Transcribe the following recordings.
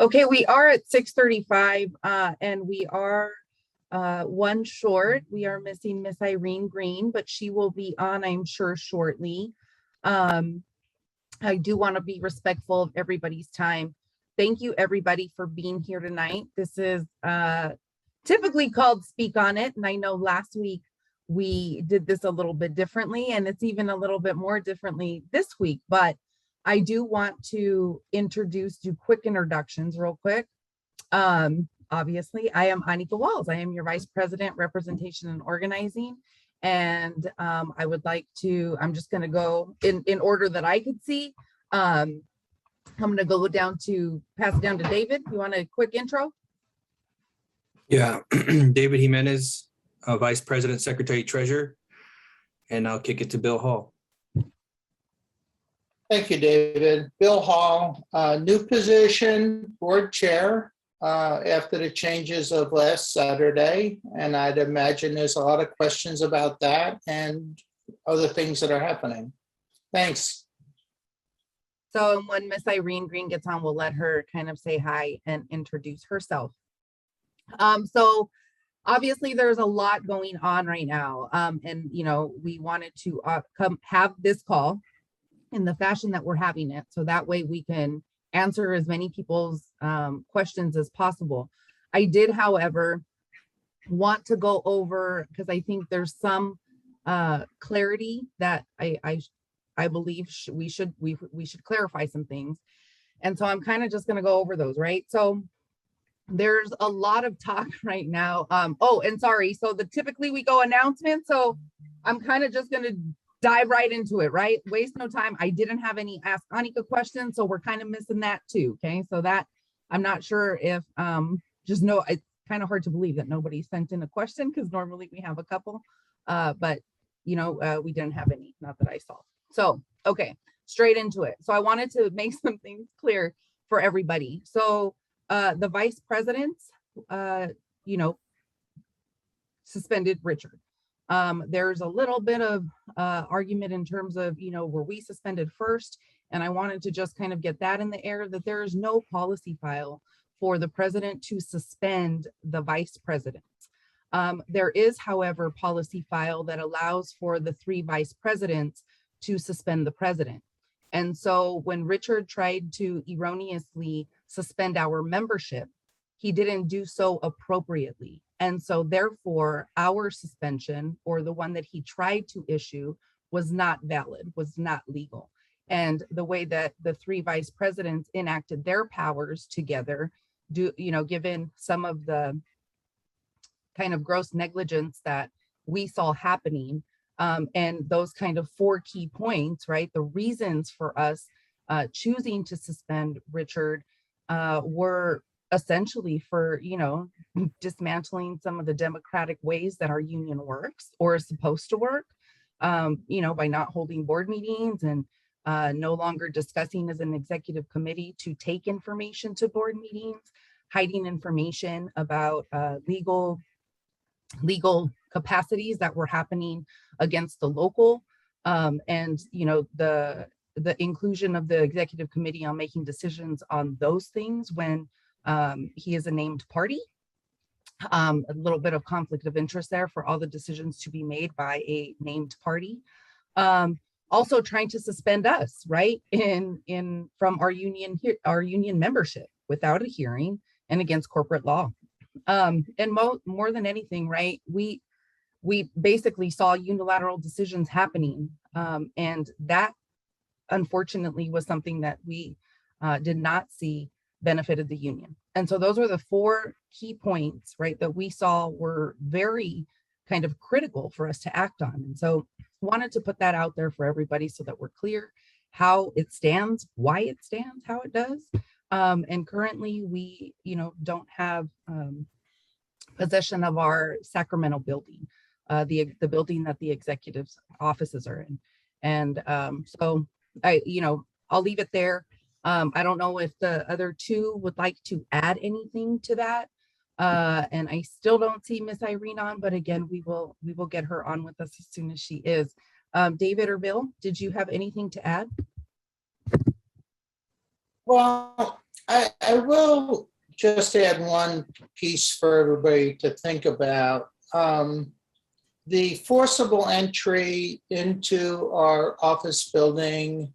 Okay, we are at 6:35 and we are one short. We are missing Miss Irene Green, but she will be on, I'm sure, shortly. I do want to be respectful of everybody's time. Thank you, everybody, for being here tonight. This is typically called Speak on It, and I know last week we did this a little bit differently, and it's even a little bit more differently this week, but I do want to do quick introductions real quick. Obviously, I am Anika Walls. I am your Vice President, Representation and Organizing. And I would like to, I'm just going to go in order that I could see. I'm going to go down to, pass it down to David. You want a quick intro? Yeah, David Jimenez, Vice President, Secretary, Treasurer. And I'll kick it to Bill Hall. Thank you, David. Bill Hall, new position, board chair after the changes of last Saturday. And I'd imagine there's a lot of questions about that and other things that are happening. Thanks. So when Miss Irene Green gets on, we'll let her kind of say hi and introduce herself. So obviously there's a lot going on right now. And, you know, we wanted to come have this call in the fashion that we're having it. So that way we can answer as many people's questions as possible. I did, however, want to go over, because I think there's some clarity that I believe we should clarify some things. And so I'm kind of just going to go over those, right? So there's a lot of talk right now. Oh, and sorry. So typically we go announcements. So I'm kind of just going to dive right into it, right? Waste no time. I didn't have any Ask Anika questions, so we're kind of missing that too. Okay, so that I'm not sure if just know it's kind of hard to believe that nobody sent in a question, because normally we have a couple, but you know, we didn't have any, not that I saw. So okay, straight into it. So I wanted to make some things clear for everybody. So the vice presidents, you know, suspended Richard. There's a little bit of argument in terms of, you know, were we suspended first? And I wanted to just kind of get that in the air, that there is no policy file for the president to suspend the vice presidents. There is, however, policy file that allows for the 3 vice presidents to suspend the president. And so when Richard tried to erroneously suspend our membership, he didn't do so appropriately. And so therefore our suspension, or the one that he tried to issue, was not valid, was not legal. And the way that the 3 vice presidents enacted their powers together, you know, given some of the kind of gross negligence that we saw happening, and those kind of 4 key points, right? The reasons for us choosing to suspend Richard were essentially for, you know, dismantling some of the democratic ways that our union works or is supposed to work, you know, by not holding board meetings and no longer discussing as an executive committee to take information to board meetings, hiding information about legal capacities that were happening against the local, and, you know, the inclusion of the executive committee on making decisions on those things when he is a named party. A little bit of conflict of interest there for all the decisions to be made by a named party. Also trying to suspend us, right, from our union membership without a hearing and against corporate law. And more than anything, right, we basically saw unilateral decisions happening, and that unfortunately was something that we did not see benefited the union. And so those were the 4 key points, right, that we saw were very kind of critical for us to act on. And so wanted to put that out there for everybody so that we're clear how it stands, why it stands, how it does. And currently we, you know, don't have possession of our Sacramento building, the building that the executive's offices are in. And so you know, I'll leave it there. I don't know if the other 2 would like to add anything to that. And I still don't see Miss Irene on, but again, we will get her on with us as soon as she is. David or Bill, did you have anything to add? Well, I will just add one piece for everybody to think about. The forcible entry into our office building,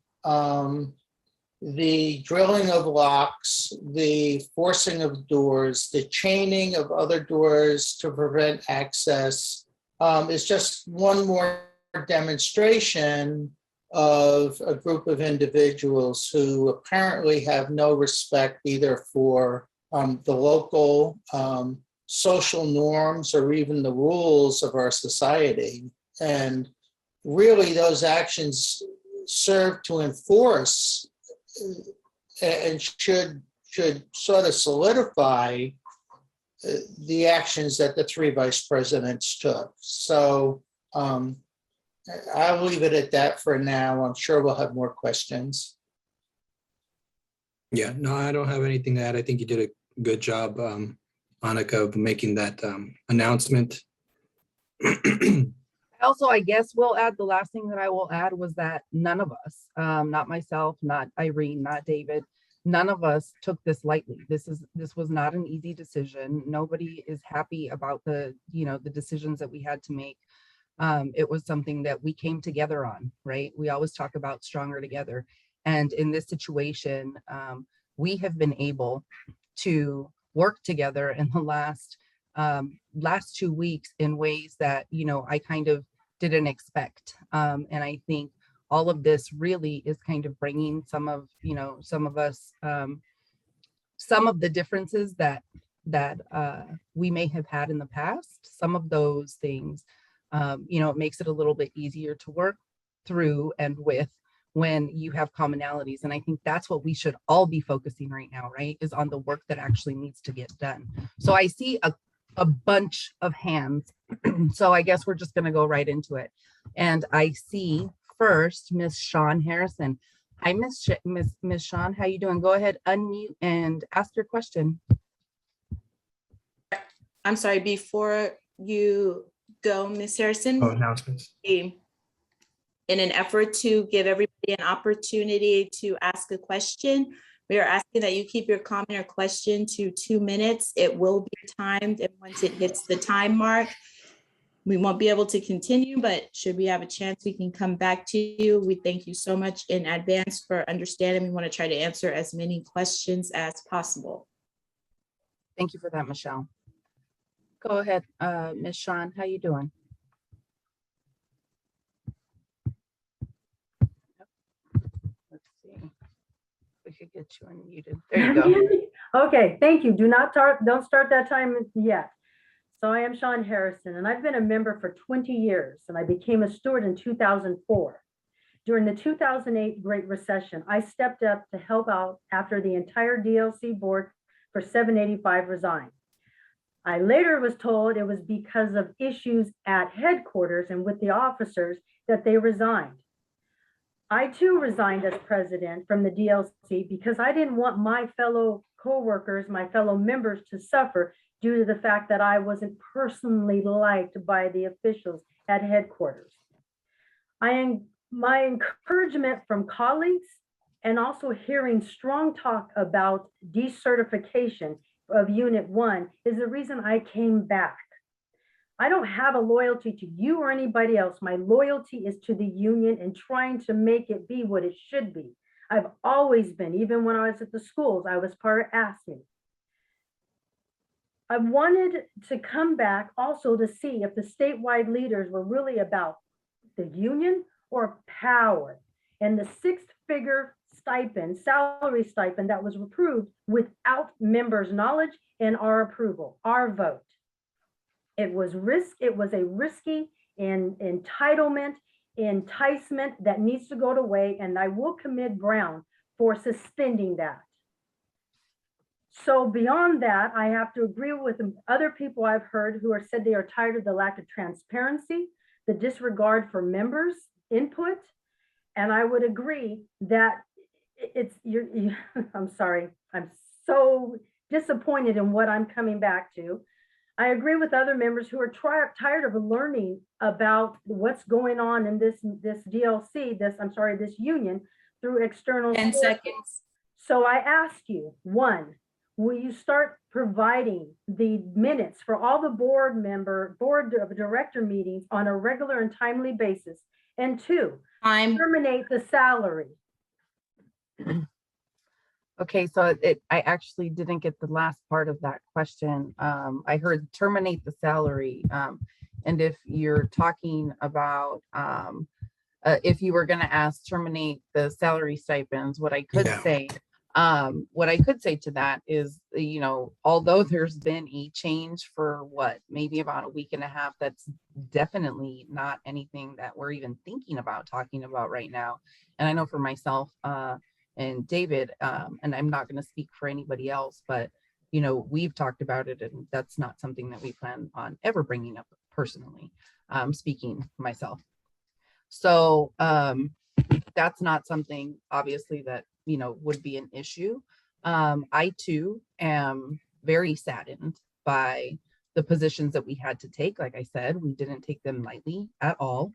the drilling of locks, the forcing of doors, the chaining of other doors to prevent access is just one more demonstration of a group of individuals who apparently have no respect either for the local social norms or even the rules of our society. And really those actions serve to enforce and should sort of solidify the actions that the three vice presidents took. So I'll leave it at that for now. I'm sure we'll have more questions. Yeah, no, I don't have anything to add. I think you did a good job, Annika, of making that announcement. Also, I guess we'll add, the last thing that I will add was that none of us, not myself, not Irene, not David, none of us took this lightly. This was not an easy decision. Nobody is happy about the decisions that we had to make. It was something that we came together on, right? We always talk about stronger together. And in this situation, we have been able to work together in the last 2 weeks in ways that, I kind of didn't expect. And I think all of this really is kind of bringing some of us, some of the differences that we may have had in the past, some of those things, it makes it a little bit easier to work through and with when you have commonalities. And I think that's what we should all be focusing right now, right? Is on the work that actually needs to get done. So I see a bunch of hands. So I guess we're just going to go right into it. And I see first Miss Shawn Harrison. Hi, Miss Shawn, how you doing? Go ahead, unmute and ask your question. I'm sorry, before you go, Ms. Harrison. Oh, announcements. In an effort to give everybody an opportunity to ask a question, we are asking that you keep your comment or question to 2 minutes. It will be timed, and once it hits the time mark, we won't be able to continue, but should we have a chance, we can come back to you. We thank you so much in advance for understanding. We want to try to answer as many questions as possible. Thank you for that, Michelle. Go ahead, Ms. Shawn, how you doing? Let's see. We could get you unmuted. There you go. Okay, thank you. Don't start that time yet. So I am Shawn Harrison, and I've been a member for 20 years, and I became a steward in 2004. During the 2008 Great Recession, I stepped up to help out after the entire DLC board for 785 resigned. I later was told it was because of issues at headquarters and with the officers that they resigned. I too resigned as president from the DLC because I didn't want my fellow co-workers, my fellow members to suffer due to the fact that I wasn't personally liked by the officials at headquarters. My encouragement from colleagues and also hearing strong talk about decertification of Unit 1 is the reason I came back. I don't have a loyalty to you or anybody else. My loyalty is to the union and trying to make it be what it should be. I've always been, even when I was at the schools, I was part of ASME. I wanted to come back also to see if the statewide leaders were really about the union or power. And the six-figure salary stipend that was approved without members' knowledge and our approval, our vote. It was a risky enticement that needs to go away, and I will commit Brown for suspending that. So beyond that, I have to agree with other people I've heard who are said they are tired of the lack of transparency, the disregard for members' input, and I would agree that I'm sorry, I'm so disappointed in what I'm coming back to. I agree with other members who are tired of learning about what's going on in this DLC, this union through external 10 sources. seconds. So I ask you, one, will you start providing the minutes for all the board of director meetings on a regular and timely basis? And two, Time. terminate the salary. Okay, so I actually didn't get the last part of that question. I heard terminate the salary. And if you're talking about, if you were gonna ask terminate the salary stipends, what I could Yeah. say, to that is, you know, although there's been a change for what, maybe about a week and a half, that's definitely not anything that we're even thinking about talking about right now. And I know for myself, and David, and I'm not going to speak for anybody else, but, you know, we've talked about it, and that's not something that we plan on ever bringing up personally, speaking myself. So that's not something, obviously, that, you know, would be an issue. I too am very saddened by the positions that we had to take. Like I said, we didn't take them lightly at all.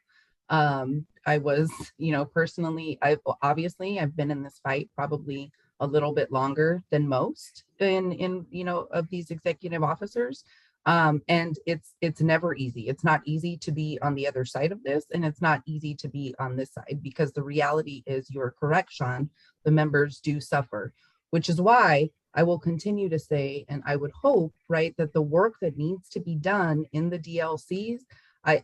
I was, you know, personally, I've been in this fight probably a little bit longer than most in you know, of these executive officers. And it's never easy. It's not easy to be on the other side of this, and it's not easy to be on this side, because the reality is, you're correct, Sean, the members do suffer, which is why I will continue to say, and I would hope, right, that the work that needs to be done in the DLCs, I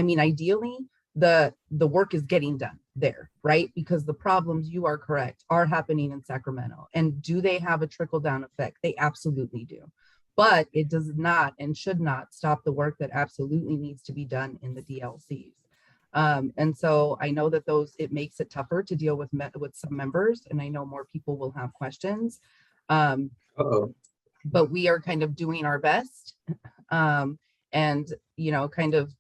mean, ideally, the work is getting done there, right? Because the problems, you are correct, are happening in Sacramento. And do they have a trickle down effect? They absolutely do. But it does not and should not stop the work that absolutely needs to be done in the DLCs. And so I know that it makes it tougher to deal with some members, and I know more people will have questions. But we are kind of doing our best, and, you know, kind of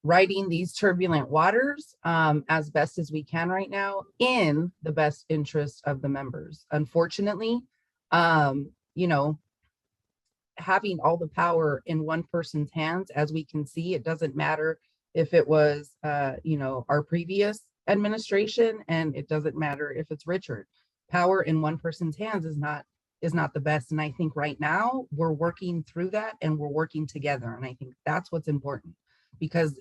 riding these turbulent waters as best as we can right now, in the best interest of the members. Unfortunately, you know, having all the power in one person's hands, as we can see, it doesn't matter if it was, you know, our previous administration, and it doesn't matter if it's Richard. Power in one person's hands is not the best. And I think right now we're working through that, and we're working together. And I think that's what's important, because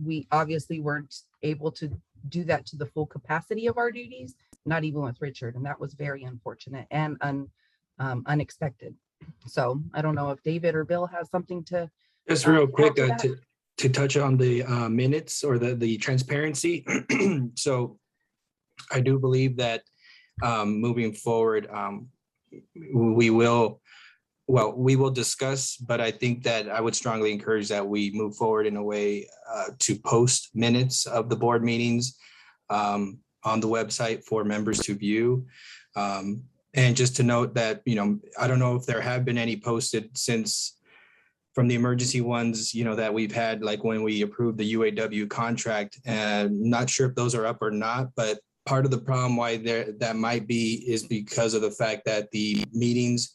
we obviously weren't able to do that to the full capacity of our duties, not even with Richard. And that was very unfortunate and unexpected. So I don't know if David or Bill has something to. Just real quick, add to to touch on the minutes or the transparency. So I do believe that moving forward, we will discuss, but I think that I would strongly encourage that we move forward in a way to post minutes of the board meetings on the website for members to view. And just to note that, you know, I don't know if there have been any posted since from the emergency ones, you know, that we've had, like when we approved the UAW contract, and not sure if those are up or not, but part of the problem why that might be is because of the fact that the meetings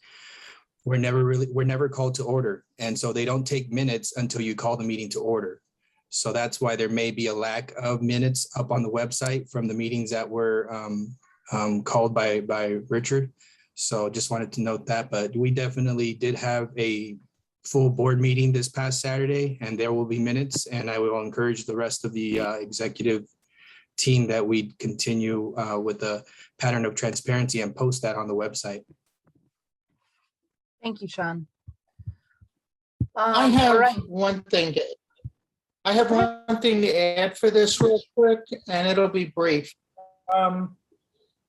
were never called to order. And so they don't take minutes until you call the meeting to order. So that's why there may be a lack of minutes up on the website from the meetings that were called by Richard. So just wanted to note that, but we definitely did have a full board meeting this past Saturday, and there will be minutes, and I will encourage the rest of the executive team that we continue with a pattern of transparency and post that on the website. Thank you, Sean. I have all right. one thing to add for this real quick, and it'll be brief.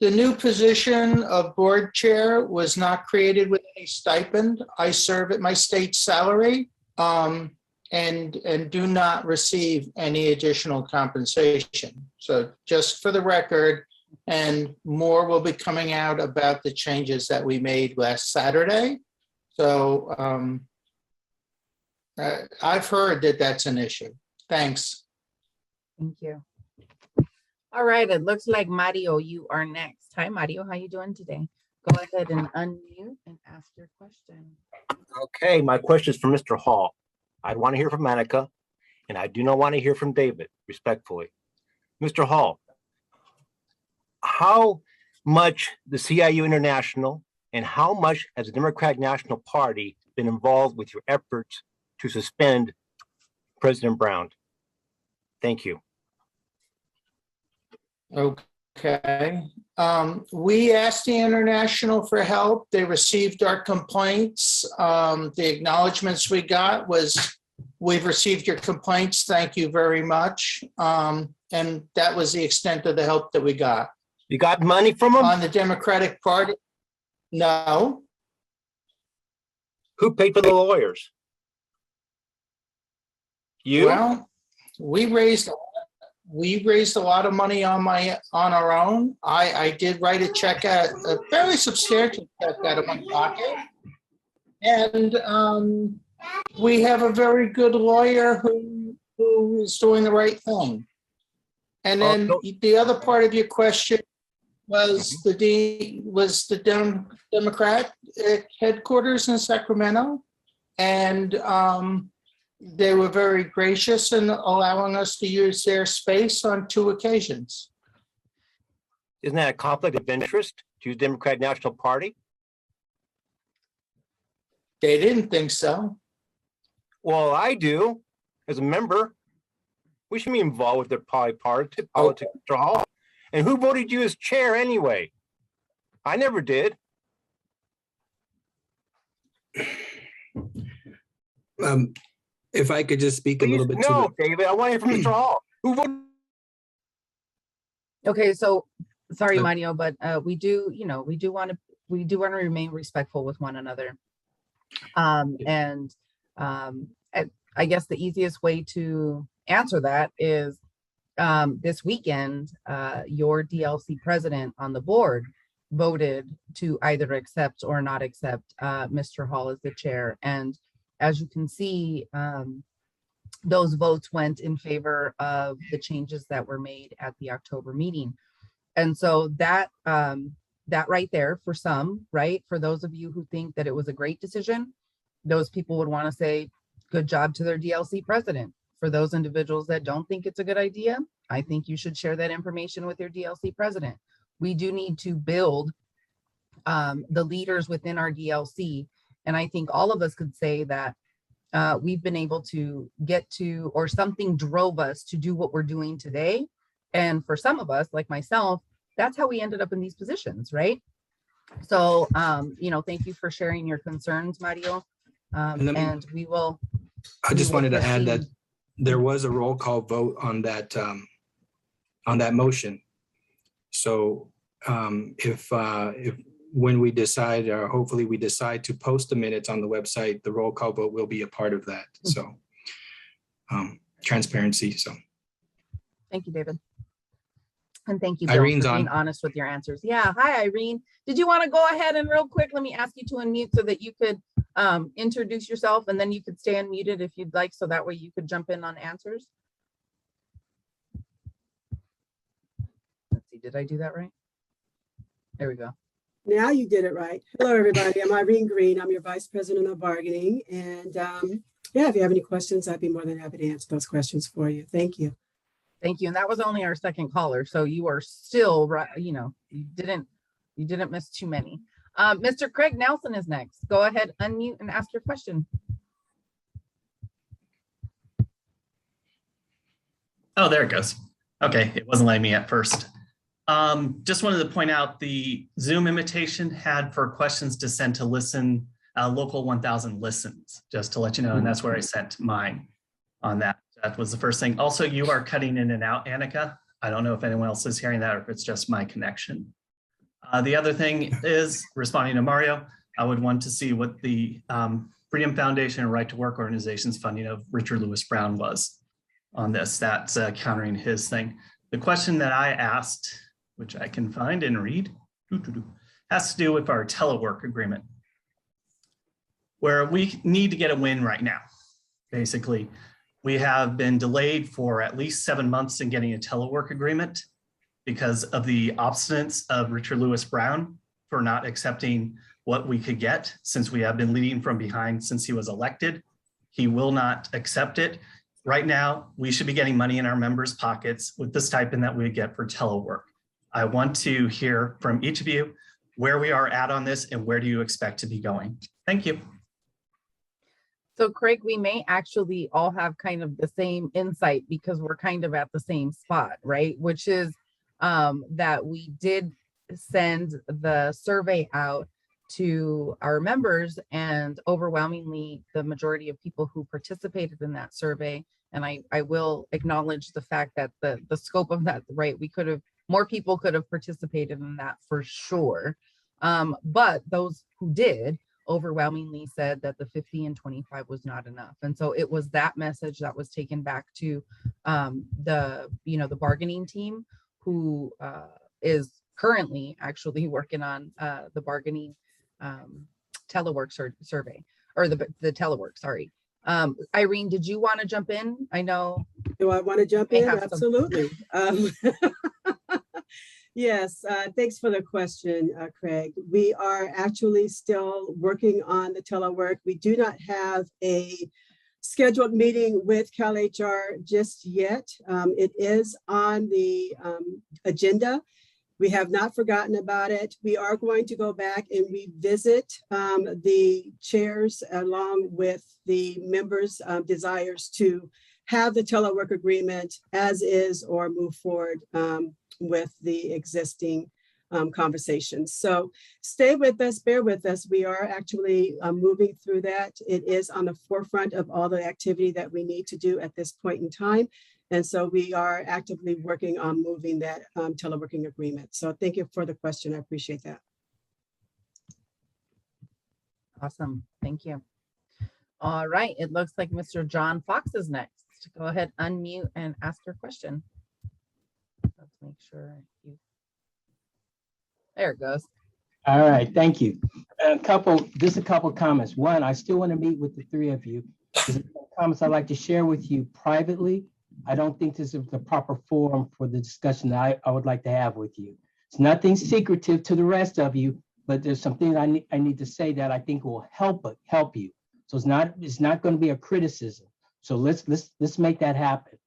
The new position of board chair was not created with any stipend. I serve at my state salary and do not receive any additional compensation. So just for the record, and more will be coming out about the changes that we made last Saturday. So I've heard that that's an issue. Thanks. Thank you. All right, it looks like Mario, you are next. Hi, Mario, how you doing today? Go ahead and unmute and ask your question. Okay, my question is for Mr. Hall. I'd want to hear from Annika, and I do not want to hear from David, respectfully. Mr. Hall, how much the CIU International and how much has the Democratic National Party been involved with your efforts to suspend President Brown? Thank you. Okay. We asked the International for help. They received our complaints. The acknowledgements we got was, we've received your complaints. Thank you very much. And that was the extent of the help that we got. You got money from them? On the Democratic Party? No. Who paid for the lawyers? You? Well, we raised a lot of money on our own. I did write a check, a fairly substantial check out of my pocket. And we have a very good lawyer who is doing the right thing. And then the other part of your question was the Democrat headquarters in Sacramento. And they were very gracious in allowing us to use their space on 2 occasions. Isn't that a conflict of interest to use Democratic National Party? They didn't think so. Well, I do, as a member. We should be involved with their politics, Mr. Hall. And who voted you as chair anyway? I never did. If I could just speak a little bit. No, David, I want to hear from Mr. Hall. Who voted? Okay, so sorry, Mario, but we do want to remain respectful with one another. I guess the easiest way to answer that is this weekend, your DLC president on the board voted to either accept or not accept Mr. Hall as the chair. And as you can see, those votes went in favor of the changes that were made at the October meeting. And so that right there, for some, right, for those of you who think that it was a great decision, those people would want to say good job to their DLC president. For those individuals that don't think it's a good idea, I think you should share that information with your DLC president. We do need to build the leaders within our DLC. And I think all of us could say that we've been able to get to, or something drove us to do what we're doing today. And for some of us, like myself, that's how we ended up in these positions, right? So, thank you for sharing your concerns, Mario. And we will. I just wanted to add that there was a roll call vote on that motion. So if when we decide, or hopefully we decide to post the minutes on the website, the roll call vote will be a part of that. So transparency. So thank you, David. And thank you, Bill, Irene's for being honest with your answers. Yeah. Hi, Irene. Did you want to go ahead and real quick, let me ask you to unmute so that you could introduce yourself, and then you could stay unmuted if you'd like, so that way you could jump in on answers. Let's see, did I do that right? There we go. Now you did it right. Hello, everybody. I'm Irene Green. I'm your Vice President of Bargaining. And yeah, if you have any questions, I'd be more than happy to answer those questions for you. Thank you. Thank you. And that was only our second caller. So you are still right. You didn't miss too many. Mr. Craig Nelson is next. Go ahead, unmute and ask your question. Oh, there it goes. Okay, it wasn't letting me at first. Just wanted to point out the Zoom invitation had for questions to send to listen, local 1000 listens, just to let you know, and that's where I sent mine on that. That was the first thing. Also, you are cutting in and out, Annika. I don't know if anyone else is hearing that or if it's just my connection. The other thing is, responding to Mario, I would want to see what the Freedom Foundation and Right to Work Organization's funding of Richard Lewis Brown was on this. That's countering his thing. The question that I asked, which I can find and read, has to do with our telework agreement, where we need to get a win right now. Basically, we have been delayed for at least 7 months in getting a telework agreement because of the obstinance of Richard Lewis Brown for not accepting what we could get, since we have been leading from behind since he was elected. He will not accept it. Right now, we should be getting money in our members' pockets with the stipend that we get for telework. I want to hear from each of you where we are at on this and where do you expect to be going? Thank you. So Craig, we may actually all have kind of the same insight because we're kind of at the same spot, right? Which is that we did send the survey out to our members, and overwhelmingly the majority of people who participated in that survey, and I will acknowledge the fact that the scope of that, right, we could have, more people could have participated in that for sure. But those who did overwhelmingly said that the 50 and 25 was not enough. And so it was that message that was taken back to the bargaining team, who is currently actually working on the bargaining telework survey, or the telework, sorry. Irene, did you want to jump in? I know. Do I want to jump in? Some... Absolutely. Yes, thanks for the question, Craig. We are actually still working on the telework. We do not have a scheduled meeting with CalHR just yet. It is on the agenda. We have not forgotten about it. We are going to go back and revisit the chairs along with the members' desires to have the telework agreement as is or move forward with the existing conversations. So stay with us, bear with us. We are actually moving through that. It is on the forefront of all the activity that we need to do at this point in time. And so we are actively working on moving that teleworking agreement. So thank you for the question. I appreciate that. Awesome. Thank you. All right. It looks like Mr. John Fox is next. Go ahead, unmute and ask your question. Let's make sure you. There it goes. All right. Thank you. A couple comments. One, I still want to meet with the three of you. There's comments I'd like to share with you privately. I don't think this is the proper forum for the discussion that I would like to have with you. It's nothing secretive to the rest of you, but there's something I need to say that I think will help you. So it's not going to be a criticism. So let's make that happen.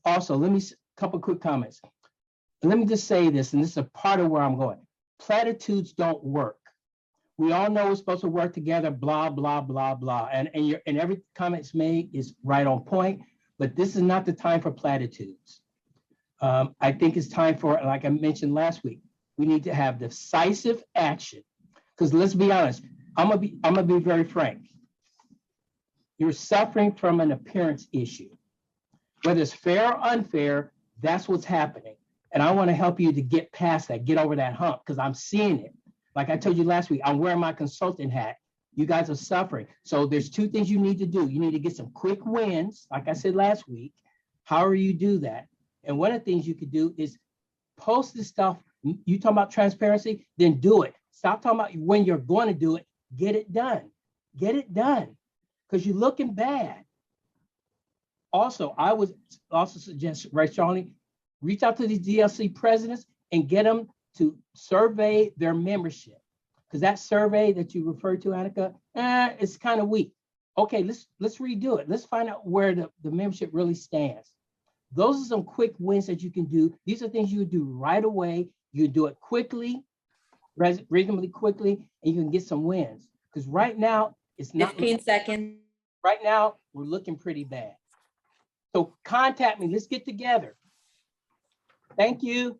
Also, couple quick comments. Let me just say this, and this is a part of where I'm going. Platitudes don't work. We all know we're supposed to work together, blah, blah, blah, blah. And every comment's made is right on point. But this is not the time for platitudes. I think it's time for, like I mentioned last week, we need to have decisive action. Because let's be honest, I'm gonna be very frank. You're suffering from an appearance issue. Whether it's fair or unfair, that's what's happening. And I want to help you to get past that, get over that hump, because I'm seeing it. Like I told you last week, I'm wearing my consultant hat. You guys are suffering. So there's two things you need to do. You need to get some quick wins, like I said last week. However you do that. And one of the things you could do is post this stuff. You talking about transparency, then do it. Stop talking about when you're going to do it. Get it done. Get it done. Because you're looking bad. Also, I would also suggest, right, Charlie, reach out to these DLC presidents and get them to survey their membership. Because that survey that you referred to, Annika, it's kind of weak. Okay, let's redo it. Let's find out where the membership really stands. Those are some quick wins that you can do. These are things you would do right away. You do it quickly, reasonably quickly, and you can get some wins. Because right now, it's not. 15 seconds. Right now, we're looking pretty bad. So contact me. Let's get together. Thank you.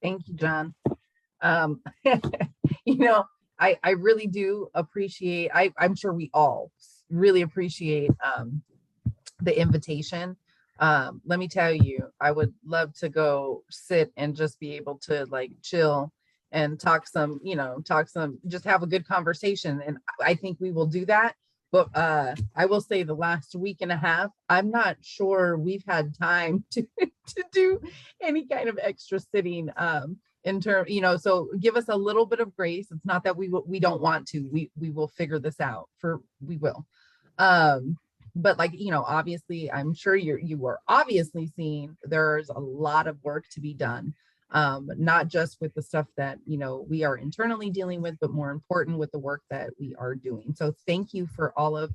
Thank you, John. I really do appreciate, I'm sure we all really appreciate the invitation. Let me tell you, I would love to go sit and just be able to like chill and talk some, just have a good conversation. And I think we will do that. But I will say the last week and a half, I'm not sure we've had time to do any kind of extra sitting in terms, so give us a little bit of grace. It's not that we don't want to, we will figure this out we will. But obviously, I'm sure you are obviously seeing there's a lot of work to be done. Not just with the stuff that, we are internally dealing with, but more important with the work that we are doing. So thank you for all of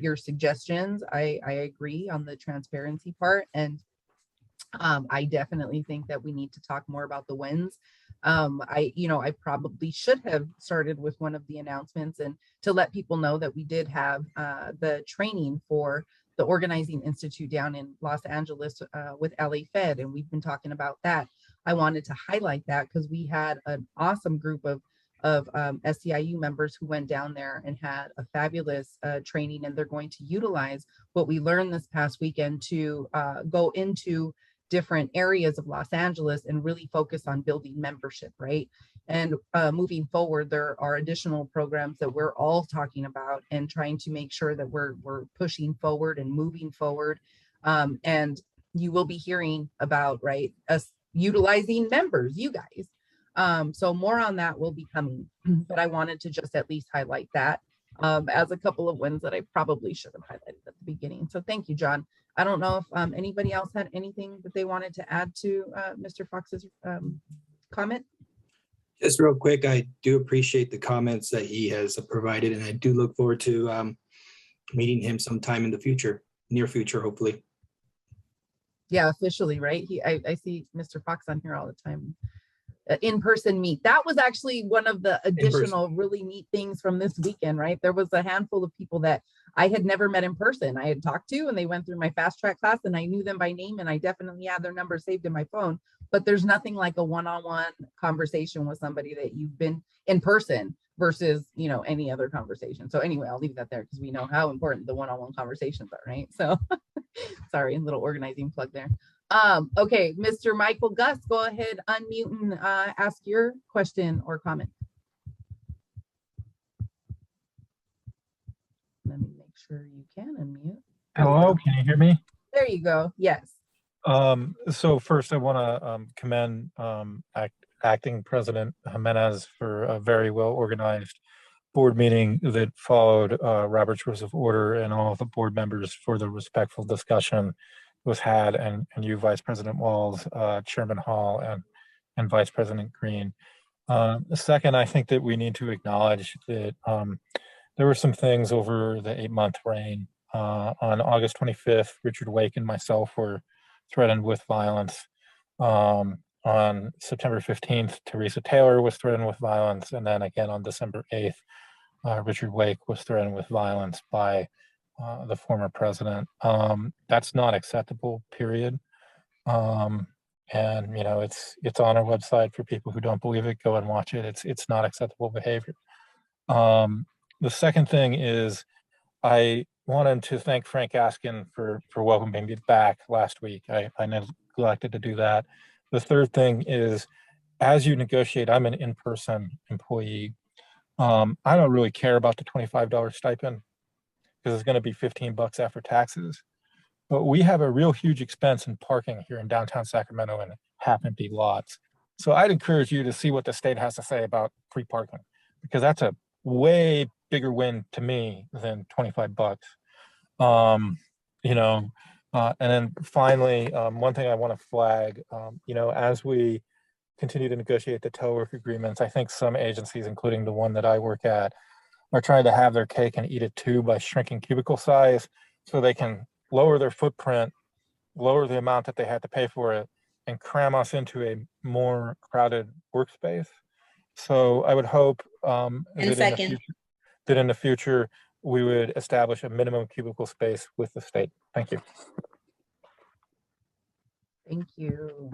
your suggestions. I agree on the transparency part. And I definitely think that we need to talk more about the wins. I probably should have started with one of the announcements and to let people know that we did have the training for the Organizing Institute down in Los Angeles with LA Fed, and we've been talking about that. I wanted to highlight that because we had an awesome group of SEIU members who went down there and had a fabulous training, and they're going to utilize what we learned this past weekend to go into different areas of Los Angeles and really focus on building membership, right? And moving forward, there are additional programs that we're all talking about and trying to make sure that we're pushing forward and moving forward. And you will be hearing about, right, us utilizing members, you guys. So more on that will be coming, but I wanted to just at least highlight that as a couple of wins that I probably should have highlighted at the beginning. So thank you, John. I don't know if anybody else had anything that they wanted to add to Mr. Fox's comment. Just real quick, I do appreciate the comments that he has provided, and I do look forward to meeting him sometime in the future, near future, hopefully. Yeah, officially, right? I see Mr. Fox on here all the time. In-person meet. That was actually one of the additional really neat things from this weekend, right? There was a handful of people that I had never met in person. I had talked to, and they went through my fast track class, and I knew them by name, and I definitely had their number saved in my phone. But there's nothing like a one-on-one conversation with somebody that you've been in person versus, any other conversation. So anyway, I'll leave that there because we know how important the one-on-one conversations are, right? So sorry, a little organizing plug there. Okay, Mr. Michael Gus, go ahead, unmute and ask your question or comment. Let me make sure you can unmute. Hello, can you hear me? There you go. Yes. So first I want to commend Acting President Jimenez for a very well organized board meeting that followed Robert's Rules of Order, and all of the board members for the respectful discussion was had, and you, Vice President Walls, Chairman Hall, and Vice President Green. Second, I think that we need to acknowledge that there were some things over the 8-month reign. On August 25th, Richard Wake and myself were threatened with violence. On September 15th, Teresa Taylor was threatened with violence. And then again on December 8th, Richard Wake was threatened with violence by the former president. That's not acceptable, period. And it's on our website for people who don't believe it. Go and watch it. It's not acceptable behavior. The second thing is, I wanted to thank Frank Askin for welcoming me back last week. I neglected to do that. The third thing is, as you negotiate, I'm an in-person employee. I don't really care about the $25 stipend because it's going to be $15 after taxes. But we have a real huge expense in parking here in downtown Sacramento and half-empty lots. So I'd encourage you to see what the state has to say about free parking, because that's a way bigger win to me than $25. And then finally, one thing I want to flag, as we continue to negotiate the telework agreements, I think some agencies, including the one that I work at, are trying to have their cake and eat it too by shrinking cubicle size so they can lower their footprint, lower the amount that they had to pay for it, and cram us into a more crowded workspace. So I would hope that in the future, we would establish a minimum cubicle space with the state. Thank you. Thank you.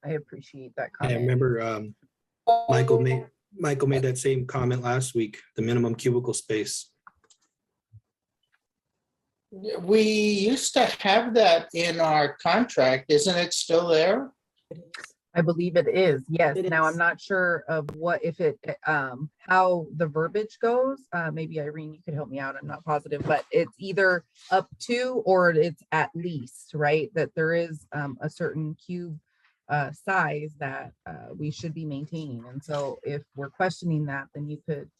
I appreciate that I comment. remember Michael made that same comment last week, the minimum cubicle space. We used to have that in our contract. Isn't it still there? I believe it is. Yes. It Now is. I'm not sure of how the verbiage goes. Maybe Irene, you could help me out. I'm not positive, but it's either up to or it's at least, right? That there is a certain cube size that we should be maintaining. And so if we're questioning that, then you could,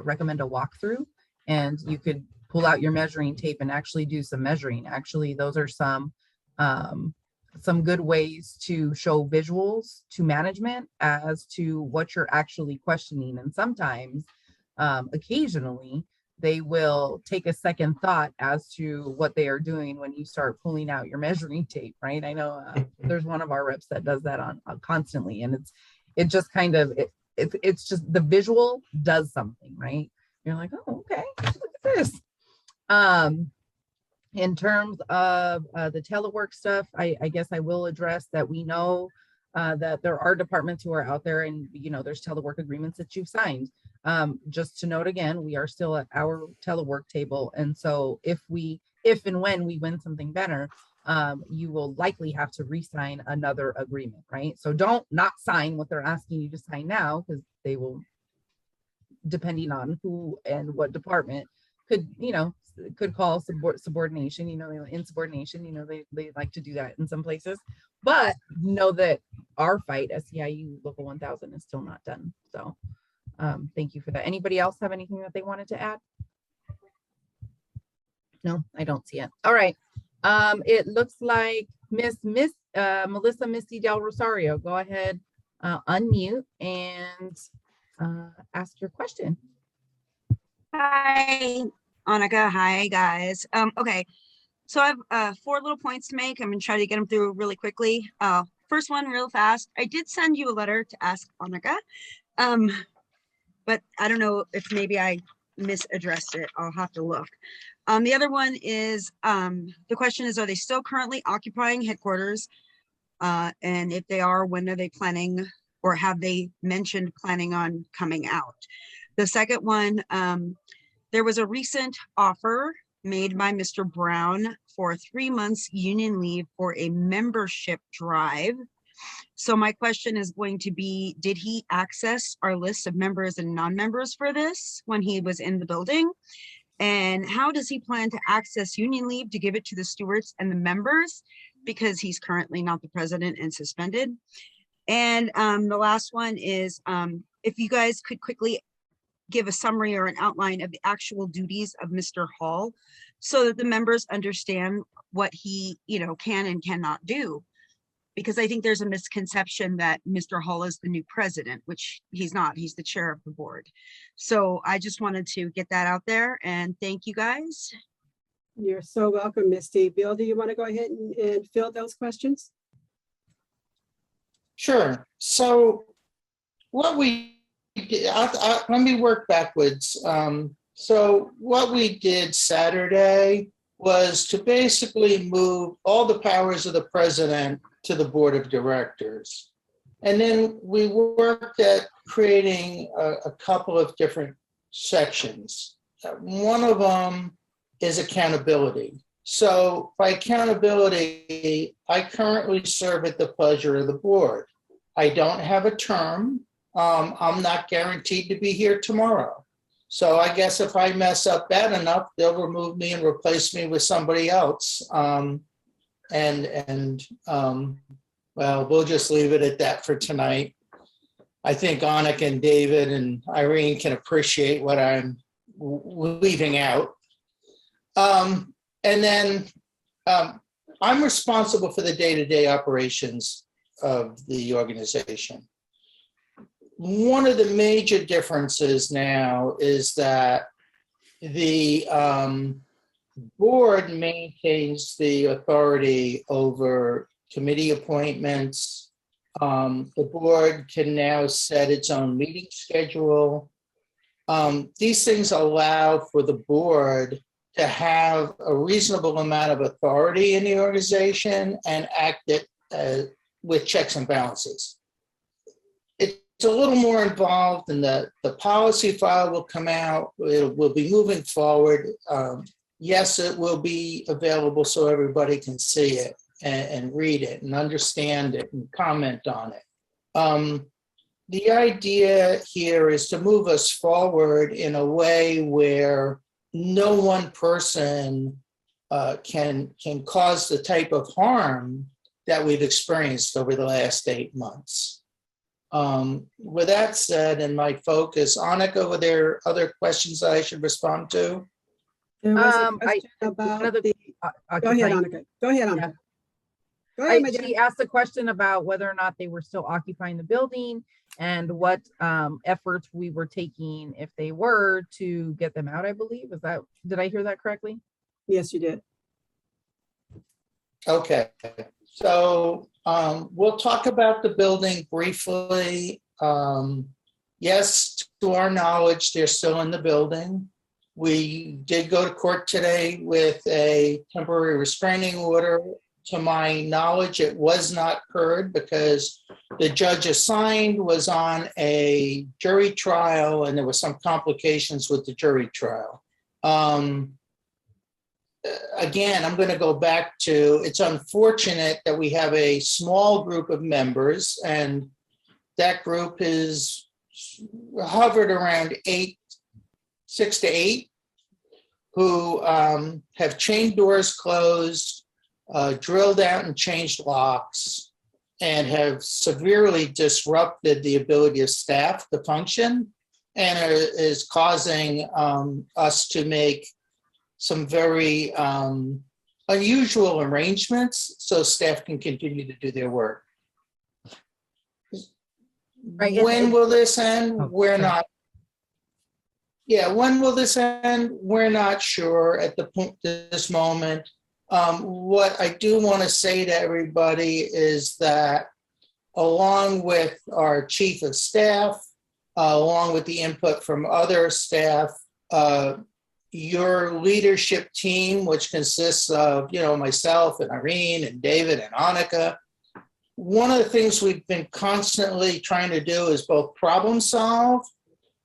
recommend a walkthrough, and you could pull out your measuring tape and actually do some measuring. Actually, those are some good ways to show visuals to management as to what you're actually questioning. And sometimes, occasionally, they will take a second thought as to what they are doing when you start pulling out your measuring tape, right? I know there's one of our reps that does that on constantly, and it just kind of it's just the visual does something, right? You're like, oh, okay, look at this. In terms of the telework stuff, I guess I will address that we know that there are departments who are out there, and there's telework agreements that you've signed. Just to note again, we are still at our telework table, and so if and when we win something better, you will likely have to re-sign another agreement, right? So don't not sign what they're asking you to sign now, because they will, depending on who and what department, could call subordination, insubordination, they like to do that in some places. But know that our fight, SEIU Local 1000, is still not done. So thank you for that. Anybody else have anything that they wanted to add? No, I don't see it. All right. It looks like Melissa Misty Del Rosario. Go ahead, unmute and ask your question. Hi, Annika. Hi, guys. Okay, so I have 4 little points to make. I'm going to try to get them through really quickly. First one, real fast. I did send you a letter to ask Annika, but I don't know if maybe I misaddressed it. I'll have to look. The other one is, the question is, are they still currently occupying headquarters? And if they are, when are they planning, or have they mentioned planning on coming out? The second one, there was a recent offer made by Mr. Brown for 3 months union leave for a membership drive. So my question is going to be, did he access our list of members and non-members for this when he was in the building? And how does he plan to access union leave to give it to the stewards and the members, because he's currently not the president and suspended? And the last one is, if you guys could quickly give a summary or an outline of the actual duties of Mr. Hall, so that the members understand what he, can and cannot do. Because I think there's a misconception that Mr. Hall is the new president, which he's not. He's the chair of the board. So I just wanted to get that out there, and thank you guys. You're so welcome, Misty. Bill, do you want to go ahead and fill those questions? Sure. So what we did, let me work backwards. So what we did Saturday was to basically move all the powers of the president to the board of directors. And then we worked at creating a couple of different sections. One of them is accountability. So by accountability, I currently serve at the pleasure of the board. I don't have a term. I'm not guaranteed to be here tomorrow. So I guess if I mess up bad enough, they'll remove me and replace me with somebody else. Well, we'll just leave it at that for tonight. I think Annika and David and Irene can appreciate what I'm leaving out. And then I'm responsible for the day-to-day operations of the organization. One of the major differences now is that the board maintains the authority over committee appointments. The board can now set its own meeting schedule. These things allow for the board to have a reasonable amount of authority in the organization and act it with checks and balances. It's a little more involved, and the policy file will come out. It will be moving forward. Yes, it will be available so everybody can see it and read it and understand it and comment on it. The idea here is to move us forward in a way where no one person can cause the type of harm that we've experienced over the last 8 months. With that said, and my focus, Annika, were there other questions that I should respond to? There was a question about go ahead, Go ahead, Annika. Yeah. Go ahead, my dear. She asked a question about whether or not they were still occupying the building and what efforts we were taking if they were to get them out, I believe. Did I hear that correctly? Yes, you did. Okay, so we'll talk about the building briefly. Yes, to our knowledge, they're still in the building. We did go to court today with a temporary restraining order. To my knowledge, it was not heard because the judge assigned was on a jury trial and there were some complications with the jury trial. Again, I'm going to go back to, it's unfortunate that we have a small group of members and that group is hovered around 6 to 8, who have chain doors closed, drilled out and changed locks, and have severely disrupted the ability of staff to function, and is causing us to make some very unusual arrangements so staff can continue to do their work. Right. When will this end? Oh, We're sorry. not. Yeah, when will this end? We're not sure at the point, this moment. What I do want to say to everybody is that along with our chief of staff, along with the input from other staff, your leadership team, which consists of, myself and Irene and David and Annika, one of the things we've been constantly trying to do is both problem solve,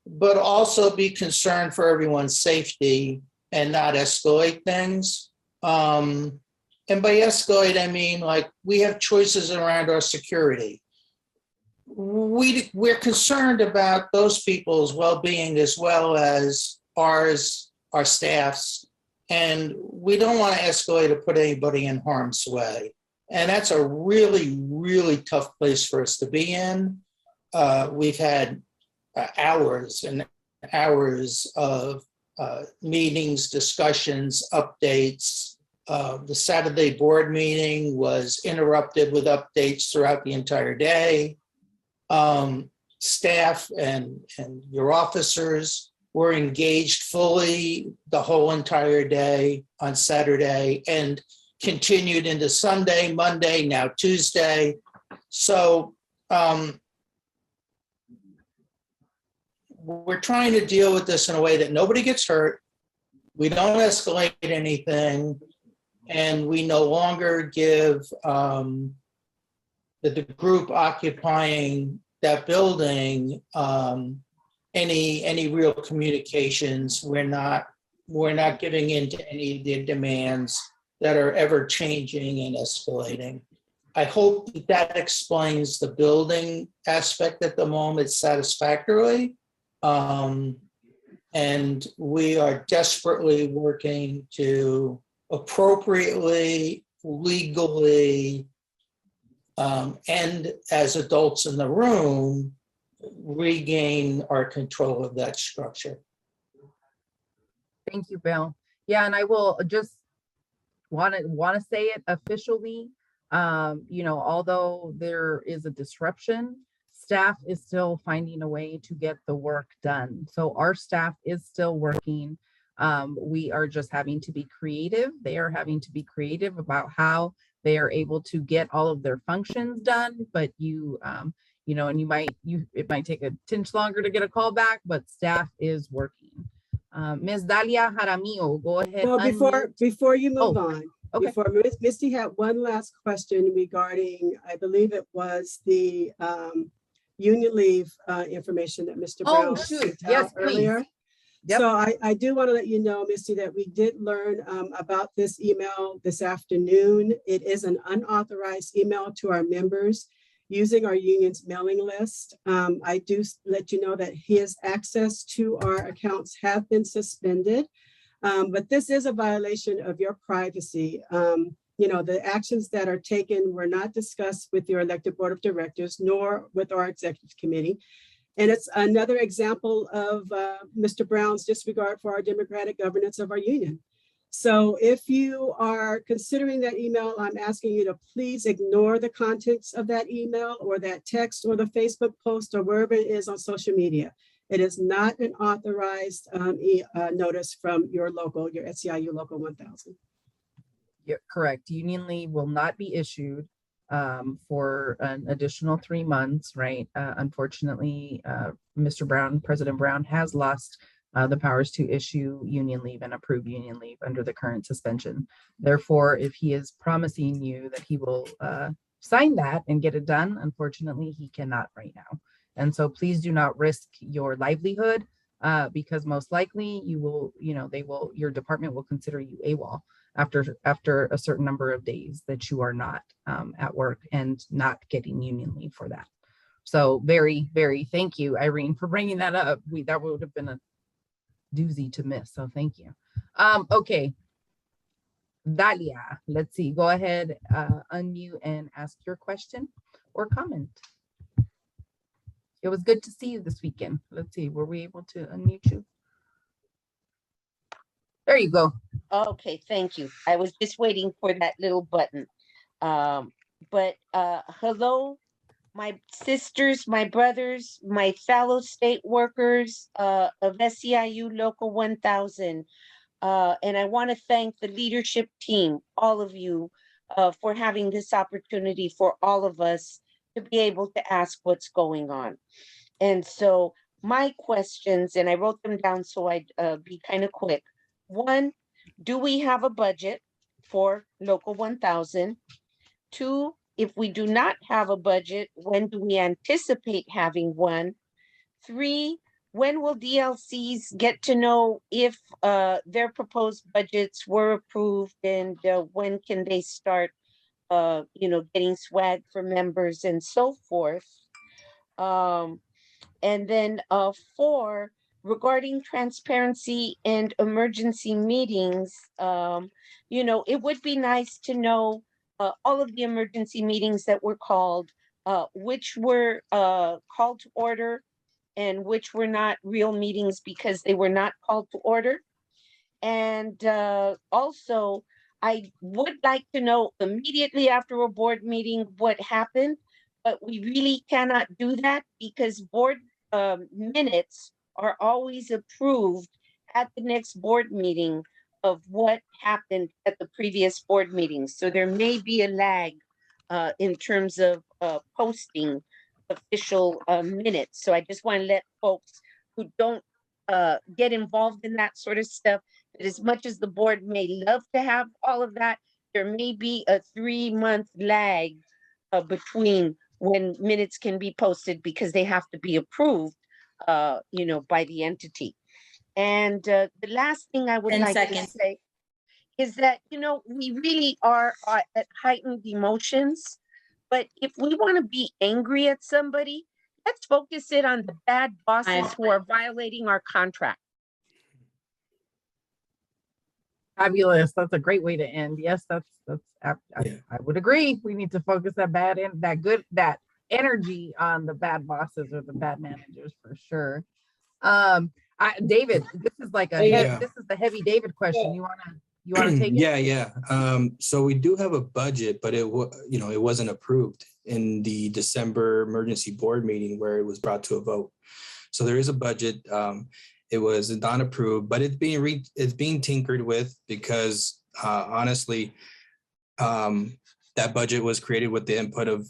but also be concerned for everyone's safety and not escalate things. And by escalate, I mean, like, we have choices around our security. We're concerned about those people's well-being as well as ours, our staff's, and we don't want to escalate or put anybody in harm's way. And that's a really, really tough place for us to be in. We've had hours and hours of meetings, discussions, updates. The Saturday board meeting was interrupted with updates throughout the entire day. Staff and your officers were engaged fully the whole entire day on Saturday and continued into Sunday, Monday, now Tuesday. So we're trying to deal with this in a way that nobody gets hurt. We don't escalate anything, and we no longer give the group occupying that building any real communications. We're not giving in to any of the demands that are ever changing and escalating. I hope that explains the building aspect at the moment satisfactorily. And we are desperately working to appropriately, legally, and as adults in the room, regain our control of that structure. Thank you, Bill. Yeah, and I will just want to say it officially. Although there is a disruption, staff is still finding a way to get the work done. So our staff is still working. We are just having to be creative. They are having to be creative about how they are able to get all of their functions done. But and it might take a tinge longer to get a call back, but staff is working. Ms. Dalia Jaramillo, go ahead. Well, before you move on, okay. Before Misty had one last question regarding, I believe it was the union leave information that Mr. Brown sent out earlier. Yep. So I do want to let you know, Misty, that we did learn about this email this afternoon. It is an unauthorized email to our members using our union's mailing list. I do let you know that his access to our accounts have been suspended, but this is a violation of your privacy. The actions that are taken were not discussed with your elected board of directors, nor with our executive committee. And it's another example of Mr. Brown's disregard for our democratic governance of our union. So if you are considering that email, I'm asking you to please ignore the contents of that email or that text or the Facebook post or wherever it is on social media. It is not an authorized notice from your SEIU Local 1000. You're correct. Union leave will not be issued for an additional 3 months, right? Unfortunately, Mr. Brown, President Brown has lost the powers to issue union leave and approve union leave under the current suspension. Therefore, if he is promising you that he will sign that and get it done, unfortunately, he cannot right now. And so please do not risk your livelihood because most likely you will, your department will consider you AWOL after a certain number of days that you are not at work and not getting union leave for that. So very, very thank you, Irene, for bringing that up. That would have been a doozy to miss. So thank you. Okay. Dalia, let's see. Go ahead, unmute and ask your question or comment. It was good to see you this weekend. Let's see. Were we able to unmute you? There you go. Okay, thank you. I was just waiting for that little button. Hello, my sisters, my brothers, my fellow state workers of SEIU Local 1000. And I want to thank the leadership team, all of you, for having this opportunity for all of us to be able to ask what's going on. And so my questions, and I wrote them down so I'd be kind of quick. One, do we have a budget for Local 1000? Two, if we do not have a budget, when do we anticipate having one? Three, when will DLCs get to know if their proposed budgets were approved, and when can they start, getting swag for members and so forth? And then 4, regarding transparency and emergency meetings, it would be nice to know all of the emergency meetings that were called, which were called to order and which were not real meetings because they were not called to order. And also, I would like to know immediately after a board meeting what happened, but we really cannot do that because board minutes are always approved at the next board meeting of what happened at the previous board meeting. So there may be a lag in terms of posting official minutes. So I just want to let folks who don't get involved in that sort of stuff, that as much as the board may love to have all of that, there may be a 3-month lag between when minutes can be posted because they have to be approved by the entity. And the last thing I would like to say is that, we really are at heightened emotions, but if we want to be angry at somebody, let's focus it on the bad bosses who are violating our contract. Fabulous. That's a great way to end. Yes, I would agree. We need to focus that energy on the bad bosses or the bad managers for sure. David, this is like this is the heavy David question. You wanna take it? Yeah. So we do have a budget, but it wasn't approved in the December emergency board meeting where it was brought to a vote. So there is a budget. It was not approved, but it's being tinkered with because honestly, that budget was created with the input of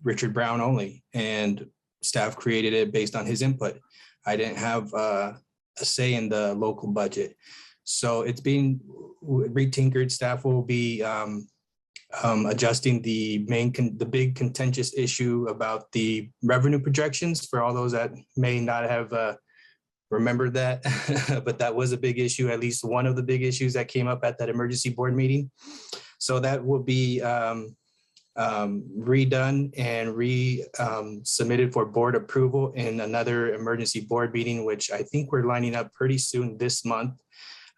Richard Brown only, and staff created it based on his input. I didn't have a say in the local budget. So it's being retinkered. Staff will be adjusting the big contentious issue about the revenue projections for all those that may not have remembered that, but that was a big issue, at least one of the big issues that came up at that emergency board meeting. So that will be redone and submitted for board approval in another emergency board meeting, which I think we're lining up pretty soon this month.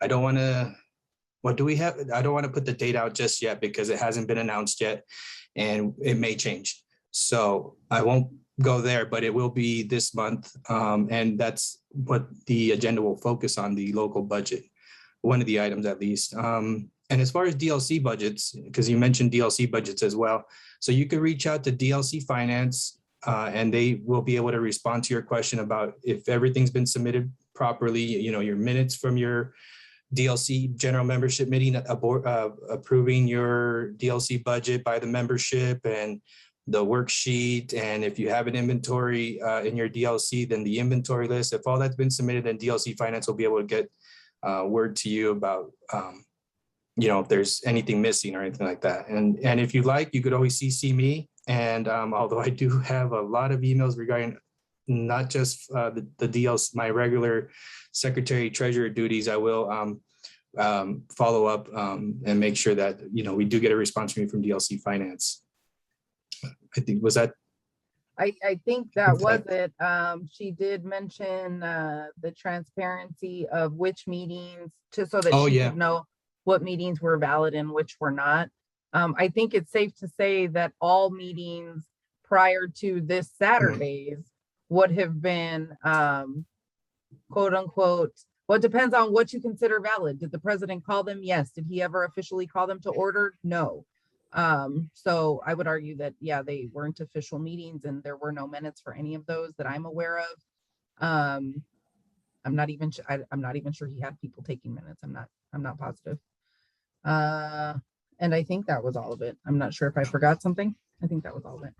I don't want to put the date out just yet because it hasn't been announced yet and it may change. So I won't go there, but it will be this month. And that's what the agenda will focus on, the local budget. one of the items at least. And as far as DLC budgets, because you mentioned DLC budgets as well, so you could reach out to DLC Finance, and they will be able to respond to your question about if everything's been submitted properly, your minutes from your DLC general membership meeting, approving your DLC budget by the membership and the worksheet. And if you have an inventory in your DLC, then the inventory list. If all that's been submitted, then DLC Finance will be able to get word to you about if there's anything missing or anything like that. And if you like, you could always CC me. And although I do have a lot of emails regarding not just the DLC, my regular secretary treasurer duties, I will follow up and make sure that we do get a response from you from DLC Finance. I think I think that was it. She did mention the transparency of which meetings, just so that she could know what meetings were valid and which were not. I think it's safe to say that all meetings prior to this Saturday's would have been quote unquote, well, it depends on what you consider valid. Did the president call them? Yes. Did he ever officially call them to order? No. So I would argue that, yeah, they weren't official meetings and there were no minutes for any of those that I'm aware of. I'm not even sure he had people taking minutes. I'm not positive. And I think that was all of it. I'm not sure if I forgot something. I think that was all of it.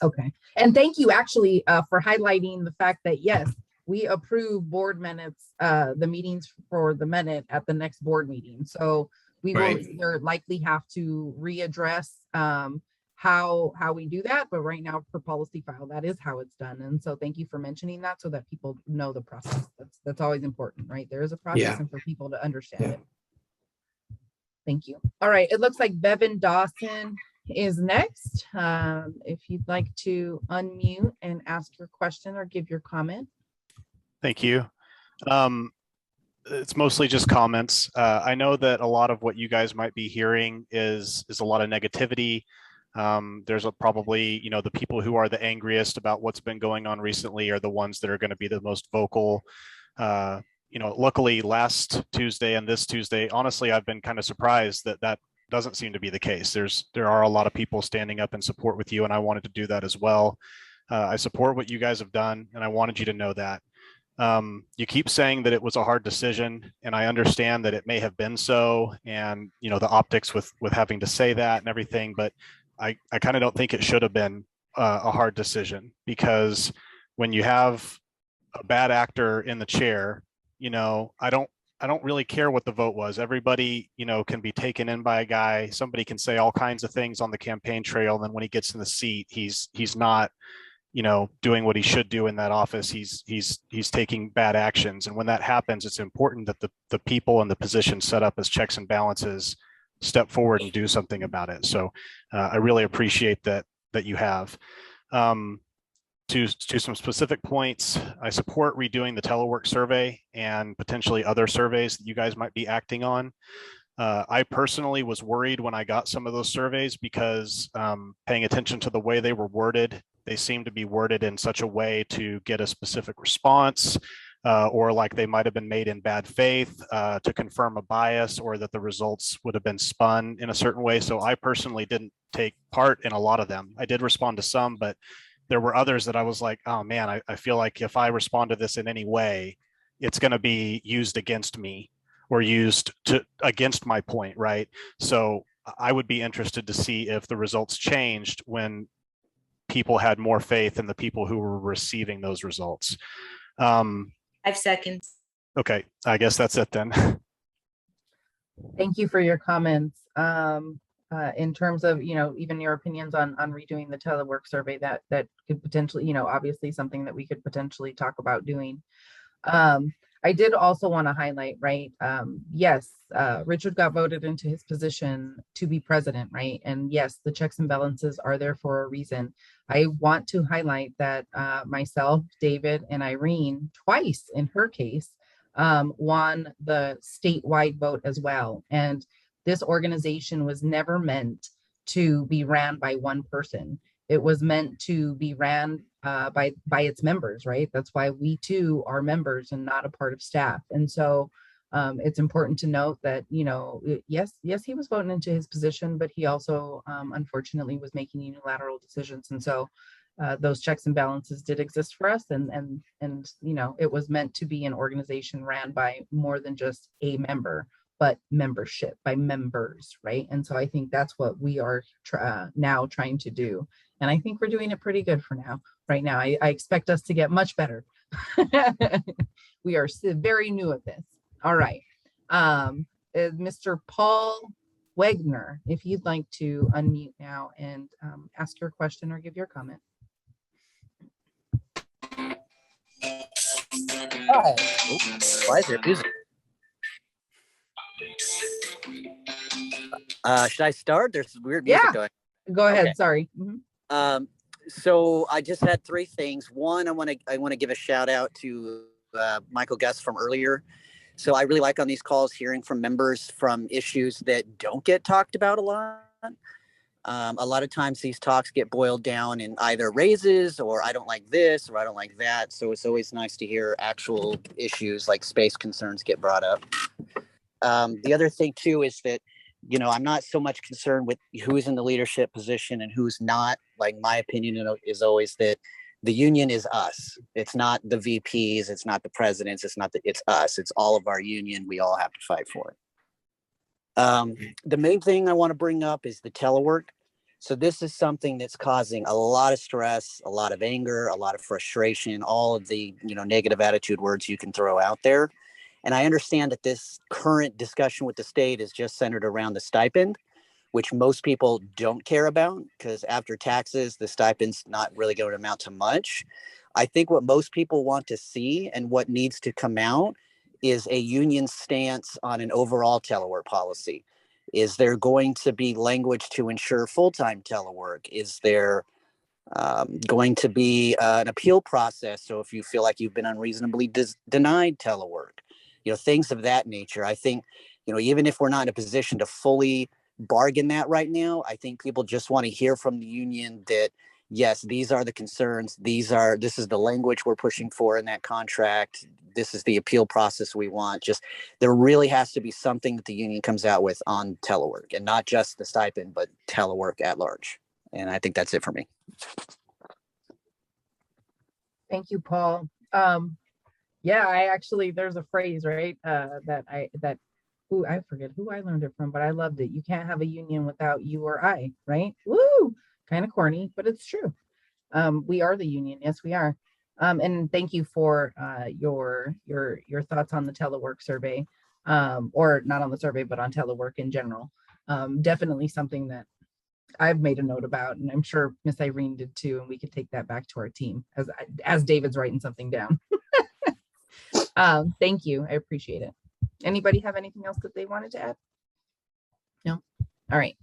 Okay. And thank you actually for highlighting the fact that, yes, we approve board minutes, the meetings for the minute at the next board meeting. So we will either likely have to readdress how we do that. But right now for policy file, that is how it's done. And so thank you for mentioning that so that people know the process. That's always important, right? There is a process and for people to understand it. Thank you. All right. It looks like Bevan Dawson is next. If you'd like to unmute and ask your question or give your comment. Thank you. It's mostly just comments. I know that a lot of what you guys might be hearing is a lot of negativity. There's probably, the people who are the angriest about what's been going on recently are the ones that are going to be the most vocal. Luckily last Tuesday and this Tuesday, honestly, I've been kind of surprised that doesn't seem to be the case. There are a lot of people standing up in support with you, and I wanted to do that as well. I support what you guys have done, and I wanted you to know that. You keep saying that it was a hard decision, and I understand that it may have been so, and the optics with having to say that and everything, but I kind of don't think it should have been a hard decision, because when you have a bad actor in the chair, I don't really care what the vote was. Everybody, can be taken in by a guy. Somebody can say all kinds of things on the campaign trail, and then when he gets in the seat, he's not doing what he should do in that office. He's taking bad actions. And when that happens, it's important that the people in the position set up as checks and balances step forward and do something about it. So I really appreciate that you have. To some specific points, I support redoing the Telework Survey and potentially other surveys that you guys might be acting on. I personally was worried when I got some of those surveys because paying attention to the way they were worded, they seem to be worded in such a way to get a specific response, or like they might have been made in bad faith to confirm a bias, or that the results would have been spun in a certain way. So I personally didn't take part in a lot of them. I did respond to some, but there were others that I was like, oh man, I feel like if I respond to this in any way, it's going to be used against me or used against my point, right? So I would be interested to see if the results changed when people had more faith in the people who were receiving those results. 5 seconds. Okay, I guess that's it then. Thank you for your comments. In terms of, even your opinions on redoing the telework survey, that could potentially, obviously something that we could potentially talk about doing. I did also want to highlight, right? Yes, Richard got voted into his position to be president, right? And yes, the checks and balances are there for a reason. I want to highlight that myself, David, and Irene, twice in her case, won the statewide vote as well. And this organization was never meant to be ran by one person. It was meant to be ran by its members, right? That's why we too are members and not a part of staff. And so It's important to note that, you know, yes, he was voting into his position, but he also unfortunately was making unilateral decisions. And so those checks and balances did exist for us. And you know, it was meant to be an organization ran by more than just a member, but membership, by members, right? And so I think that's what we are now trying to do. And I think we're doing it pretty good for now. Right now, I expect us to get much better. We are very new at this. All right. Mr. Paul Wegner, if you'd like to unmute now and ask your question or give your comment. Hi. Why is there music? Should I start? There's weird music going. Go ahead. Okay. Sorry. So I just had three things. One, I want to give a shout out to Michael Guest from earlier. So I really like on these calls hearing from members from issues that don't get talked about a lot. A lot of times these talks get boiled down in either raises or I don't like this or I don't like that. So it's always nice to hear actual issues like space concerns get brought up. The other thing too is that, you know, I'm not so much concerned with who's in the leadership position and who's not. Like my opinion is always that the union is us. It's not the VPs. It's not the presidents. It's us. It's all of our union. We all have to fight for it. The main thing I want to bring up is the telework. So this is something that's causing a lot of stress, a lot of anger, a lot of frustration, all of the, you know, negative attitude words you can throw out there. And I understand that this current discussion with the state is just centered around the stipend, which most people don't care about because after taxes, the stipend's not really going to amount to much. I think what most people want to see and what needs to come out is a union stance on an overall telework policy. Is there going to be language to ensure full-time telework? Is there going to be an appeal process? So if you feel like you've been unreasonably denied telework, you know, things of that nature. I think, you know, even if we're not in a position to fully bargain that right now, I think people just want to hear from the union that, yes, these are the concerns. This is the language we're pushing for in that contract. This is the appeal process we want. Just, there really has to be something that the union comes out with on telework and not just the stipend, but telework at large. And I think that's it for me. Thank you, Paul. Yeah, there's a phrase, right? I forget who I learned it from, but I loved it. You can't have a union without you or I, right? Woo! Kind of corny, but it's true. We are the union. Yes, we are. And thank you for your thoughts on the telework survey, or not on the survey, but on telework in general. Definitely something that I've made a note about, and I'm sure Miss Irene did too, and we could take that back to our team as David's writing something down. Thank you. I appreciate it. Anybody have anything else that they wanted to add? No? All right.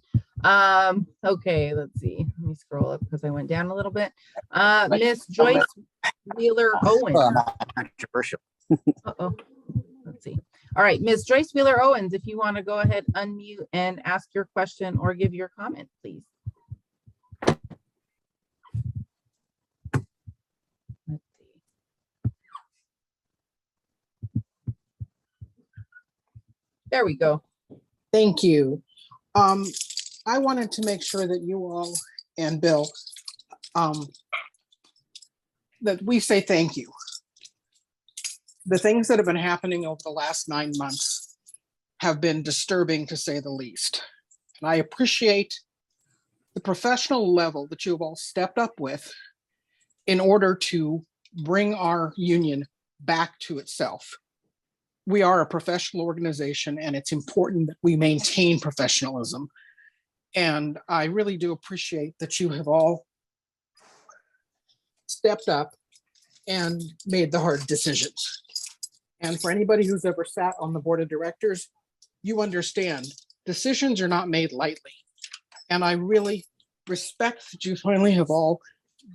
Okay, let's see. Let me scroll up because I went down a little bit. Miss Joyce Wheeler Owens. Controversial. Uh-oh. Let's see. All right, Miss Joyce Wheeler Owens, if you want to go ahead, unmute and ask your question or give your comment, please. Let's see. There we go. Thank you. I wanted to make sure that you all and Bill, that we say thank you. The things that have been happening over the last 9 months have been disturbing, to say the least. And I appreciate the professional level that you have all stepped up with in order to bring our union back to itself. We are a professional organization, and it's important that we maintain professionalism. And I really do appreciate that you have all stepped up and made the hard decisions. And for anybody who's ever sat on the board of directors, you understand decisions are not made lightly. And I really respect that you finally have all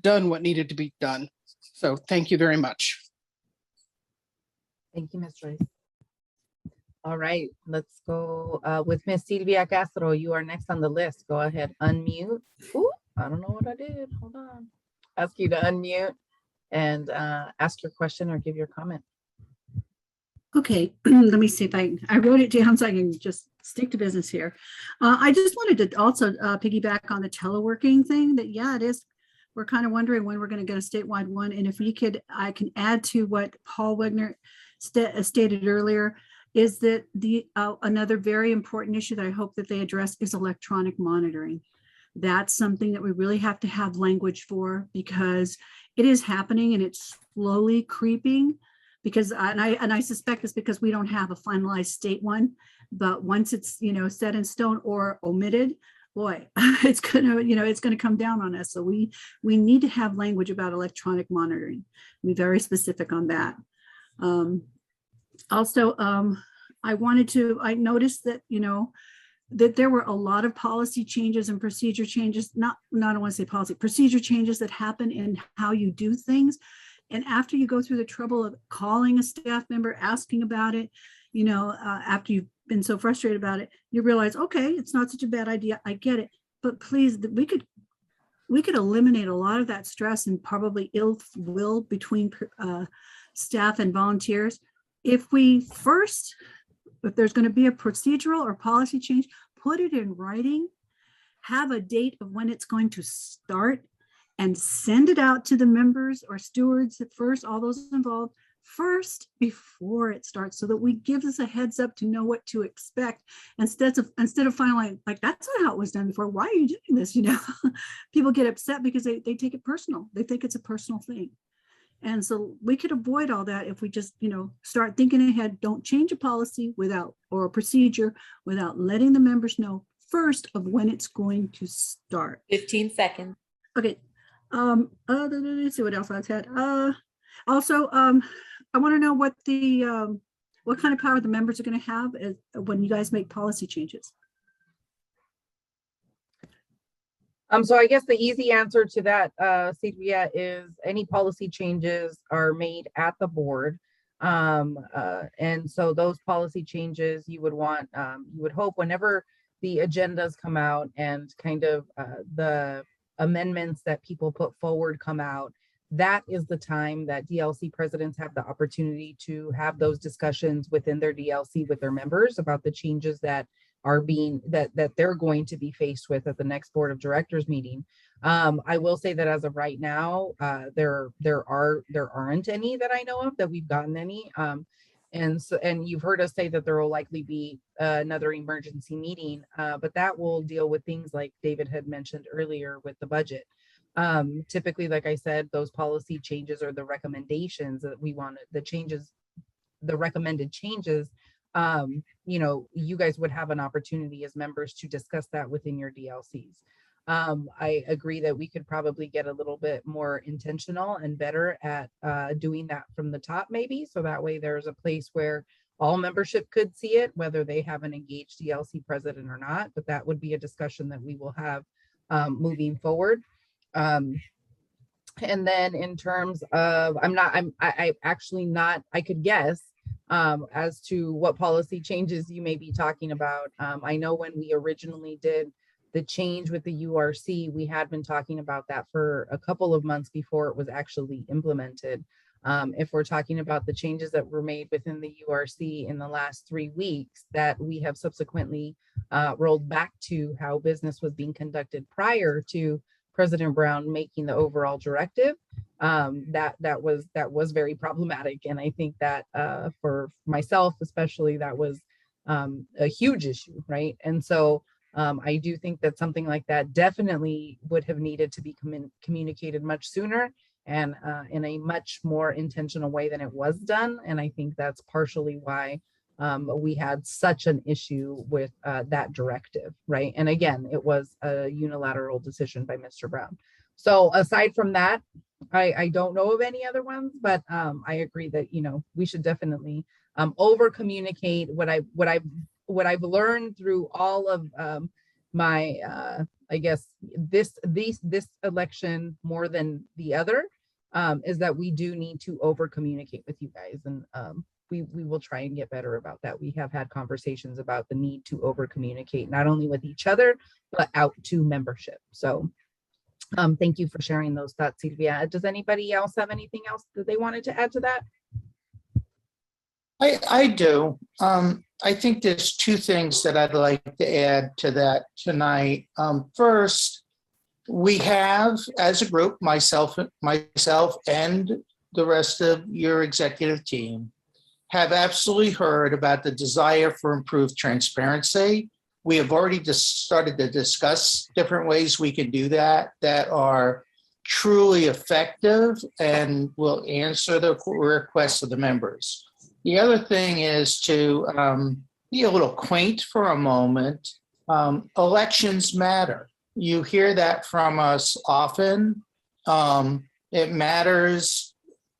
done what needed to be done. So thank you very much. Thank you, Ms. Joyce. All right, let's go with Miss Silvia Castro. You are next on the list. Go ahead, unmute. Ooh, I don't know what I did. Hold on. Ask you to unmute and ask your question or give your comment. Okay, let me see if I wrote it down so I can just stick to business here. I just wanted to also piggyback on the teleworking thing that, yeah, it is. We're kind of wondering when we're going to get a statewide one. And if we could, I can add to what Paul Wegner stated earlier, is that the another very important issue that I hope that they address is electronic monitoring. That's something that we really have to have language for, because it is happening and it's slowly creeping. Because I suspect it's because we don't have a finalized state one, but once it's, you know, set in stone or omitted, boy, it's gonna come down on us. So we need to have language about electronic monitoring. Be very specific on that. Also, I noticed that, you know, that there were a lot of policy changes and procedure changes, I don't want to say policy, procedure changes that happen in how you do things. And after you go through the trouble of calling a staff member, asking about it, you know, after you've been so frustrated about it, you realize, okay, it's not such a bad idea. I get it. But please, we could eliminate a lot of that stress and probably ill will between staff and volunteers. If there's going to be a procedural or policy change, put it in writing, have a date of when it's going to start, and send it out to the members or stewards at first, all those involved first before it starts, so that we give us a heads up to know what to expect, instead of finally like that's not how it was done before. Why are you doing this? You know, people get upset because they take it personal. They think it's a personal thing. And so we could avoid all that if we just, you know, start thinking ahead. Don't change a policy or a procedure without letting the members know first of when it's going to start. 15 seconds. Okay. Let's see what else I've had. Also, I want to know what kind of power the members are going to have when you guys make policy changes. So I guess the easy answer to that, Silvia, is any policy changes are made at the board. And so those policy changes you would want, you would hope whenever the agendas come out and kind of the amendments that people put forward come out, that is the time that DLC presidents have the opportunity to have those discussions within their DLC with their members about the changes that are that they're going to be faced with at the next board of directors meeting. I will say that as of right now, there aren't any that I know of that we've gotten any. And you've heard us say that there will likely be another emergency meeting, but that will deal with things like David had mentioned earlier with the budget. Typically, like I said, those policy changes or the recommendations that we want, the recommended changes, you know, you guys would have an opportunity as members to discuss that within your DLCs. I agree that we could probably get a little bit more intentional and better at doing that from the top, maybe. So that way there's a place where all membership could see it, whether they have an engaged DLC president or not. But that would be a discussion that we will have moving forward. And then in terms of, I could guess as to what policy changes you may be talking about. I know when we originally did the change with the URC, we had been talking about that for a couple of months before it was actually implemented. If we're talking about the changes that were made within the URC in the last 3 weeks, that we have subsequently rolled back to how business was being conducted prior to President Brown making the overall directive, that was very problematic. And I think that for myself, especially, that was a huge issue, right? And so I do think that something like that definitely would have needed to be communicated much sooner and in a much more intentional way than it was done. And I think that's partially why we had such an issue with that directive, right? And again, it was a unilateral decision by Mr. Brown. So aside from that, I don't know of any other ones, but I agree that, you know, we should definitely over communicate. What I've learned through all of my I guess this election more than the other is that we do need to over communicate with you guys, and we will try and get better about that. We have had conversations about the need to over communicate, not only with each other, but out to membership. So thank you for sharing those thoughts, Silvia. Does anybody else have anything else that they wanted to add to that? I do. I think there's two things that I'd like to add to that tonight. First, we have, as a group, myself and the rest of your executive team, have absolutely heard about the desire for improved transparency. We have already just started to discuss different ways we can do that are truly effective and will answer the requests of the members. The other thing is to be a little quaint for a moment. Elections matter. You hear that from us often. It matters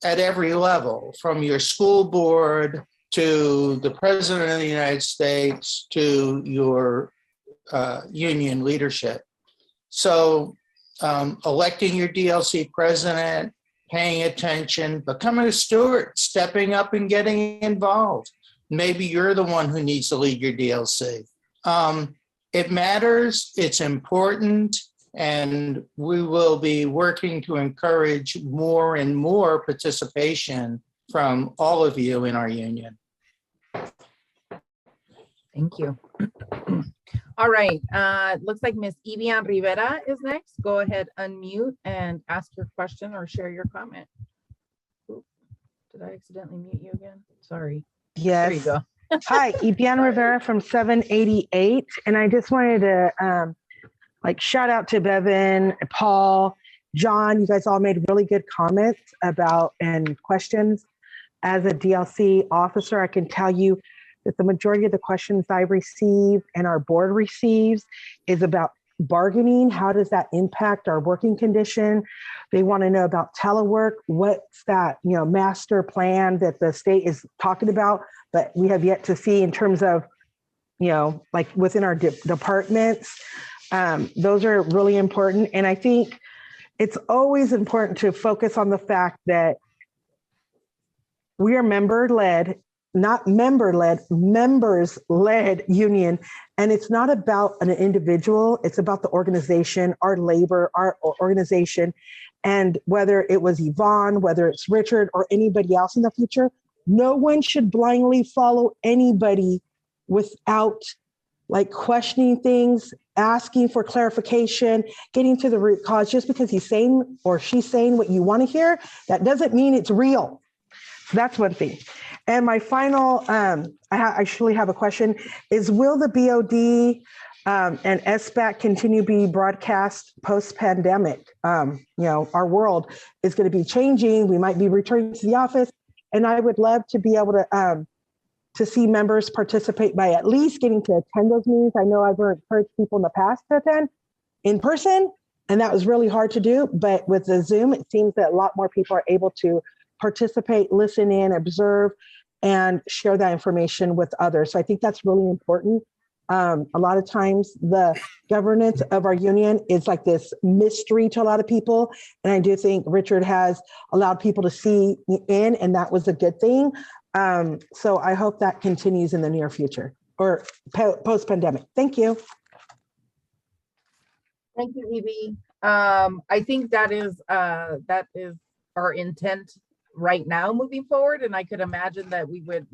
at every level, from your school board to the President of the United States to your union leadership. So electing your DLC president, paying attention, becoming a steward, stepping up and getting involved. Maybe you're the one who needs to lead your DLC. It matters, it's important, and we will be working to encourage more and more participation from all of you in our union. Thank you. All right, looks like Miss Evian Rivera is next. Go ahead, unmute and ask your question or share your comment. Oops, did I accidentally mute you again? Sorry. Yes. There you go. Hi, Evian Rivera from 788. And I just wanted to shout out to Bevan, Paul, John. You guys all made really good comments about and questions. As a DLC officer, I can tell you that the majority of the questions I receive and our board receives is about bargaining. How does that impact our working condition? They want to know about telework. What's that, master plan that the state is talking about, but we have yet to see in terms of, within our departments. Those are really important. And I think it's always important to focus on the fact that we are member-led, not member-led, members-led union. And it's not about an individual, it's about the organization, our labor, our organization. And whether it was Yvonne, whether it's Richard or anybody else in the future, no one should blindly follow anybody without questioning things, asking for clarification, getting to the root cause. Just because he's saying or she's saying what you want to hear, that doesn't mean it's real. So that's one thing. And my final, I actually have a question, is will the BOD and SBAC continue to be broadcast post-pandemic? Our world is going to be changing. We might be returning to the office. And I would love to be able to see members participate by at least getting to attend those meetings. I know I've encouraged people in the past to attend in person, and that was really hard to do. But with the Zoom, it seems that a lot more people are able to participate, listen in, observe, and share that information with others. So I think that's really important. A lot of times the governance of our union is like this mystery to a lot of people. And I do think Richard has allowed people to see in, and that was a good thing. So I hope that continues in the near future or post-pandemic. Thank you. Thank you, Evie. I think that is our intent right now moving forward. And I could imagine that we would,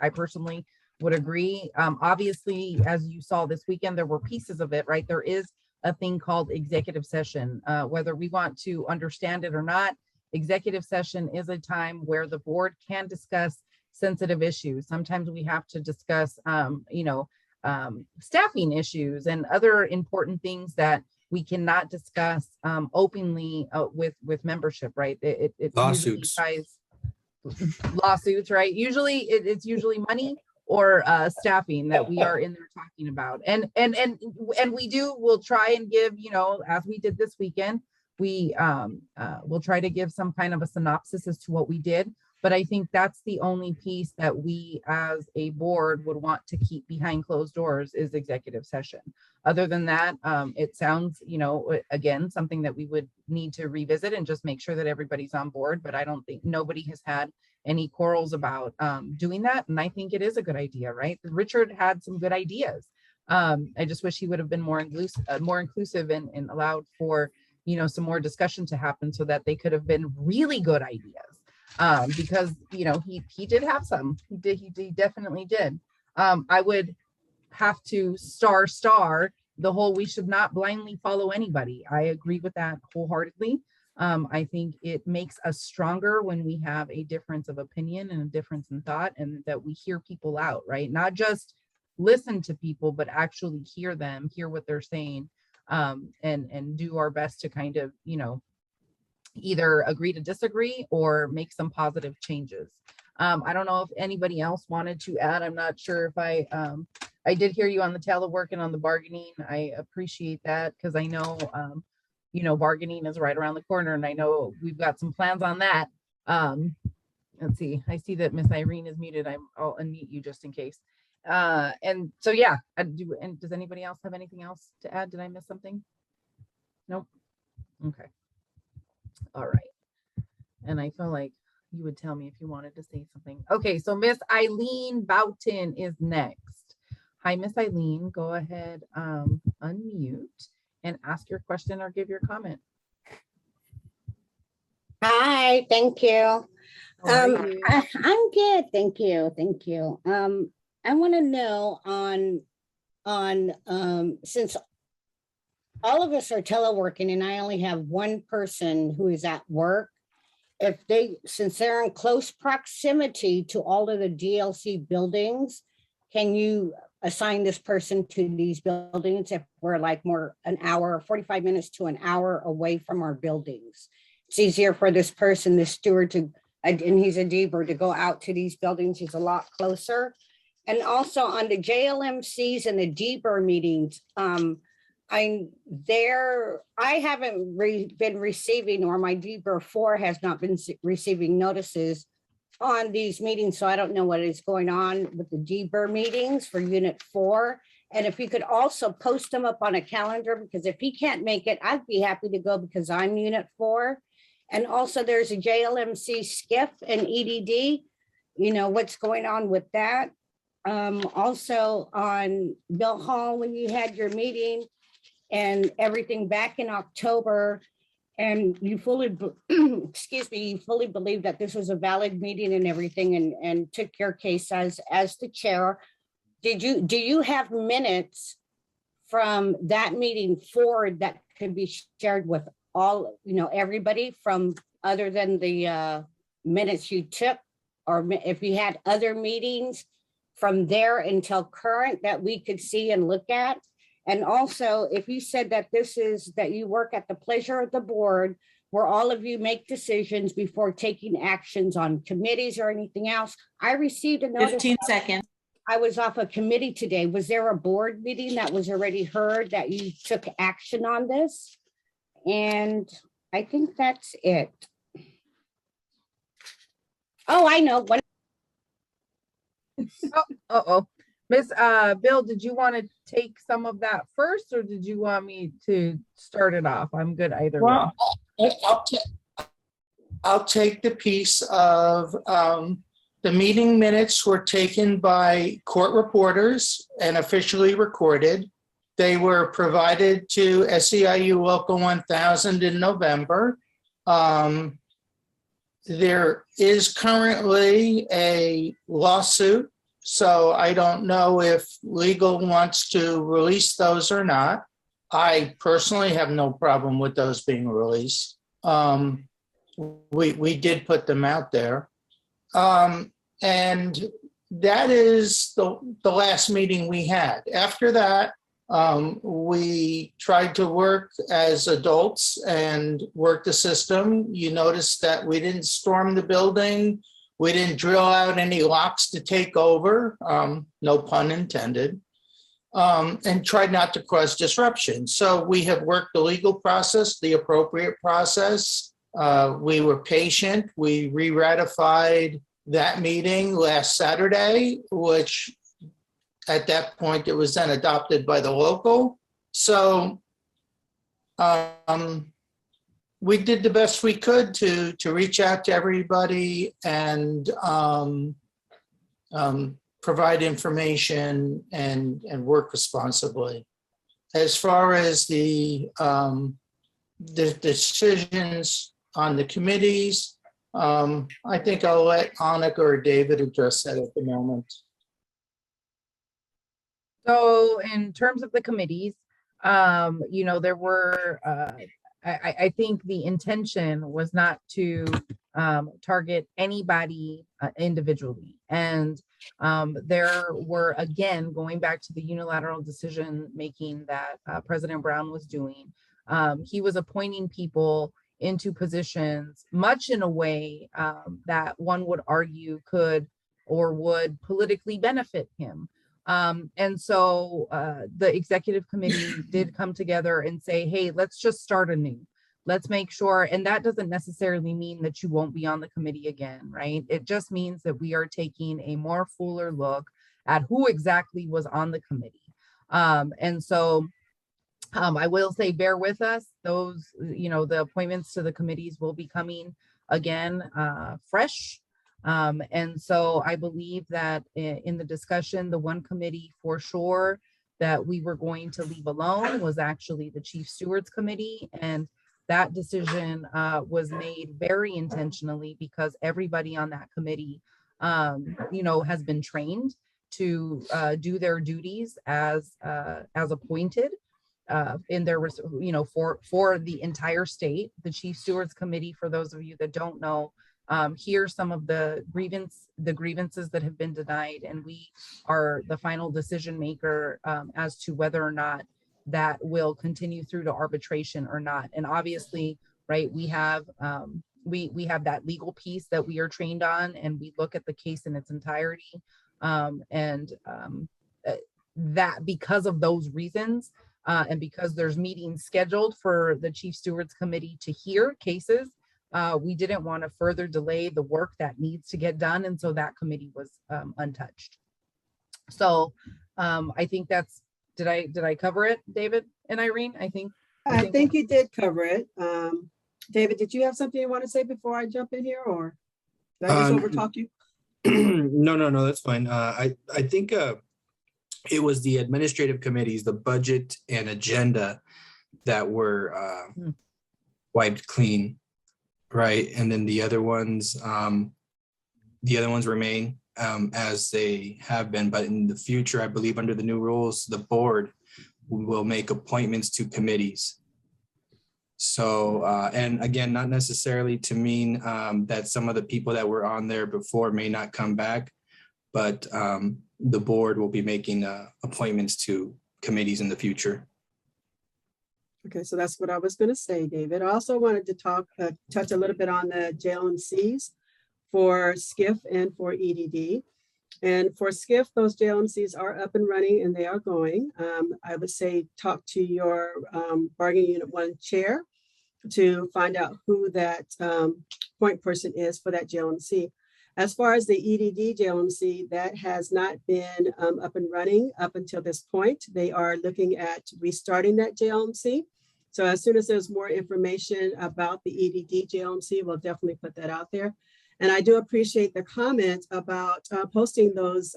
I personally would agree. Obviously, as you saw this weekend, there were pieces of it, right? There is a thing called executive session. Whether we want to understand it or not, executive session is a time where the board can discuss sensitive issues. Sometimes we have to discuss, staffing issues and other important things that we cannot discuss openly with membership, right? It Lawsuits. Lawsuits, right? Usually it's usually money or staffing that we are in there talking about. And we'll try and give, as we did this weekend, we'll try to give some kind of a synopsis as to what we did. But I think that's the only piece that we as a board would want to keep behind closed doors is executive session. Other than that, it sounds, again, something that we would need to revisit and just make sure that everybody's on board. But I don't think nobody has had any quarrels about doing that. And I think it is a good idea, right? Richard had some good ideas. I just wish he would have been more inclusive and allowed for, some more discussion to happen so that they could have been really good ideas. because he did have some. He definitely did. I would have to star the whole we should not blindly follow anybody. I agree with that wholeheartedly. I think it makes us stronger when we have a difference of opinion and a difference in thought, and that we hear people out, right? Not just listen to people, but actually hear them, hear what they're saying, and do our best to kind of, either agree to disagree or make some positive changes. I don't know if anybody else wanted to add. I'm not sure if I did hear you on the telework and on the bargaining. I appreciate that, because I know, bargaining is right around the corner, and I know we've got some plans on that. Let's see. I see that Miss Irene is muted. I'll unmute you just in case. And so, yeah, and does anybody else have anything else to add? Did I miss something? Nope. Okay. All right. And I feel like you would tell me if you wanted to say something. Okay, so Miss Eileen Boughton is next. Hi, Miss Eileen. Go ahead, unmute and ask your question or give your comment. Hi, thank you. How are you? I'm good, thank you, thank you. I want to know on since all of us are teleworking and I only have one person who is at work, since they're in close proximity to all of the DLC buildings, can you assign this person to these buildings if we're like more an hour, 45 minutes to an hour away from our buildings? It's easier for this person, this steward, and he's a Deber, to go out to these buildings. He's a lot closer. And also on the JLMCs and the Deber meetings, I haven't been receiving, or my Deber 4 has not been receiving notices on these meetings. So I don't know what is going on with the Deber meetings for Unit 4. And if you could also post them up on a calendar, because if he can't make it, I'd be happy to go because I'm Unit 4. And also there's a JLMC SCIF and EDD, what's going on with that. Also on Bill Hall, when you had your meeting and everything back in October, and you fully, excuse me, you fully believe that this was a valid meeting and everything, and took your case as the chair. Do you have minutes from that meeting forward that could be shared with all, everybody, from other than the minutes you took, or if you had other meetings from there until current that we could see and look at? And also, if you said that that you work at the pleasure of the board, where all of you make decisions before taking actions on committees or anything else, I received a notice. 15 seconds. I was off a committee today. Was there a board meeting that was already heard that you took action on this? And I think that's it. Oh, I know. Oh, Miss Bill, did you want to take some of that first, or did you want me to start it off? I'm good either way. I'll take the piece of the meeting minutes were taken by court reporters and officially recorded. They were provided to SEIU Local 1000 in November. There is currently a lawsuit, so I don't know if legal wants to release those or not. I personally have no problem with those being released. We did put them out there. And that is the last meeting we had. After that, we tried to work as adults and work the system. You notice that we didn't storm the building. We didn't drill out any locks to take over, no pun intended, and tried not to cause disruption. So we have worked the legal process, the appropriate process. We were patient. We re-ratified that meeting last Saturday, which at that point it was then adopted by the local. So we did the best we could to reach out to everybody and provide information and work responsibly. As far as the decisions on the committees, I think I'll let Annika or David address that at the moment. So in terms of the committees, there were, I think the intention was not to target anybody individually. And there were, again, going back to the unilateral decision making that President Brown was doing, he was appointing people into positions much in a way that one would argue could or would politically benefit him. And so the executive committee did come together and say, hey, let's just start anew. Let's make sure, and that doesn't necessarily mean that you won't be on the committee again, right? It just means that we are taking a more fuller look at who exactly was on the committee. And so I will say, bear with us. Those, the appointments to the committees will be coming again fresh. And so I believe that in the discussion, the one committee for sure that we were going to leave alone was actually the Chief Stewards Committee. And that decision was made very intentionally because everybody on that committee, has been trained to do their duties as appointed in their, for the entire state. The Chief Stewards Committee, for those of you that don't know, here's some of the grievances that have been denied, and we are the final decision maker as to whether or not that will continue through to arbitration or not. And obviously, right, we have that legal piece that we are trained on, and we look at the case in its entirety. That because of those reasons, and because there's meetings scheduled for the Chief Stewards Committee to hear cases, we didn't want to further delay the work that needs to get done. And so that committee was untouched. So I think that's, did I cover it, David and Irene? I think you did cover it. David, did you have something you want to say before I jump in here, or did I just overtalk you? No, that's fine. I think it was the administrative committees, the budget and agenda that were wiped clean. Right. And then the other ones remain as they have been. But in the future, I believe under the new rules, the board will make appointments to committees. So, and again, not necessarily to mean that some of the people that were on there before may not come back, but the board will be making appointments to committees in the future. Okay, so that's what I was going to say, David. I also wanted to touch a little bit on the JLMCs for SCIF and for EDD. And for SCIF, those JLMCs are up and running and they are going. I would say talk to your bargaining unit 1 chair to find out who that point person is for that JLMC. As far as the EDD JLMC, that has not been up and running up until this point. They are looking at restarting that JLMC. So as soon as there's more information about the EDD JLMC, we'll definitely put that out there. And I do appreciate the comment about posting those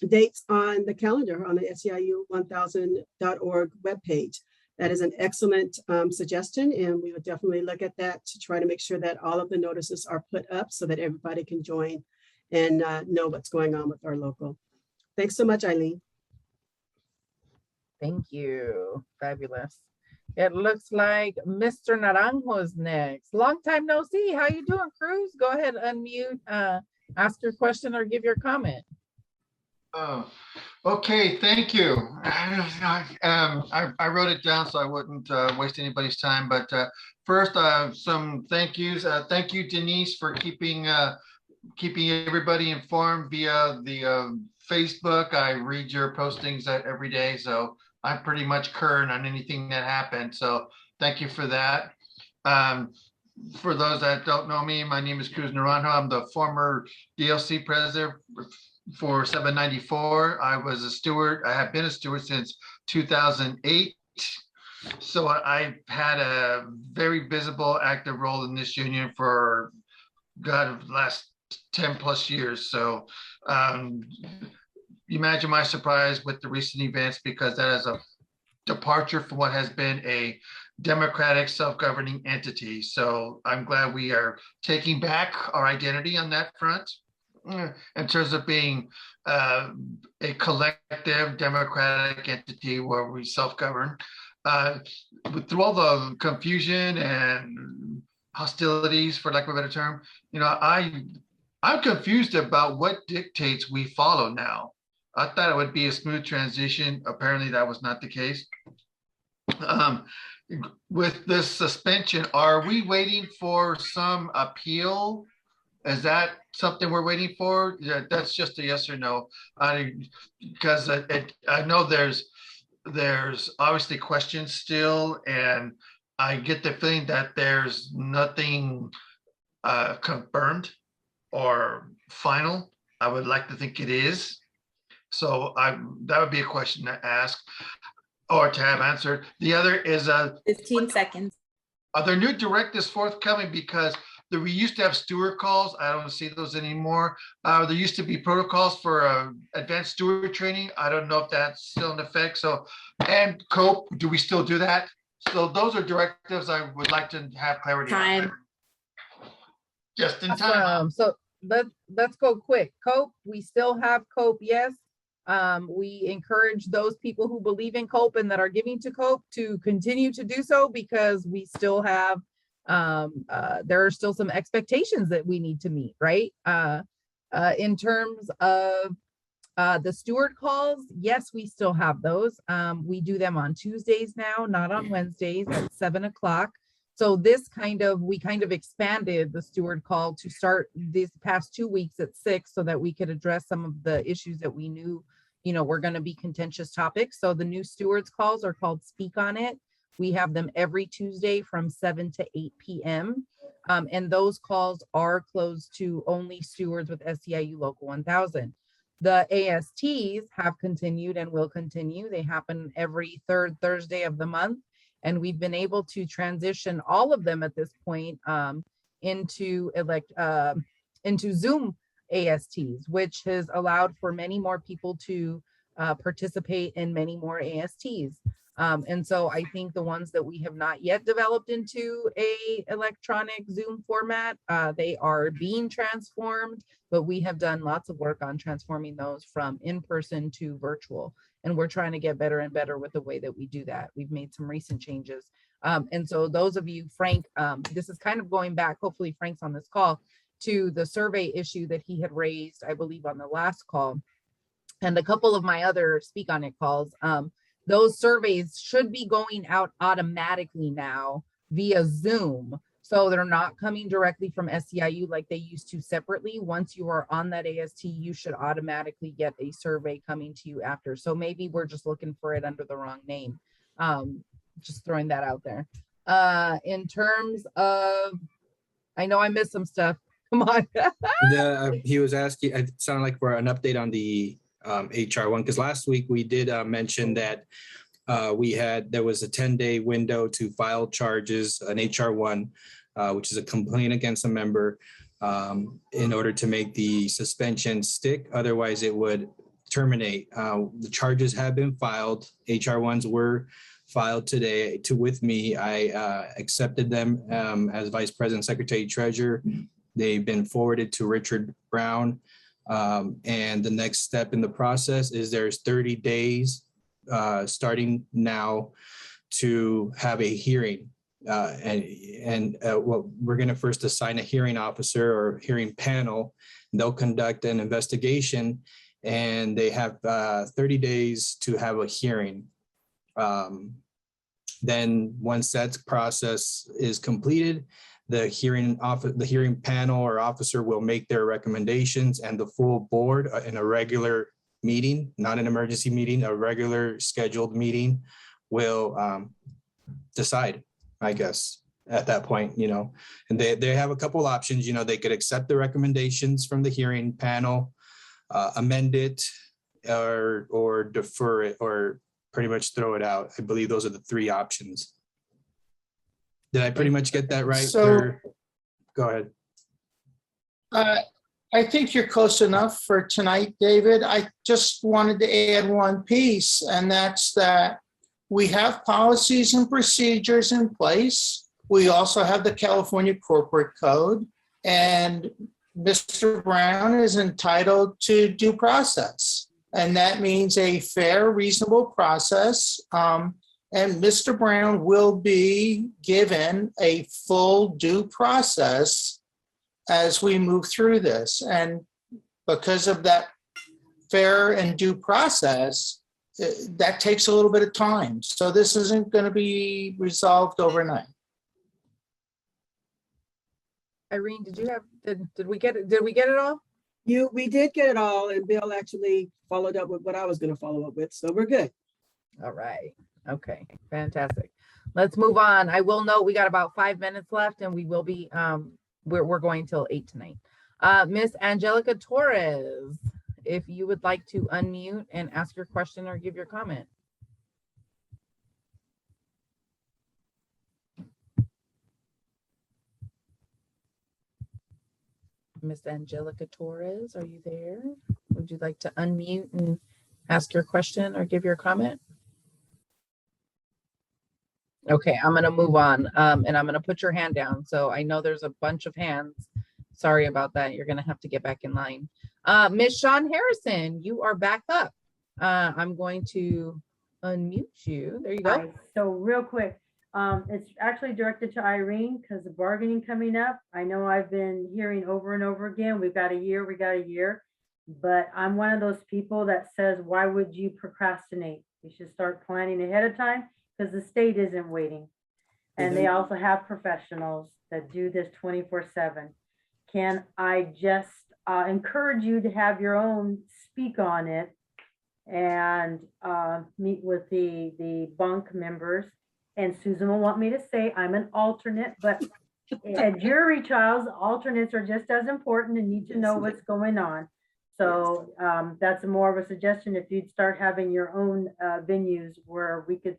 dates on the calendar on the SEIU1000.org webpage. That is an excellent suggestion, and we would definitely look at that to try to make sure that all of the notices are put up so that everybody can join and know what's going on with our local. Thanks so much, Eileen. Thank you. Fabulous. It looks like Mr. Naranjo is next. Long time no see. How you doing, Cruz? Go ahead, unmute, ask your question or give your comment. Oh, okay, thank you. I wrote it down so I wouldn't waste anybody's time, but first, some thank yous. Thank you, Denise, for keeping everybody informed via the Facebook. I read your postings every day, so I'm pretty much current on anything that happened. So thank you for that. For those that don't know me, my name is Cruz Naranjo. I'm the former DLC president for 794. I was a steward. I have been a steward since 2008. So I've had a very visible, active role in this union for the last 10 plus years. So imagine my surprise with the recent events, because that is a departure from what has been a democratic self-governing entity. So I'm glad we are taking back our identity on that front in terms of being a collective democratic entity where we self-govern. Through all the confusion and hostilities, for lack of a better term, I'm confused about what dictates we follow now. I thought it would be a smooth transition. Apparently that was not the case. With this suspension, are we waiting for some appeal? Is that something we're waiting for? Yeah, that's just a yes or no. Because I know there's obviously questions still, and I get the feeling that there's nothing confirmed or final. I would like to think it is. So that would be a question to ask or to have answered. The other is 15 seconds. Are there new directives forthcoming? Because we used to have steward calls. I don't see those anymore. There used to be protocols for advanced steward training. I don't know if that's still in effect. So, and COPE, do we still do that? So those are directives I would like to have clarity on. Just in time. So let's go quick. COPE, we still have COPE, yes. We encourage those people who believe in COPE and that are giving to COPE to continue to do so, because we still have there are still some expectations that we need to meet, right? In terms of the steward calls, yes, we still have those. We do them on Tuesdays now, not on Wednesdays at 7 o'clock. So we kind of expanded the steward call to start these past 2 weeks at 6 so that we could address some of the issues that we knew, were going to be contentious topics. So the new stewards calls are called Speak on It. We have them every Tuesday from 7 to 8 p.m. And those calls are closed to only stewards with SEIU Local 1000. The ASTs have continued and will continue. They happen every third Thursday of the month. And we've been able to transition all of them at this point into Zoom ASTs, which has allowed for many more people to participate in many more ASTs. And so I think the ones that we have not yet developed into a electronic Zoom format, they are being transformed, but we have done lots of work on transforming those from in-person to virtual. And we're trying to get better and better with the way that we do that. We've made some recent changes. And so those of you, Frank, this is kind of going back, hopefully Frank's on this call, to the survey issue that he had raised, I believe, on the last call. And a couple of my other Speak on It calls. Those surveys should be going out automatically now via Zoom. So they're not coming directly from SEIU like they used to separately. Once you are on that AST, you should automatically get a survey coming to you after. So maybe we're just looking for it under the wrong name. Just throwing that out there. In terms of, I know I missed some stuff. Come on. He was asking, it sounded like for an update on the HR one, because last week we did mention that there was a 10-day window to file charges, an HR one, which is a complaint against a member, in order to make the suspension stick. Otherwise, it would terminate. The charges have been filed. HR ones were filed today with me. I accepted them as Vice President, Secretary, Treasurer. They've been forwarded to Richard Brown. And the next step in the process is there's 30 days starting now to have a hearing. Well, we're going to first assign a hearing officer or hearing panel. They'll conduct an investigation, and they have 30 days to have a hearing. Then once that process is completed, the hearing panel or officer will make their recommendations, and the full board in a regular meeting, not an emergency meeting, a regular scheduled meeting, will decide, I guess, at that point, and they have a couple options. They could accept the recommendations from the hearing panel, amend it, or defer it, or pretty much throw it out. I believe those are the three options. Did I pretty much get that right? So, go ahead. I think you're close enough for tonight, David. I just wanted to add one piece, and that's that we have policies and procedures in place. We also have the California Corporate Code, and Mr. Brown is entitled to due process. And that means a fair, reasonable process. And Mr. Brown will be given a full due process as we move through this. And because of that fair and due process, that takes a little bit of time. So this isn't going to be resolved overnight. Irene, did we get it all? We did get it all, and Bill actually followed up with what I was going to follow up with, so we're good. All right. Okay, fantastic. Let's move on. I will note we got about 5 minutes left, and we will be we're going till 8 tonight. Miss Angelica Torres, if you would like to unmute and ask your question or give your comment. Miss Angelica Torres, are you there? Would you like to unmute and ask your question or give your comment? Okay, I'm going to move on, and I'm going to put your hand down. So I know there's a bunch of hands. Sorry about that. You're going to have to get back in line. Miss Sean Harrison, you are back up. I'm going to unmute you. There you go. Hi. So real quick, it's actually directed to Irene because the bargaining coming up. I know I've been hearing over and over again, we got a year, but I'm one of those people that says, why would you procrastinate? You should start planning ahead of time because the state isn't waiting. And they also have professionals that do this 24/7. Can I just encourage you to have your own speak on it and meet with the bunk members? And Susan will want me to say I'm an alternate, but at jury trials, alternates are just as important and need to know what's going on. So that's more of a suggestion if you'd start having your own venues where we could,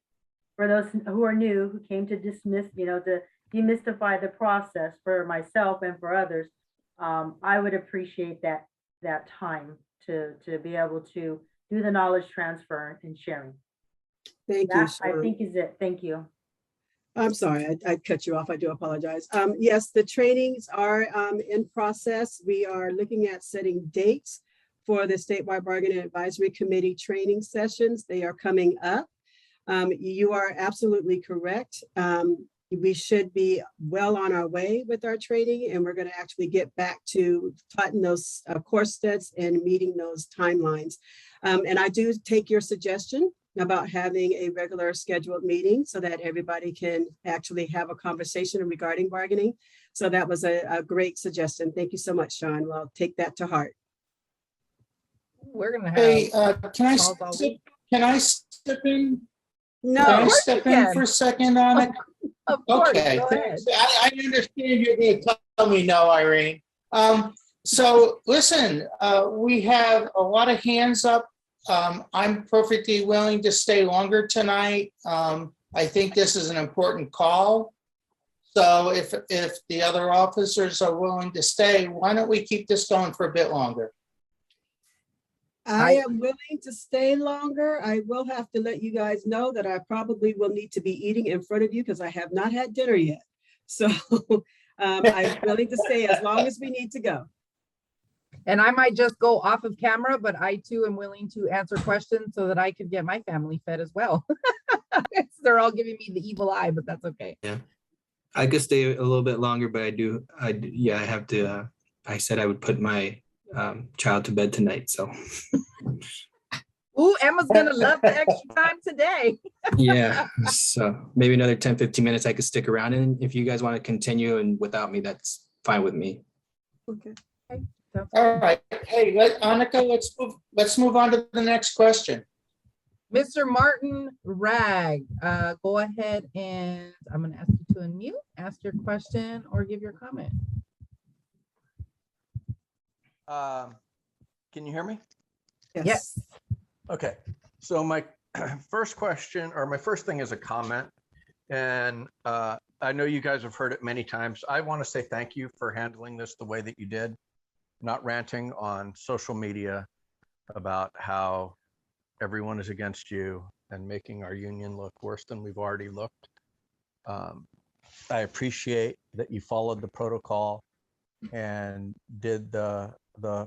for those who are new, who came to dismiss, to demystify the process for myself and for others, I would appreciate that time to be able to do the knowledge transfer and sharing. Thank you. I think is it. Thank you. I'm sorry, I cut you off. I do apologize. Yes, the trainings are in process. We are looking at setting dates for the Statewide Bargaining Advisory Committee training sessions. They are coming up. You are absolutely correct. We should be well on our way with our training, and we're going to actually get back to plotting those course sets and meeting those timelines. And I do take your suggestion about having a regular scheduled meeting so that everybody can actually have a conversation regarding bargaining. So that was a great suggestion. Thank you so much, Sean. Well, I'll take that to heart. We're going to have. Hey, can I step in? No, can I step in for a second on it? Of course, okay, go ahead. I understand you're going to tell me no, Irene. So listen, we have a lot of hands up. I'm perfectly willing to stay longer tonight. I think this is an important call. So if the other officers are willing to stay, why don't we keep this going for a bit longer? I am willing to stay longer. I will have to let you guys know that I probably will need to be eating in front of you because I have not had dinner yet. So I'm willing to stay as long as we need to go. And I might just go off of camera, but I too am willing to answer questions so that I could get my family fed as well. They're all giving me the evil eye, but that's okay. Yeah, I could stay a little bit longer, but I have to, I said I would put my child to bed tonight, so. Ooh, Emma's gonna love the extra time today. Yeah, so maybe another 10-15 minutes I could stick around, and if you guys want to continue and without me, that's fine with me. Okay. All right. Hey, Annika, let's move on to the next question. Mr. Martin Ragg, go ahead and I'm going to ask you to unmute, ask your question or give your comment. Can you hear me? Yes. Okay. So my first question, or my first thing is a comment, and I know you guys have heard it many times. I want to say thank you for handling this the way that you did, not ranting on social media about how everyone is against you and making our union look worse than we've already looked. I appreciate that you followed the protocol and did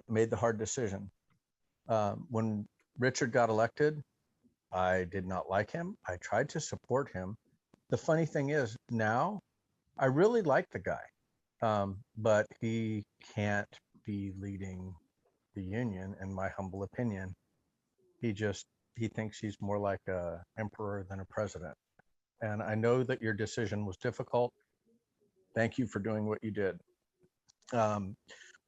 made the hard decision. When Richard got elected, I did not like him. I tried to support him. The funny thing is now I really like the guy, but he can't be leading the union, in my humble opinion. He thinks he's more like a emperor than a president. And I know that your decision was difficult. Thank you for doing what you did.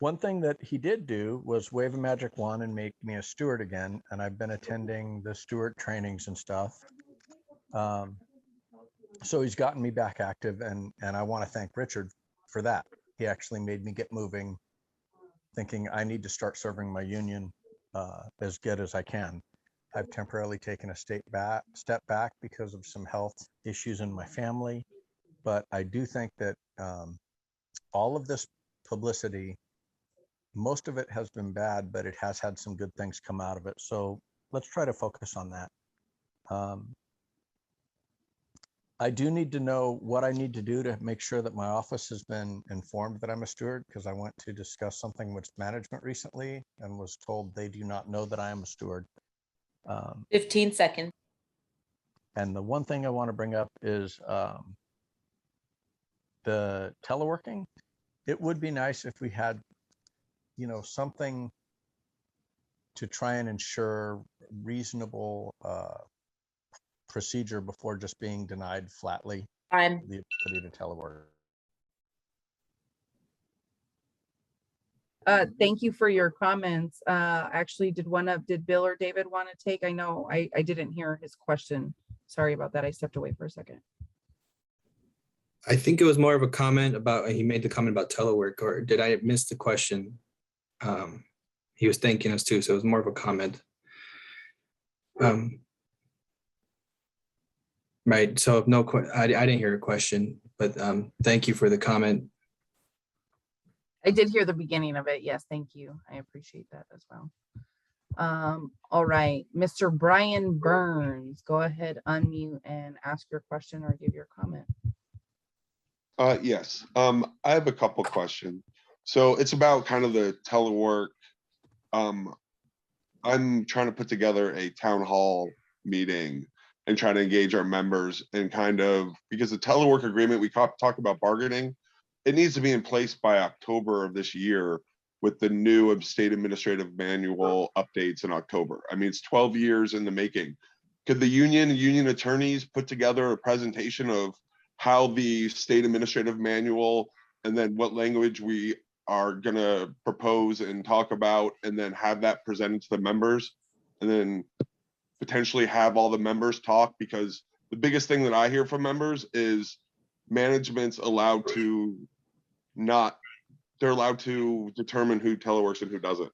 One thing that he did do was wave a magic wand and make me a steward again. And I've been attending the steward trainings and stuff. So he's gotten me back active, and I want to thank Richard for that. He actually made me get moving, thinking I need to start serving my union as good as I can. I've temporarily taken a step back because of some health issues in my family, but I do think that all of this publicity, most of it has been bad, but it has had some good things come out of it. So let's try to focus on that. I do need to know what I need to do to make sure that my office has been informed that I'm a steward, because I went to discuss something with management recently and was told they do not know that I am a steward. 15 seconds. And the one thing I want to bring up is the teleworking. It would be nice if we had, something to try and ensure reasonable procedure before just being denied flatly the ability to telework. Thank you for your comments. Actually, did Bill or David want to take? I know I didn't hear his question. Sorry about that. I stepped away for a second. I think it was more of a comment about, he made the comment about telework, or did I miss the question? He was thanking us too, so it was more of a comment. Right, so I didn't hear a question, but thank you for the comment. I did hear the beginning of it. Yes, thank you. I appreciate that as well. All right, Mr. Brian Burns, go ahead, unmute and ask your question or give your comment. Yes, I have a couple questions. So it's about kind of the telework. I'm trying to put together a town hall meeting and try to engage our members and because the telework agreement, we talk about bargaining, it needs to be in place by October of this year with the new state administrative manual updates in October. I mean, it's 12 years in the making. Could the union attorneys put together a presentation of how the state administrative manual and then what language we are gonna propose and talk about, and then have that presented to the members, and then potentially have all the members talk? Because the biggest thing that I hear from members is management's allowed to they're allowed to determine who teleworks and who doesn't.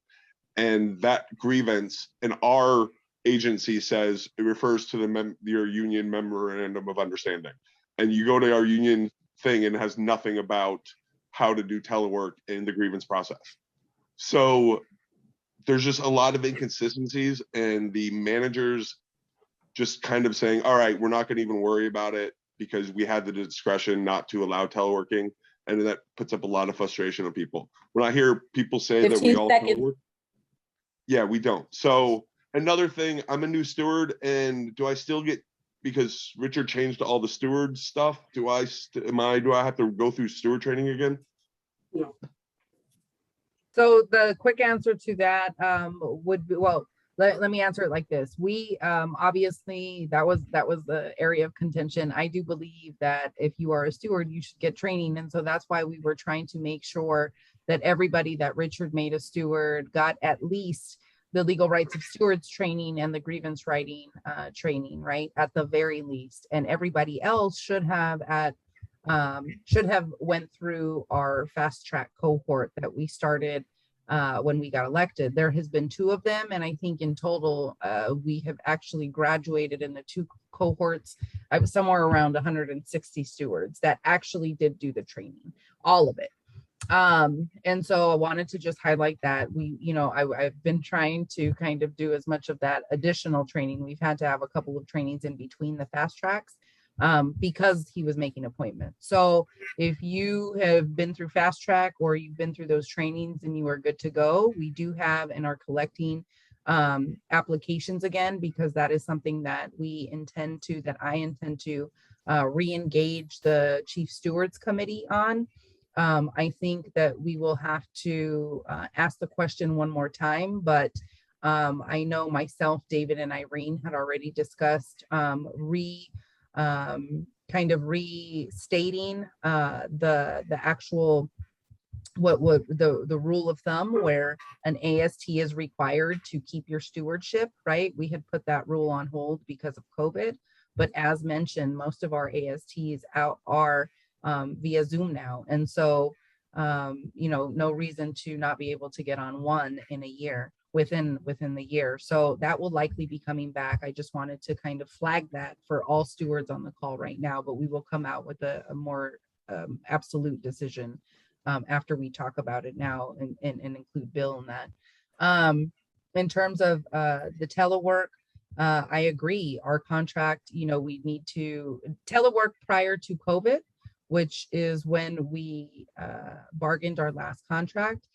And that grievance in our agency says it refers to your union memorandum of understanding. And you go to our union thing and it has nothing about how to do telework in the grievance process. So there's just a lot of inconsistencies, and the managers just kind of saying, all right, we're not going to even worry about it because we had the discretion not to allow teleworking. And that puts up a lot of frustration on people. When I hear people say that we all telework, yeah, we don't. So another thing, I'm a new steward, and do I still get, because Richard changed all the steward stuff, do I have to go through steward training again? No. So the quick answer to that would be, well, let me answer it like this. We obviously, that was the area of contention. I do believe that if you are a steward, you should get training. And so that's why we were trying to make sure that everybody that Richard made a steward got at least the legal rights of stewards training and the grievance writing training, right? At the very least. And everybody else should have went through our fast track cohort that we started when we got elected. There has been 2 of them, and I think in total we have actually graduated in the 2 cohorts. I was somewhere around 160 stewards that actually did do the training, all of it. And so I wanted to just highlight that I've been trying to kind of do as much of that additional training. We've had to have a couple of trainings in between the fast tracks because he was making appointments. So if you have been through fast track or you've been through those trainings and you are good to go, we do have and are collecting applications again, because that is something that I intend to re-engage the Chief Stewards Committee on. I think that we will have to ask the question one more time, but I know myself, David, and Irene had already discussed kind of restating the actual the rule of thumb where an AST is required to keep your stewardship, right? We had put that rule on hold because of COVID, but as mentioned, most of our ASTs are via Zoom now. And so, no reason to not be able to get on one in a year within the year. So that will likely be coming back. I just wanted to kind of flag that for all stewards on the call right now, but we will come out with a more absolute decision after we talk about it now and include Bill in that. In terms of the telework, I agree. Our contract, we need to telework prior to COVID, which is when we bargained our last contract.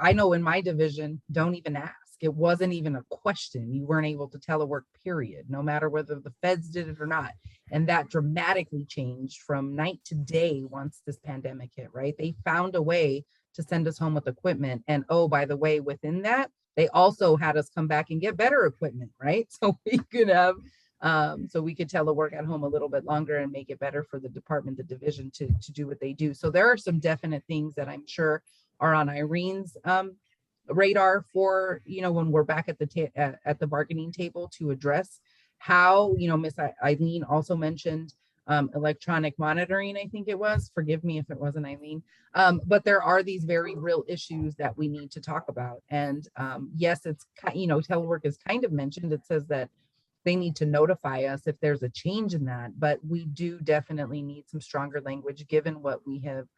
I know in my division, don't even ask. It wasn't even a question. You weren't able to telework, period, no matter whether the feds did it or not. And that dramatically changed from night to day once this pandemic hit, right? They found a way to send us home with equipment. And oh, by the way, within that, they also had us come back and get better equipment, right? So we could have we could telework at home a little bit longer and make it better for the department, the division to do what they do. So there are some definite things that I'm sure are on Irene's radar for, when we're back at the bargaining table to address how, Miss Eileen also mentioned electronic monitoring, I think it was. Forgive me if it wasn't Eileen. But there are these very real issues that we need to talk about. And yes, it's, telework is kind of mentioned. It says that they need to notify us if there's a change in that, but we do definitely need some stronger language given what we have,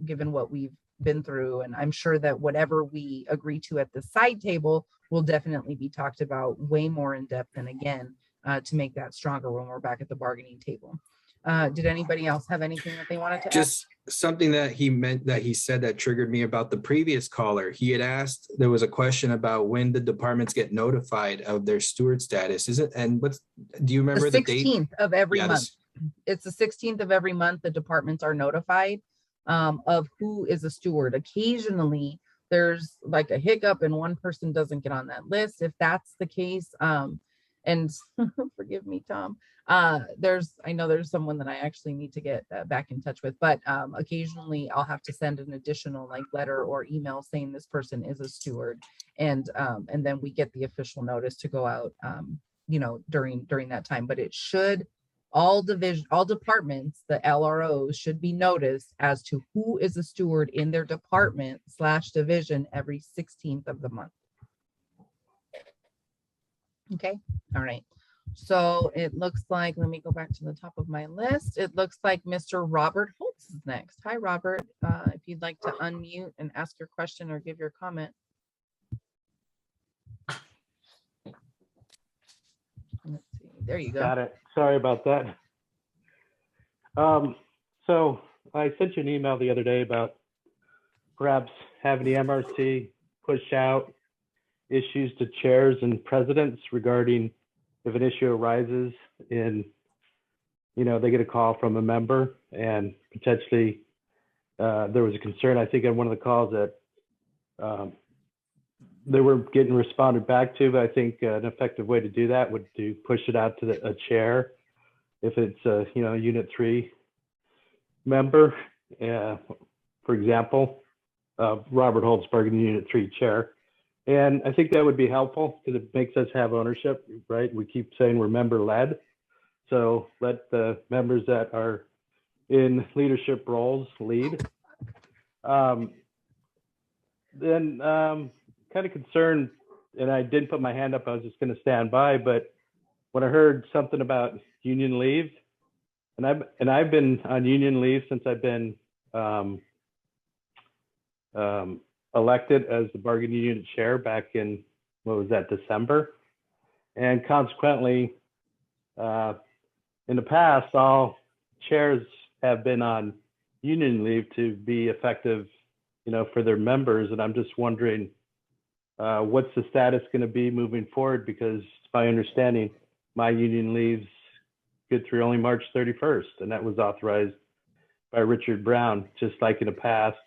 given what we've been through. And I'm sure that whatever we agree to at the side table will definitely be talked about way more in depth and again, to make that stronger when we're back at the bargaining table. Did anybody else have anything that they wanted to add? Just something that he said that triggered me about the previous caller. He had asked, there was a question about when the departments get notified of their steward status. Is it, and do you remember the date? 16th of every month. It's the 16th of every month. The departments are notified of who is a steward. Occasionally there's like a hiccup and one person doesn't get on that list. If that's the case, and forgive me, Tom, I know there's someone that I actually need to get back in touch with, but occasionally I'll have to send an additional letter or email saying this person is a steward, and then we get the official notice to go out during that time. But it should, all departments, the LROs should be noticed as to who is a steward in their department / division every 16th of the month. Okay, all right. So it looks like, let me go back to the top of my list. It looks like Mr. Robert Holtz is next. Hi, Robert. If you'd like to unmute and ask your question or give your comment. Let's see. There you go. Got it. Sorry about that. So I sent you an email the other day about perhaps having the MRC push out issues to chairs and presidents regarding if an issue arises in, they get a call from a member and potentially there was a concern, I think, on one of the calls that they were getting responded back to, but I think an effective way to do that would to push it out to a chair if it's a Unit 3 member, for example, Robert Holtz, bargaining Unit 3 chair. And I think that would be helpful because it makes us have ownership, right? We keep saying we're member-led. So let the members that are in leadership roles lead. Then kind of concerned, and I didn't put my hand up, I was just going to stand by, but when I heard something about union leave, and I've been on union leave since I've been elected as the bargaining unit chair back in, what was that, December? And consequently, in the past, all chairs have been on union leave to be effective, for their members. And I'm just wondering, what's the status going to be moving forward? Because it's my understanding, my union leaves good through only March 31st, and that was authorized by Richard Brown. Just like in the past,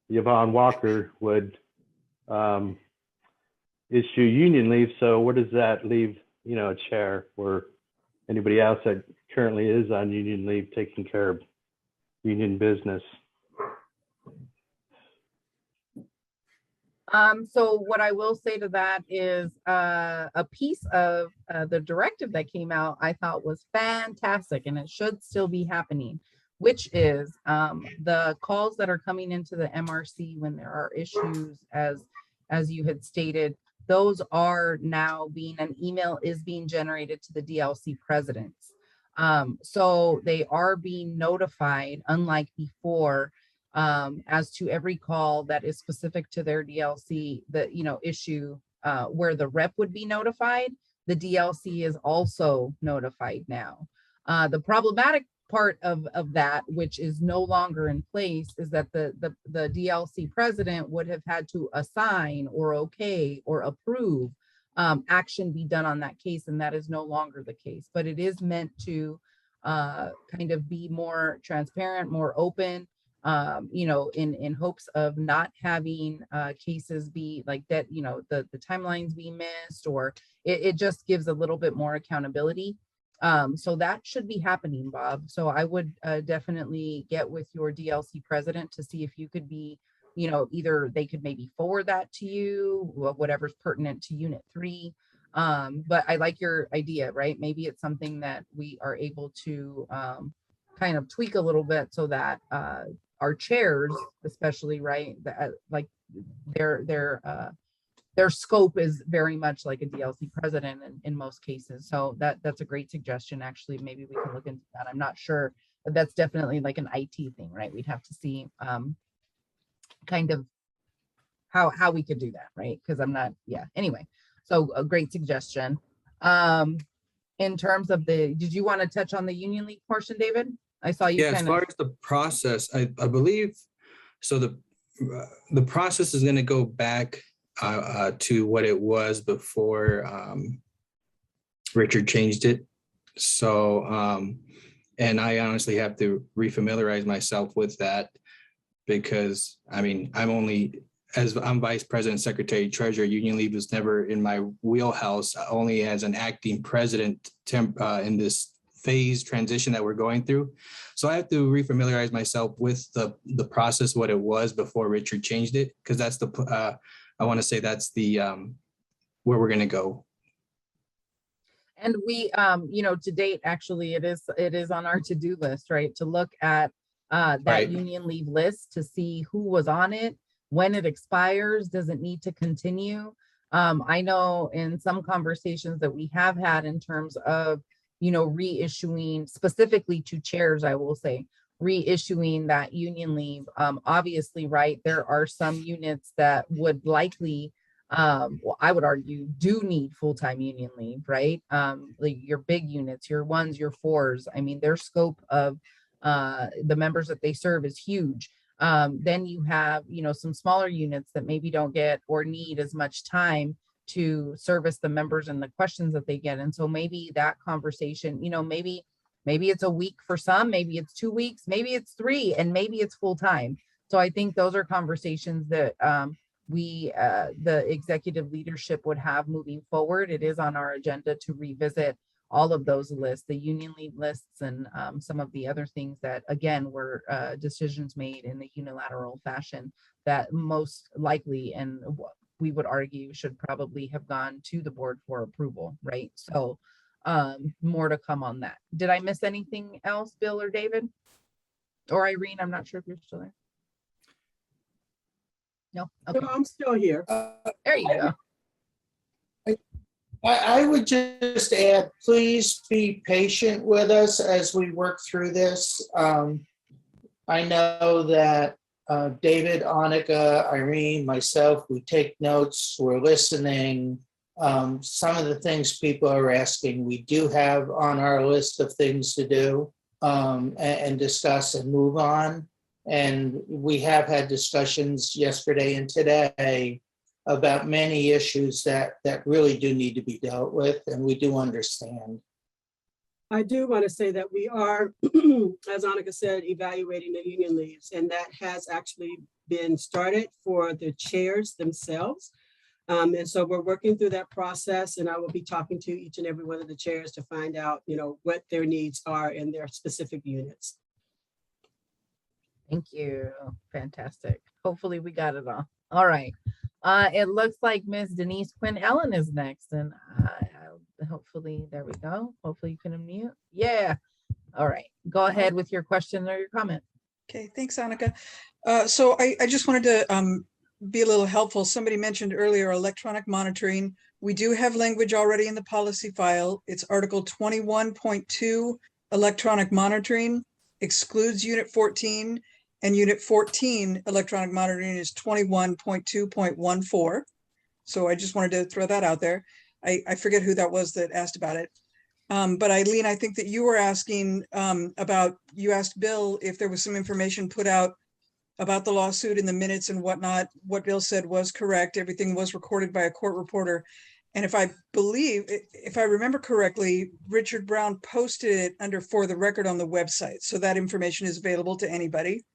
Yvonne Walker would issue union leave. So where does that leave, a chair or anybody else that currently is on union leave taking care of union business? So what I will say to that is a piece of the directive that came out I thought was fantastic, and it should still be happening, which is the calls that are coming into the MRC when there are issues, as you had stated, those are now an email is being generated to the DLC presidents. So they are being notified, unlike before, as to every call that is specific to their DLC, the issue where the rep would be notified, the DLC is also notified now. The problematic part of that, which is no longer in place, is that the DLC president would have had to assign or okay or approve action be done on that case, and that is no longer the case. But it is meant to kind of be more transparent, more open, in hopes of not having cases be like that, the timelines be missed, or it just gives a little bit more accountability. So that should be happening, Bob. So I would definitely get with your DLC president to see if you could be, either they could maybe forward that to you, whatever's pertinent to Unit 3. But I like your idea, right? Maybe it's something that we are able to kind of tweak a little bit so that our chairs, especially, right, like their scope is very much like a DLC president in most cases. So that's a great suggestion. Actually, maybe we can look into that. I'm not sure, but that's definitely like an IT thing, right? We'd have to see kind of how we could do that, right? Because I'm not, yeah. Anyway, so a great suggestion. In terms of did you want to touch on the union league portion, David? I saw you. Yeah, as far as the process, I believe, so the process is going to go back to what it was before Richard changed it. So, and I honestly have to refamiliarize myself with that, because I'm vice president, secretary, treasurer. Union leave was never in my wheelhouse, only as an acting president in this phase transition that we're going through. So I have to refamiliarize myself with the process, what it was before Richard changed it, because that's I want to say that's the where we're going to go. And we, to date, actually, it is on our to-do list, right? To look at that union leave list to see who was on it, when it expires, does it need to continue? I know in some conversations that we have had in terms of, reissuing specifically to chairs, I will say, reissuing that union leave. Obviously, right, there are some units that would likely, I would argue, do need full-time union leave, right? Like your big units, your 1s, your 4s. I mean, their scope of the members that they serve is huge. Then you have, some smaller units that maybe don't get or need as much time to service the members and the questions that they get. And so maybe that conversation, maybe it's a week for some, maybe it's 2 weeks, maybe it's 3, and maybe it's full time. So I think those are conversations that the executive leadership would have moving forward. It is on our agenda to revisit all of those lists, the union leave lists, and some of the other things that, again, were decisions made in the unilateral fashion that most likely, and we would argue, should probably have gone to the board for approval, right? So more to come on that. Did I miss anything else, Bill or David? Or Irene? I'm not sure if you're still there. No? Okay. No, I'm still here. There you go. I would just add, please be patient with us as we work through this. I know that David, Annika, Irene, myself, we take notes, we're listening. Some of the things people are asking, we do have on our list of things to do and discuss and move on. And we have had discussions yesterday and today about many issues that really do need to be dealt with, and we do understand. I do want to say that we are, as Annika said, evaluating the union leaves, and that has actually been started for the chairs themselves. And so we're working through that process, and I will be talking to each and every one of the chairs to find out, what their needs are in their specific units. Thank you. Fantastic. Hopefully we got it all. All right. It looks like Miss Denise Quinn Ellen is next, and hopefully, there we go. Hopefully you can unmute. Yeah. All right. Go ahead with your question or your comment. Okay. Thanks, Annika. So I just wanted to be a little helpful. Somebody mentioned earlier electronic monitoring. We do have language already in the policy file. It's Article 21.2, electronic monitoring excludes Unit 14, and Unit 14 electronic monitoring is 21.2.14. So I just wanted to throw that out there. I forget who that was that asked about it. But Eileen, I think that you were asking you asked Bill if there was some information put out about the lawsuit in the minutes and whatnot. What Bill said was correct. Everything was recorded by a court reporter. And if I remember correctly, Richard Brown posted it under For the Record on the website. So that information is available to anybody.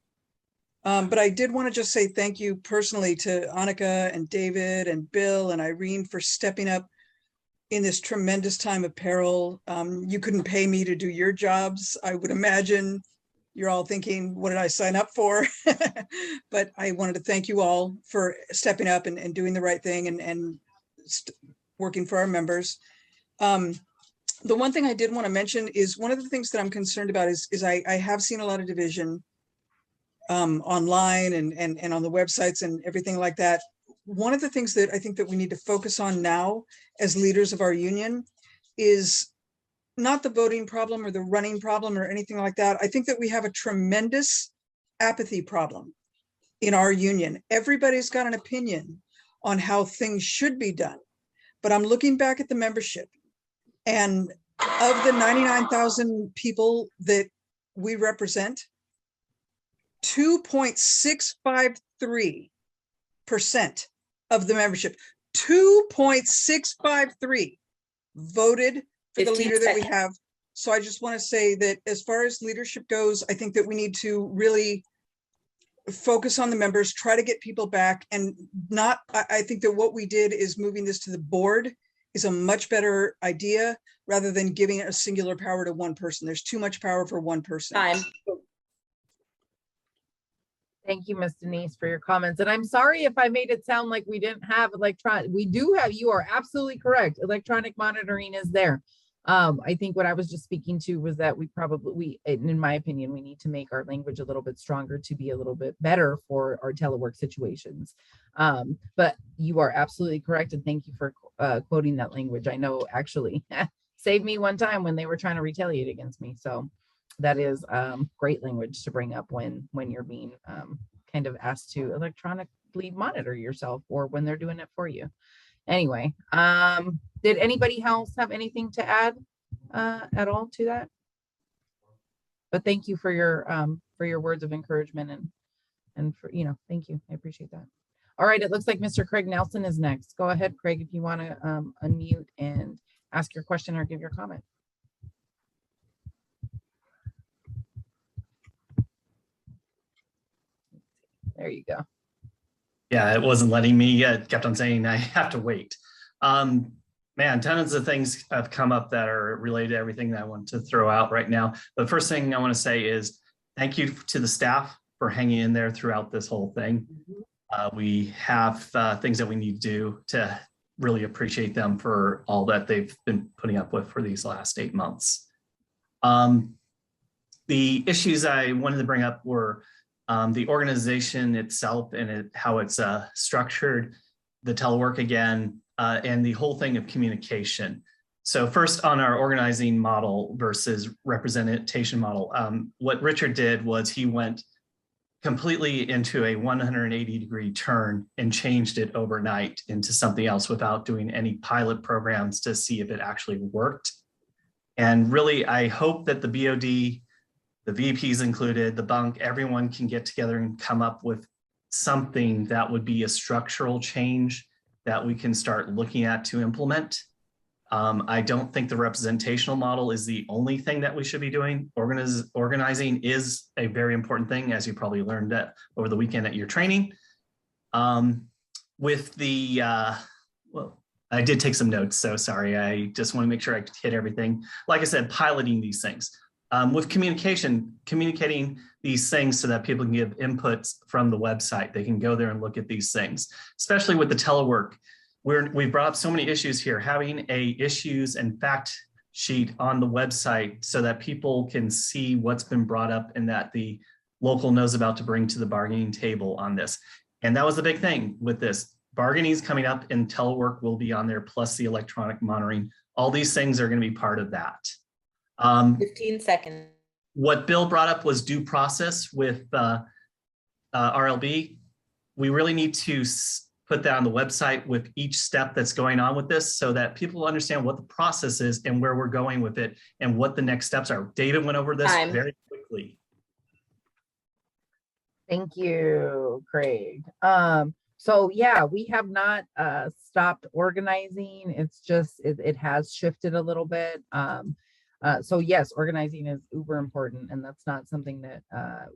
But I did want to just say thank you personally to Annika and David and Bill and Irene for stepping up in this tremendous time of peril. You couldn't pay me to do your jobs. I would imagine you're all thinking, what did I sign up for? But I wanted to thank you all for stepping up and doing the right thing and working for our members. The one thing I did want to mention is one of the things that I'm concerned about is I have seen a lot of division online and on the websites and everything like that. One of the things that I think that we need to focus on now as leaders of our union is not the voting problem or the running problem or anything like that. I think that we have a tremendous apathy problem in our union. Everybody's got an opinion on how things should be done. But I'm looking back at the membership, and of the 99,000 people that we represent, 2.653% of the membership, 2.653 voted for the leader that we have. So I just want to say that as far as leadership goes, I think that we need to really focus on the members, try to get people back, and not, I think that what we did is moving this to the board is a much better idea rather than giving a singular power to one person. There's too much power for one person. Thank you, Ms. Denise, for your comments. And I'm sorry if I made it sound like we didn't have electronic. We do have, you are absolutely correct. Electronic monitoring is there. I think what I was just speaking to was that in my opinion, we need to make our language a little bit stronger to be a little bit better for our telework situations. But you are absolutely correct. And thank you for quoting that language. I know actually saved me one time when they were trying to retaliate against me. So that is great language to bring up when you're being kind of asked to electronically monitor yourself or when they're doing it for you. Anyway, did anybody else have anything to add at all to that? But thank you for your words of encouragement and for, thank you. I appreciate that. All right, it looks like Mr. Craig Nelson is next. Go ahead, Craig, if you want to unmute and ask your question or give your comment. There you go. Yeah, it wasn't letting me. It kept on saying I have to wait. Man, tons of things have come up that are related to everything that I want to throw out right now. The first thing I want to say is thank you to the staff for hanging in there throughout this whole thing. We have things that we need to do to really appreciate them for all that they've been putting up with for these last 8 months. The issues I wanted to bring up were the organization itself and how it's structured, the telework again, and the whole thing of communication. So first on our organizing model versus representation model, what Richard did was he went completely into a 180-degree turn and changed it overnight into something else without doing any pilot programs to see if it actually worked. And really, I hope that the BOD, the VPs included, the bunk, everyone can get together and come up with something that would be a structural change that we can start looking at to implement. I don't think the representational model is the only thing that we should be doing. Organizing is a very important thing, as you probably learned over the weekend at your training. With the, well, I did take some notes, so sorry. I just want to make sure I hit everything. Like I said, piloting these things. With communicating these things so that people can give inputs from the website. They can go there and look at these things, especially with the telework. We've brought up so many issues here. Having a issues and fact sheet on the website so that people can see what's been brought up and that the local knows about to bring to the bargaining table on this. And that was the big thing with this. Bargaining is coming up and telework will be on there, plus the electronic monitoring. All these things are going to be part of that. 15 seconds. What Bill brought up was due process with RLB. We really need to put that on the website with each step that's going on with this so that people understand what the process is and where we're going with it and what the next steps are. David went over this very quickly. Thank you, Craig. So yeah, we have not stopped organizing. It's just, it has shifted a little bit. So yes, organizing is uber important, and that's not something that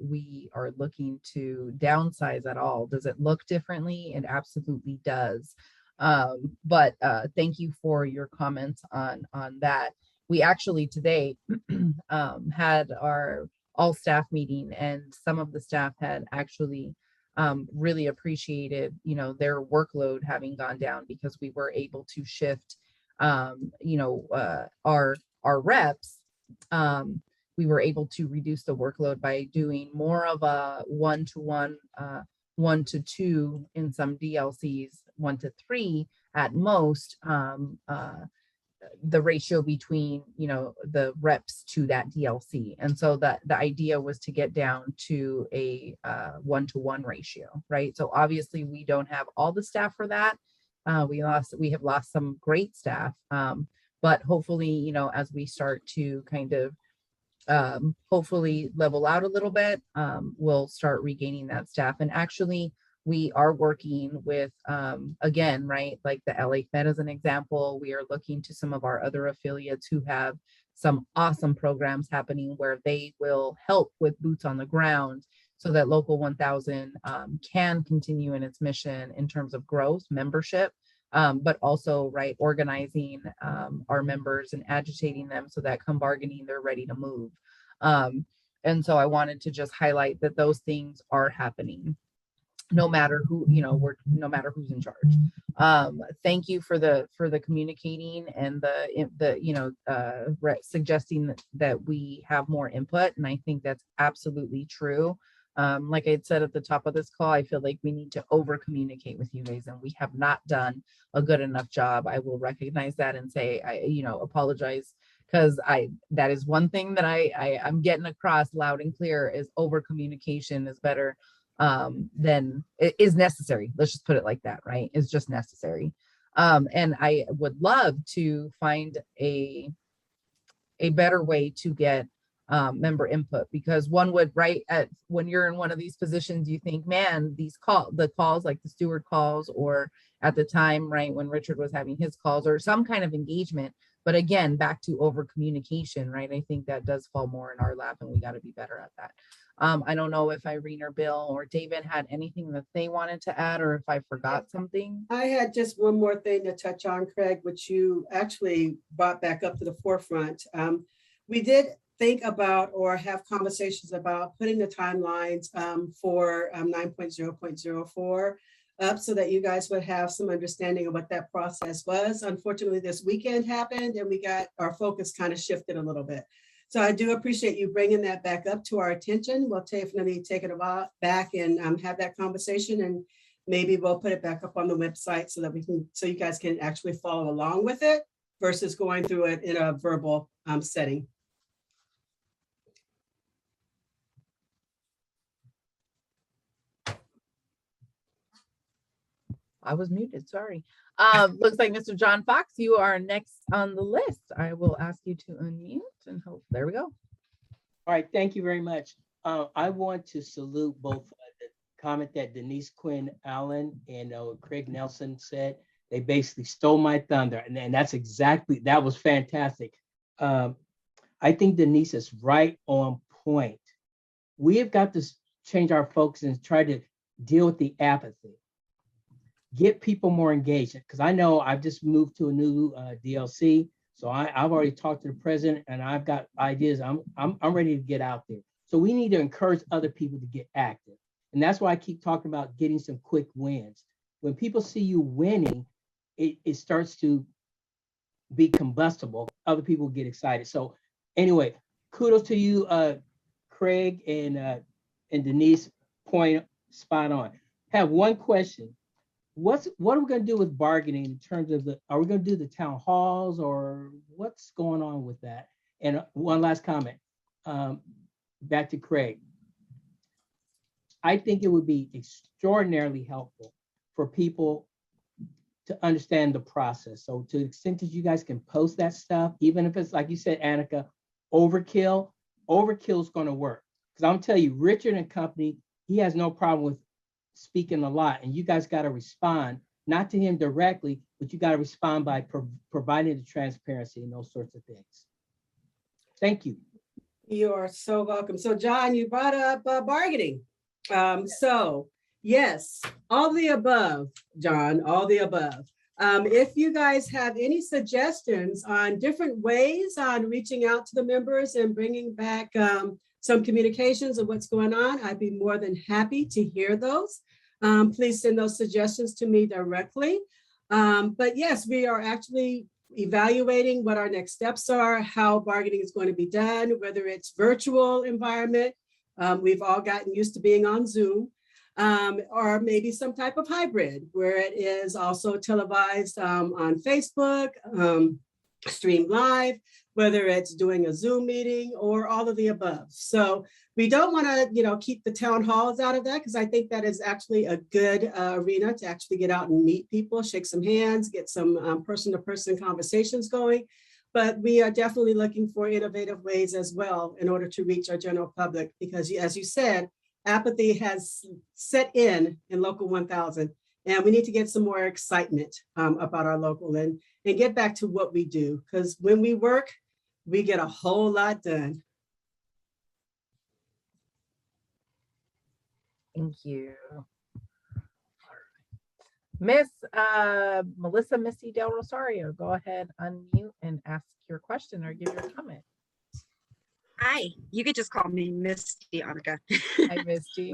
we are looking to downsize at all. Does it look differently? It absolutely does. But thank you for your comments on that. We actually today had our all staff meeting, and some of the staff had actually really appreciated, you know, their workload having gone down because we were able to shift, you know, our reps. We were able to reduce the workload by doing more of a 1-to-1, 1-to-2 in some DLCs, 1-to-3 at most. The ratio between, you know, the reps to that DLC. And so the idea was to get down to a 1-to-1 ratio, right? So obviously we don't have all the staff for that. We have lost some great staff, but hopefully, you know, as we start to kind of hopefully level out a little bit, we'll start regaining that staff. And actually, we are working with, again, right, like the LA Fed as an example. We are looking to some of our other affiliates who have some awesome programs happening where they will help with boots on the ground so that Local 1000 can continue in its mission in terms of growth, membership, but also, right, organizing our members and agitating them so that come bargaining, they're ready to move. And so I wanted to just highlight that those things are happening, no matter who, you know, no matter who's in charge. Thank you for the communicating and the you know, suggesting that we have more input. And I think that's absolutely true. Like I had said at the top of this call, I feel like we need to over communicate with you guys, and we have not done a good enough job. I will recognize that and say, you know, apologize, because that is one thing that I'm getting across loud and clear is over communication is better than it is necessary. Let's just put it like that, right? It's just necessary. And I would love to find a better way to get member input, because one would, right, when you're in one of these positions, you think, man, the calls like the steward calls, or at the time, right, when Richard was having his calls, or some kind of engagement. But again, back to over communication, right? I think that does fall more in our lap, and we got to be better at that. I don't know if Irene or Bill or David had anything that they wanted to add, or if I forgot something. I had just one more thing to touch on, Craig, which you actually brought back up to the forefront. We did think about or have conversations about putting the timelines for 9.0.04 up so that you guys would have some understanding of what that process was. Unfortunately, this weekend happened and we got our focus kind of shifted a little bit. So I do appreciate you bringing that back up to our attention. We'll definitely take it back and have that conversation, and maybe we'll put it back up on the website so that so you guys can actually follow along with it versus going through it in a verbal setting. I was muted, sorry. Looks like Mr. John Fox, you are next on the list. I will ask you to unmute and hope, there we go. All right, thank you very much. I want to salute both the comment that Denise Quinn Allen and Craig Nelson said. They basically stole my thunder, and that's exactly, that was fantastic. I think Denise is right on point. We have got to change our focus and try to deal with the apathy. Get people more engaged, because I know I've just moved to a new DLC, so I've already talked to the president and I've got ideas. I'm ready to get out there. So we need to encourage other people to get active, and that's why I keep talking about getting some quick wins. When people see you winning, it starts to be combustible. Other people get excited. So anyway, kudos to you, Craig and Denise. Point spot on. Have one question. What are we going to do with bargaining in terms of are we going to do the town halls, or what's going on with that? And one last comment, back to Craig. I think it would be extraordinarily helpful for people to understand the process. So to the extent that you guys can post that stuff, even if it's like you said, Annika, overkill is going to work. Because I'm telling you, Richard and company, he has no problem with speaking a lot, and you guys got to respond, not to him directly, but you got to respond by providing the transparency and those sorts of things. Thank you. You are so welcome. So John, you brought up bargaining. So yes, all the above, John, all the above. If you guys have any suggestions on different ways on reaching out to the members and bringing back some communications of what's going on, I'd be more than happy to hear those. Please send those suggestions to me directly. But yes, we are actually evaluating what our next steps are, how bargaining is going to be done, whether it's virtual environment. We've all gotten used to being on Zoom, or maybe some type of hybrid where it is also televised on Facebook, streamed live, whether it's doing a Zoom meeting or all of the above. So we don't want to, keep the town halls out of that, because I think that is actually a good arena to actually get out and meet people, shake some hands, get some person-to-person conversations going. But we are definitely looking for innovative ways as well in order to reach our general public, because as you said, apathy has set in Local 1000, and we need to get some more excitement about our local and get back to what we do, because when we work, we get a whole lot done. Thank you. Miss Melissa Missy Del Rosario, go ahead, unmute and ask your question or give your comment. Hi, you could just call me Misty, Annika. Hi, Misty.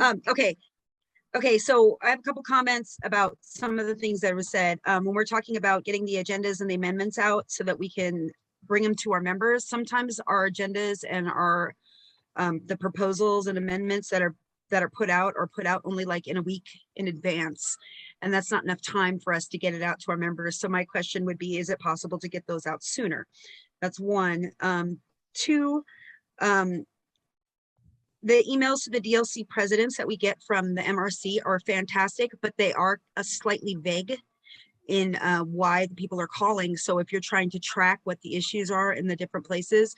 Okay, so I have a couple comments about some of the things that was said. When we're talking about getting the agendas and the amendments out so that we can bring them to our members, sometimes our agendas and our the proposals and amendments that are put out only like in a week in advance, and that's not enough time for us to get it out to our members. So my question would be, is it possible to get those out sooner? That's one. Two, the emails to the DLC presidents that we get from the MRC are fantastic, but they are slightly vague in why the people are calling. So if you're trying to track what the issues are in the different places,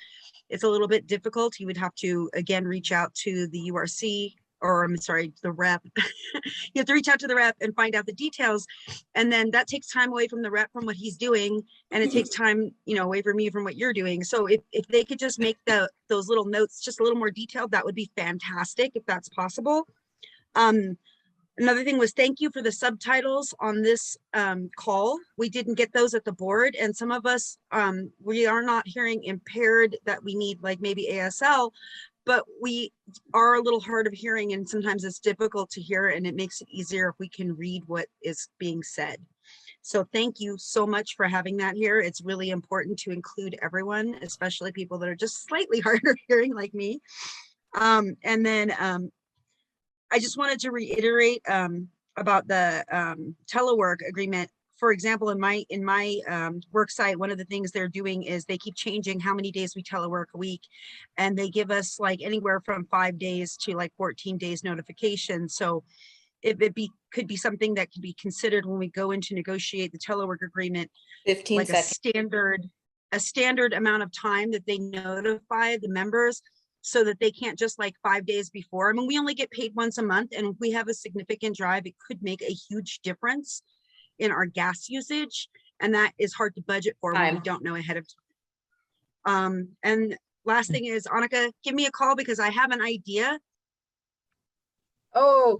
it's a little bit difficult. You would have to, again, reach out to the URC, or I'm sorry, the rep. You have to reach out to the rep and find out the details. And then that takes time away from the rep from what he's doing. And it takes time, away from me from what you're doing. So if they could just make those little notes just a little more detailed, that would be fantastic if that's possible. Another thing was, thank you for the subtitles on this call. We didn't get those at the board, and some of us, we are not hearing impaired that we need like maybe ASL, but we are a little hard of hearing, and sometimes it's difficult to hear, and it makes it easier if we can read what is being said. So thank you so much for having that here. It's really important to include everyone, especially people that are just slightly harder hearing like me. And then I just wanted to reiterate about the telework agreement. For example, in my work site, one of the things they're doing is they keep changing how many days we telework a week, and they give us like anywhere from 5 days to like 14 days notification. So if it could be something that could be considered when we go in to negotiate the telework agreement, 15 like seconds. a standard amount of time that they notify the members, so that they can't just like 5 days before. I mean, we only get paid once a month, and if we have a significant drive, it could make a huge difference in our gas usage, and that is hard to budget for when we don't know ahead of time. And last thing is, Annika, give me a call because I have an idea. Oh,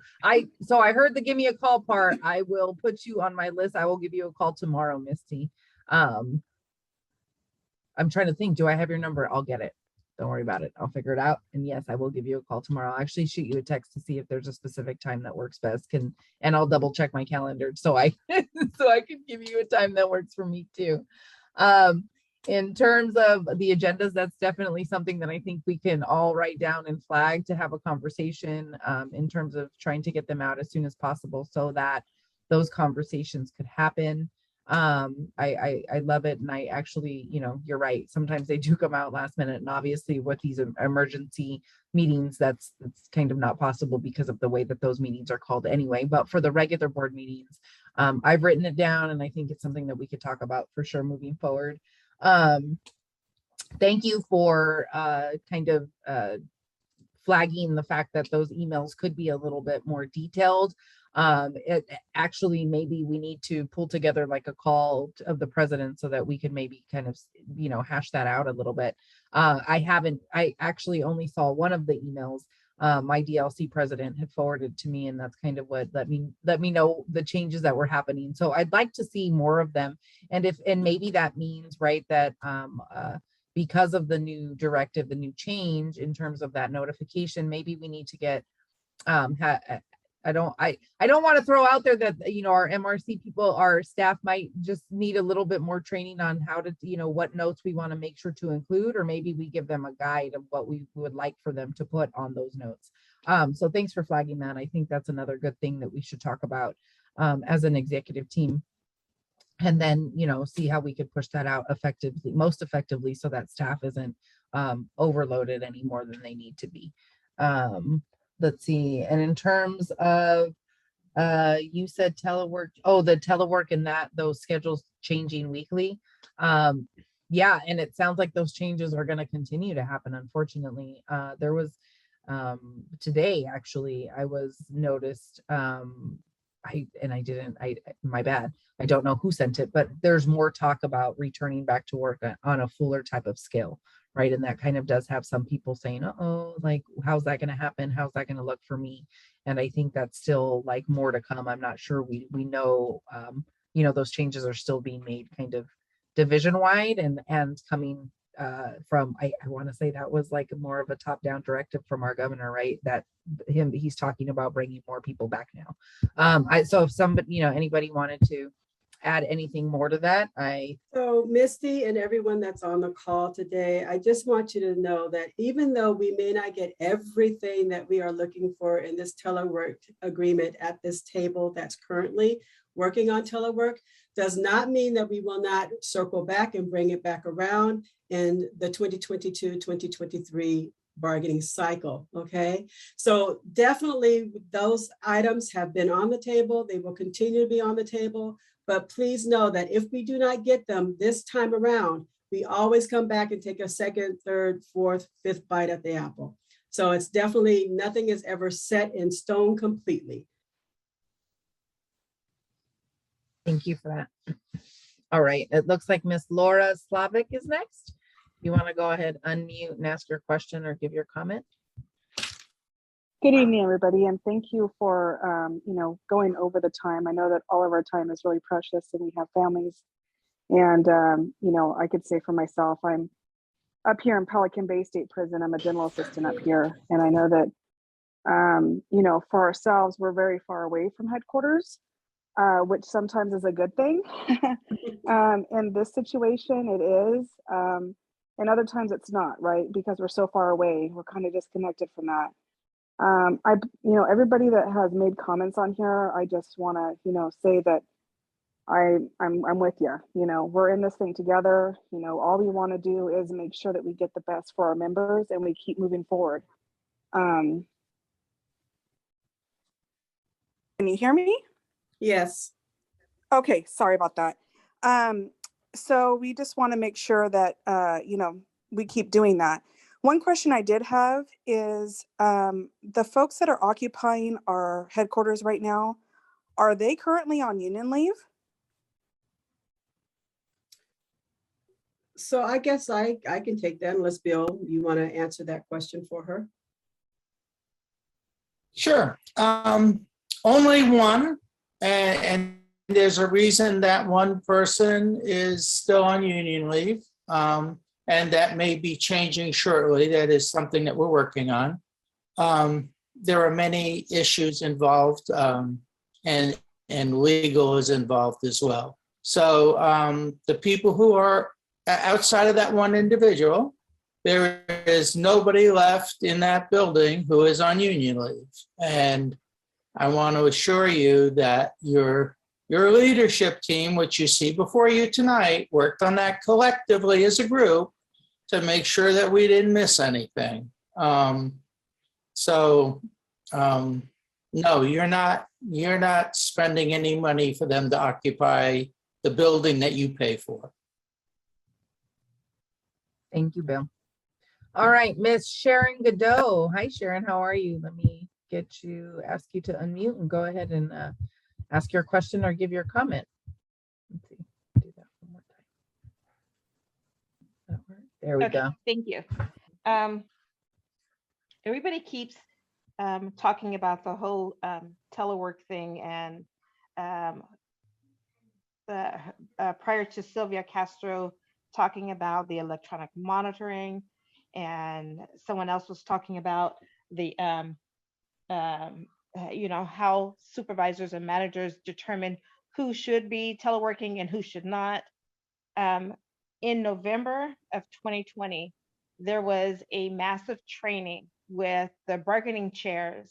so I heard the give me a call part. I will put you on my list. I will give you a call tomorrow, Misty. I'm trying to think, do I have your number? I'll get it. Don't worry about it. I'll figure it out. And yes, I will give you a call tomorrow. I'll actually shoot you a text to see if there's a specific time that works best. And I'll double check my calendar so I can give you a time that works for me too. In terms of the agendas, that's definitely something that I think we can all write down and flag to have a conversation in terms of trying to get them out as soon as possible so that those conversations could happen. I love it. And I actually, you're right. Sometimes they do come out last minute, and obviously with these emergency meetings, that's kind of not possible because of the way that those meetings are called anyway. But for the regular board meetings, I've written it down, and I think it's something that we could talk about for sure moving forward. Thank you for flagging the fact that those emails could be a little bit more detailed. It actually, maybe we need to pull together like a call of the president so that we can maybe kind of, hash that out a little bit. I actually only saw one of the emails my DLC president had forwarded to me, and that's kind of what let me know the changes that were happening. So I'd like to see more of them. And maybe that means, right, that because of the new directive, the new change in terms of that notification, maybe we need to get I don't want to throw out there that, our MRC people, our staff might just need a little bit more training on how to, what notes we want to make sure to include, or maybe we give them a guide of what we would like for them to put on those notes. So thanks for flagging that. I think that's another good thing that we should talk about as an executive team. And then, see how we could push that out most effectively, so that staff isn't overloaded any more than they need to be. Let's see. And in terms of, you said telework, the telework and those schedules changing weekly. Yeah, and it sounds like those changes are going to continue to happen. Unfortunately, there was today, actually, I was noticed, my bad. I don't know who sent it, but there's more talk about returning back to work on a fuller type of scale. Right. And that kind of does have some people saying, like, how's that going to happen? How's that going to look for me? And I think that's still like more to come. I'm not sure we know, those changes are still being made kind of division wide and coming from, I want to say that was like more of a top down directive from our governor, right? That he's talking about bringing more people back now. So if somebody, anybody wanted to add anything more to that? So Misty and everyone that's on the call today, I just want you to know that even though we may not get everything that we are looking for in this telework agreement at this table that's currently working on telework, does not mean that we will not circle back and bring it back around in the 2022-2023 bargaining cycle. Okay, so definitely those items have been on the table. They will continue to be on the table. But please know that if we do not get them this time around, we always come back and take a second, third, fourth, fifth bite at the apple. So it's definitely, nothing is ever set in stone completely. Thank you for that. All right, it looks like Miss Laura Slavic is next. You want to go ahead, unmute and ask your question or give your comment? Good evening, everybody, and thank you for going over the time. I know that all of our time is really precious, and we have families. And I could say for myself, I'm up here in Pelican Bay State Prison. I'm a dental assistant up here, and I know that for ourselves, we're very far away from headquarters, which sometimes is a good thing. In this situation, it is, and other times it's not, right? Because we're so far away, we're kind of disconnected from that. Everybody that has made comments on here, I just want to, say that I'm with you. We're in this thing together. All we want to do is make sure that we get the best for our members and we keep moving forward. Can you hear me? Yes. Okay, sorry about that. So we just want to make sure that, we keep doing that. One question I did have is the folks that are occupying our headquarters right now, are they currently on union leave? So I guess I can take that unless Bill, you want to answer that question for her? Sure. Only one, and there's a reason that one person is still on union leave, and that may be changing shortly. That is something that we're working on. There are many issues involved, and legal is involved as well. So the people who are outside of that one individual, there is nobody left in that building who is on union leave. And I want to assure you that your leadership team, which you see before you tonight, worked on that collectively as a group to make sure that we didn't miss anything. No, you're not spending any money for them to occupy the building that you pay for. Thank you, Bill. All right, Miss Sharon Godot. Hi, Sharon. How are you? Let me ask you to unmute and go ahead and ask your question or give your comment. Let's see. Do that one more time. There we go. Thank you. Everybody keeps talking about the whole telework thing, and prior to Silvia Castro talking about the electronic monitoring, and someone else was talking about the how supervisors and managers determine who should be teleworking and who should not. In November of 2020, there was a massive training with the bargaining chairs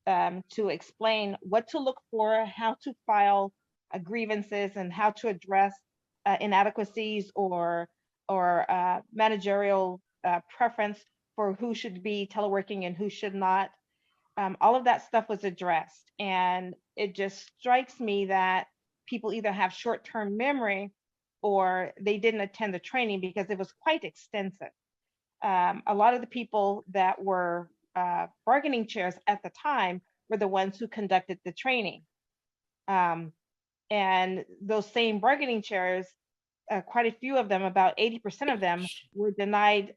to explain what to look for, how to file grievances, and how to address inadequacies or managerial preference for who should be teleworking and who should not. All of that stuff was addressed, and it just strikes me that people either have short-term memory or they didn't attend the training because it was quite extensive. A lot of the people that were bargaining chairs at the time were the ones who conducted the training. And those same bargaining chairs, quite a few of them, about 80% of them, were denied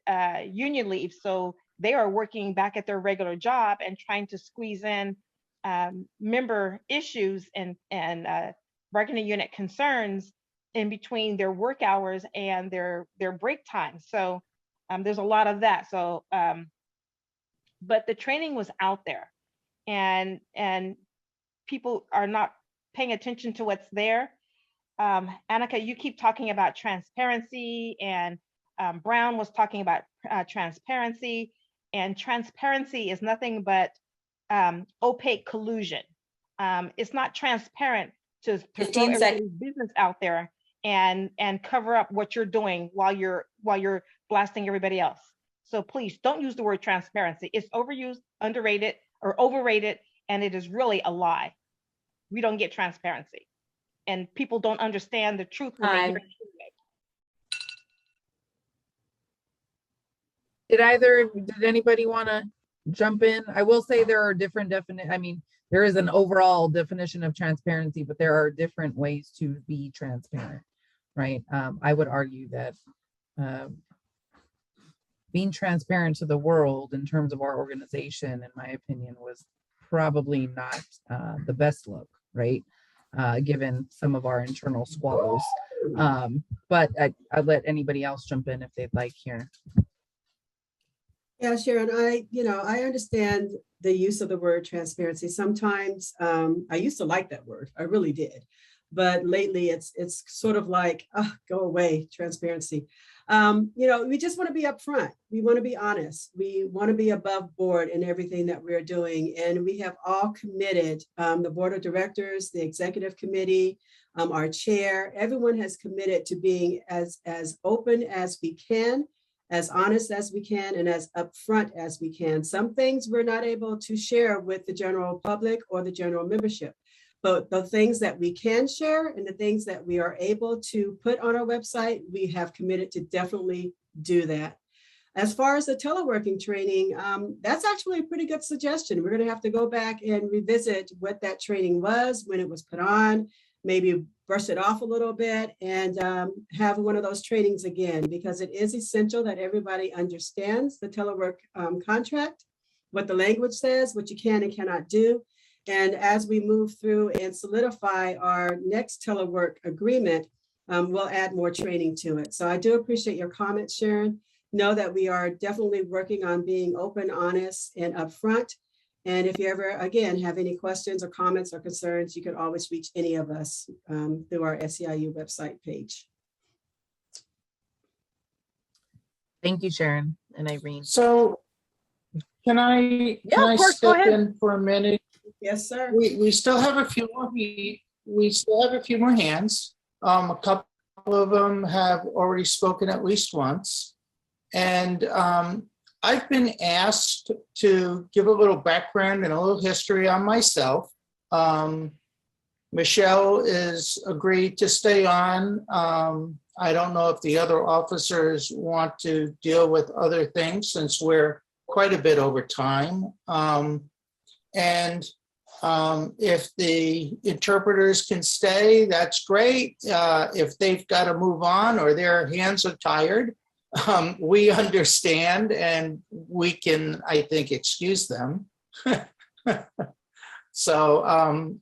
union leave. So they are working back at their regular job and trying to squeeze in member issues and bargaining unit concerns in between their work hours and their break time. So there's a lot of that. So, but the training was out there, and people are not paying attention to what's there. Annika, you keep talking about transparency, and Brown was talking about transparency, and transparency is nothing but opaque collusion. It's not transparent to throw everybody's business out there and cover up what you're doing while you're blasting everybody else. So please don't use the word transparency. It's overused, underrated, or overrated, and it is really a lie. We don't get transparency, and people don't understand the truth when they hear it. Did anybody want to jump in? I will say there are different there is an overall definition of transparency, but there are different ways to be transparent, right? I would argue that being transparent to the world in terms of our organization, in my opinion, was probably not the best look, right? Given some of our internal squabbles. But I'd let anybody else jump in if they'd like here. Yeah, Sharon, I understand the use of the word transparency. Sometimes I used to like that word, I really did. But lately it's sort of like, oh, go away, transparency. We just want to be upfront. We want to be honest. We want to be above board in everything that we're doing. And we have all committed, the board of directors, the executive committee, our chair, everyone has committed to being as open as we can, as honest as we can and as upfront as we can. Some things we're not able to share with the general public or the general membership, but the things that we can share and the things that we are able to put on our website, we have committed to definitely do that. As far as the teleworking training, that's actually a pretty good suggestion. We're going to have to go back and revisit what that training was, when it was put on, maybe brush it off a little bit and have one of those trainings again, because it is essential that everybody understands the telework contract, what the language says, what you can and cannot do. And as we move through and solidify our next telework agreement, we'll add more training to it. So I do appreciate your comments, Sharon. Know that we are definitely working on being open, honest, and upfront. And if you ever, again, have any questions or comments or concerns, you can always reach any of us through our SEIU website page. Thank you, Sharon and Irene. So can I step in for a minute? Yes, sir. We still have a few more. We still have a few more hands. A couple of them have already spoken at least once. And I've been asked to give a little background and a little history on myself. Michelle is agreed to stay on. I don't know if the other officers want to deal with other things since we're quite a bit over time. If the interpreters can stay, that's great. If they've got to move on or their hands are tired, we understand and we can, I think, excuse them. So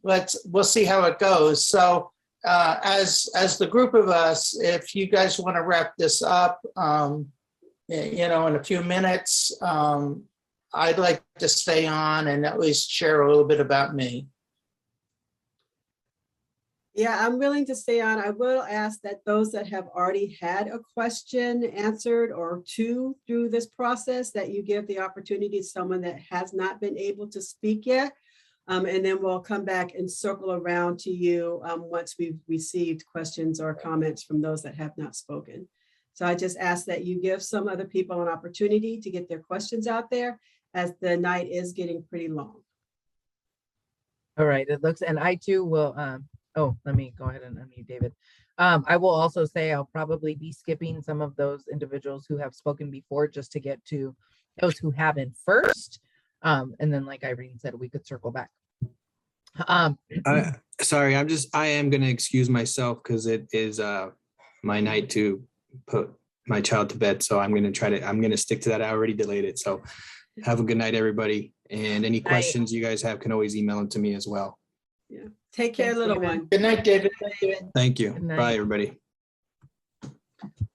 we'll see how it goes. So as the group of us, if you guys want to wrap this up, in a few minutes, I'd like to stay on and at least share a little bit about me. Yeah, I'm willing to stay on. I will ask that those that have already had a question answered or two through this process, that you give the opportunity to someone that has not been able to speak yet. And then we'll come back and circle around to you once we've received questions or comments from those that have not spoken. So I just ask that you give some other people an opportunity to get their questions out there, as the night is getting pretty long. All right, it looks, and I too will, let me go ahead and unmute David. I will also say I'll probably be skipping some of those individuals who have spoken before just to get to those who haven't first. And then like Irene said, we could circle back. Sorry, I am going to excuse myself because it is my night to put my child to bed. So I'm going to stick to that. I already delayed it. So have a good night, everybody. And any questions you guys have can always email them to me as well. Yeah. Take care, little one. Good night, David. Thank you. Bye, everybody.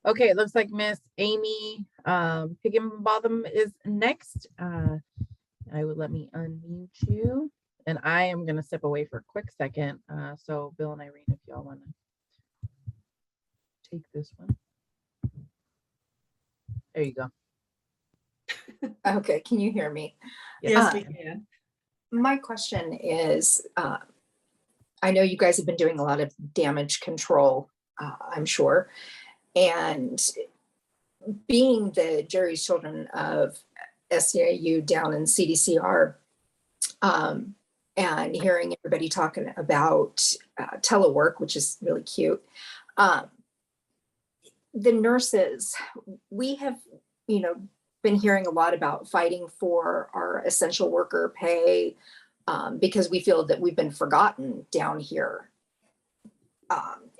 Okay, it looks like Miss Amy Higginbotham is next. I would let me unmute you. And I am going to step away for a quick second. So Bill and Irene, if y'all want to take this one. There you go. Okay, can you hear me? Yes, we can. My question is, I know you guys have been doing a lot of damage control, I'm sure. And being the Jerry's Children of SEIU down in CDCR, and hearing everybody talking about telework, which is really cute. The nurses, we have, been hearing a lot about fighting for our essential worker pay because we feel that we've been forgotten down here.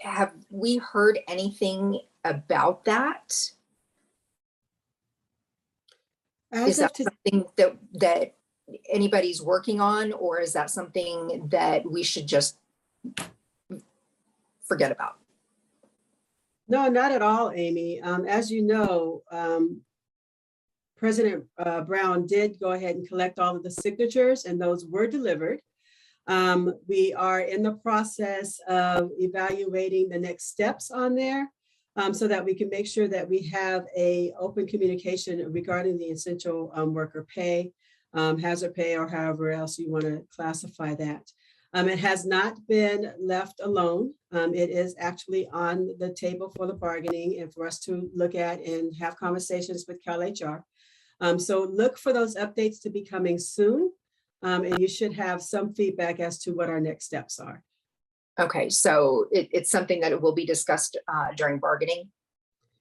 Have we heard anything about that? Is that something that anybody's working on, or is that something that we should just forget about? No, not at all, Amy. As you know, President Brown did go ahead and collect all of the signatures, and those were delivered. We are in the process of evaluating the next steps on there so that we can make sure that we have a open communication regarding the essential worker pay, hazard pay, or however else you want to classify that. It has not been left alone. It is actually on the table for the bargaining and for us to look at and have conversations with CalHR. So look for those updates to be coming soon. And you should have some feedback as to what our next steps are. Okay, so it's something that it will be discussed during bargaining?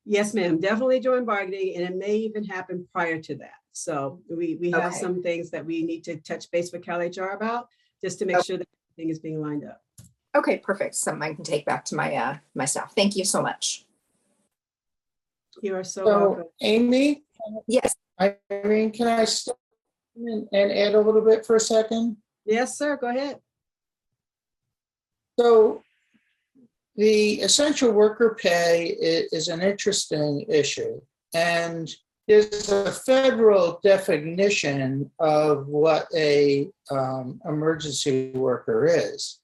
Yes, ma'am, definitely during bargaining, and it may even happen prior to that. So we have some things that we need to touch base with CalHR about, just to make sure that everything is being lined up. Okay, perfect. Something I can take back to my my staff. Thank you so much. You are so welcome. Amy? Yes. Irene, can I stop and add a little bit for a second? Yes, sir, go ahead. So the essential worker pay is an interesting issue, and there's a federal definition of what a emergency worker is.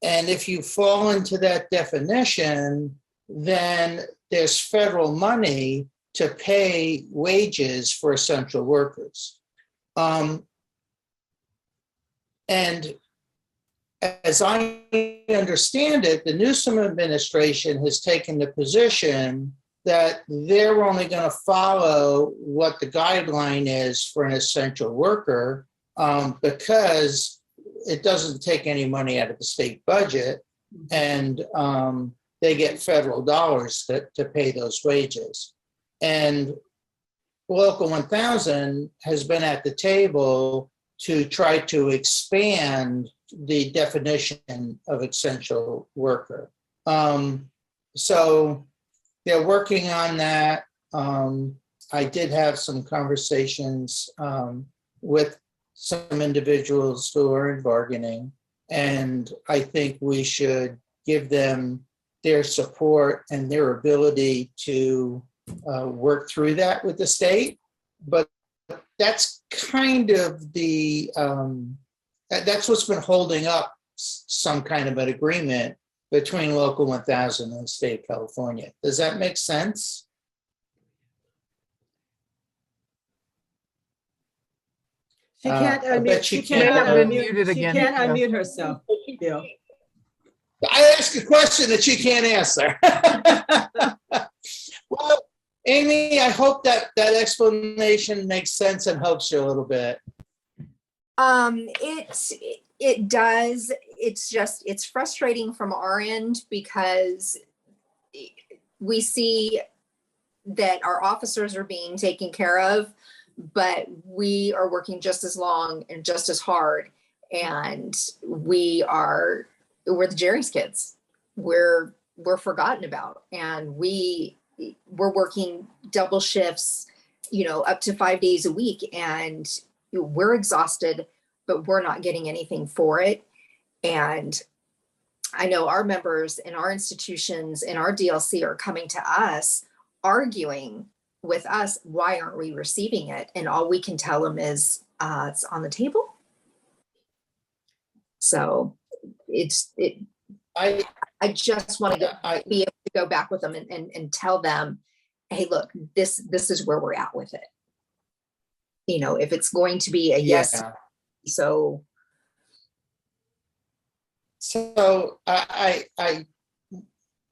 And if you fall into that definition, then there's federal money to pay wages for essential workers. And as I understand it, the Newsom administration has taken the position that they're only going to follow what the guideline is for an essential worker because it doesn't take any money out of the state budget, and they get federal dollars to pay those wages. And Local 1000 has been at the table to try to expand the definition of essential worker. So they're working on that. I did have some conversations with some individuals who are in bargaining, and I think we should give them their support and their ability to work through that with the state. But that's kind of the, that's what's been holding up some kind of an agreement between Local 1000 and the state of California. Does that make sense? She can't unmute. She can't unmute herself, Bill. I ask a question that she can't answer. Well, Amy, I hope that explanation makes sense and helps you a little bit. It does. It's frustrating from our end because we see that our officers are being taken care of, but we are working just as long and just as hard, and we're the Jerry's kids. We're forgotten about, and we're working double shifts, up to 5 days a week, and we're exhausted, but we're not getting anything for it. And I know our members in our institutions in our DLC are coming to us arguing with us, why aren't we receiving it? And all we can tell them is it's on the table. So I just want to be able to go back with them and tell them, hey, look, this is where we're at with it. If it's going to be a yes. So I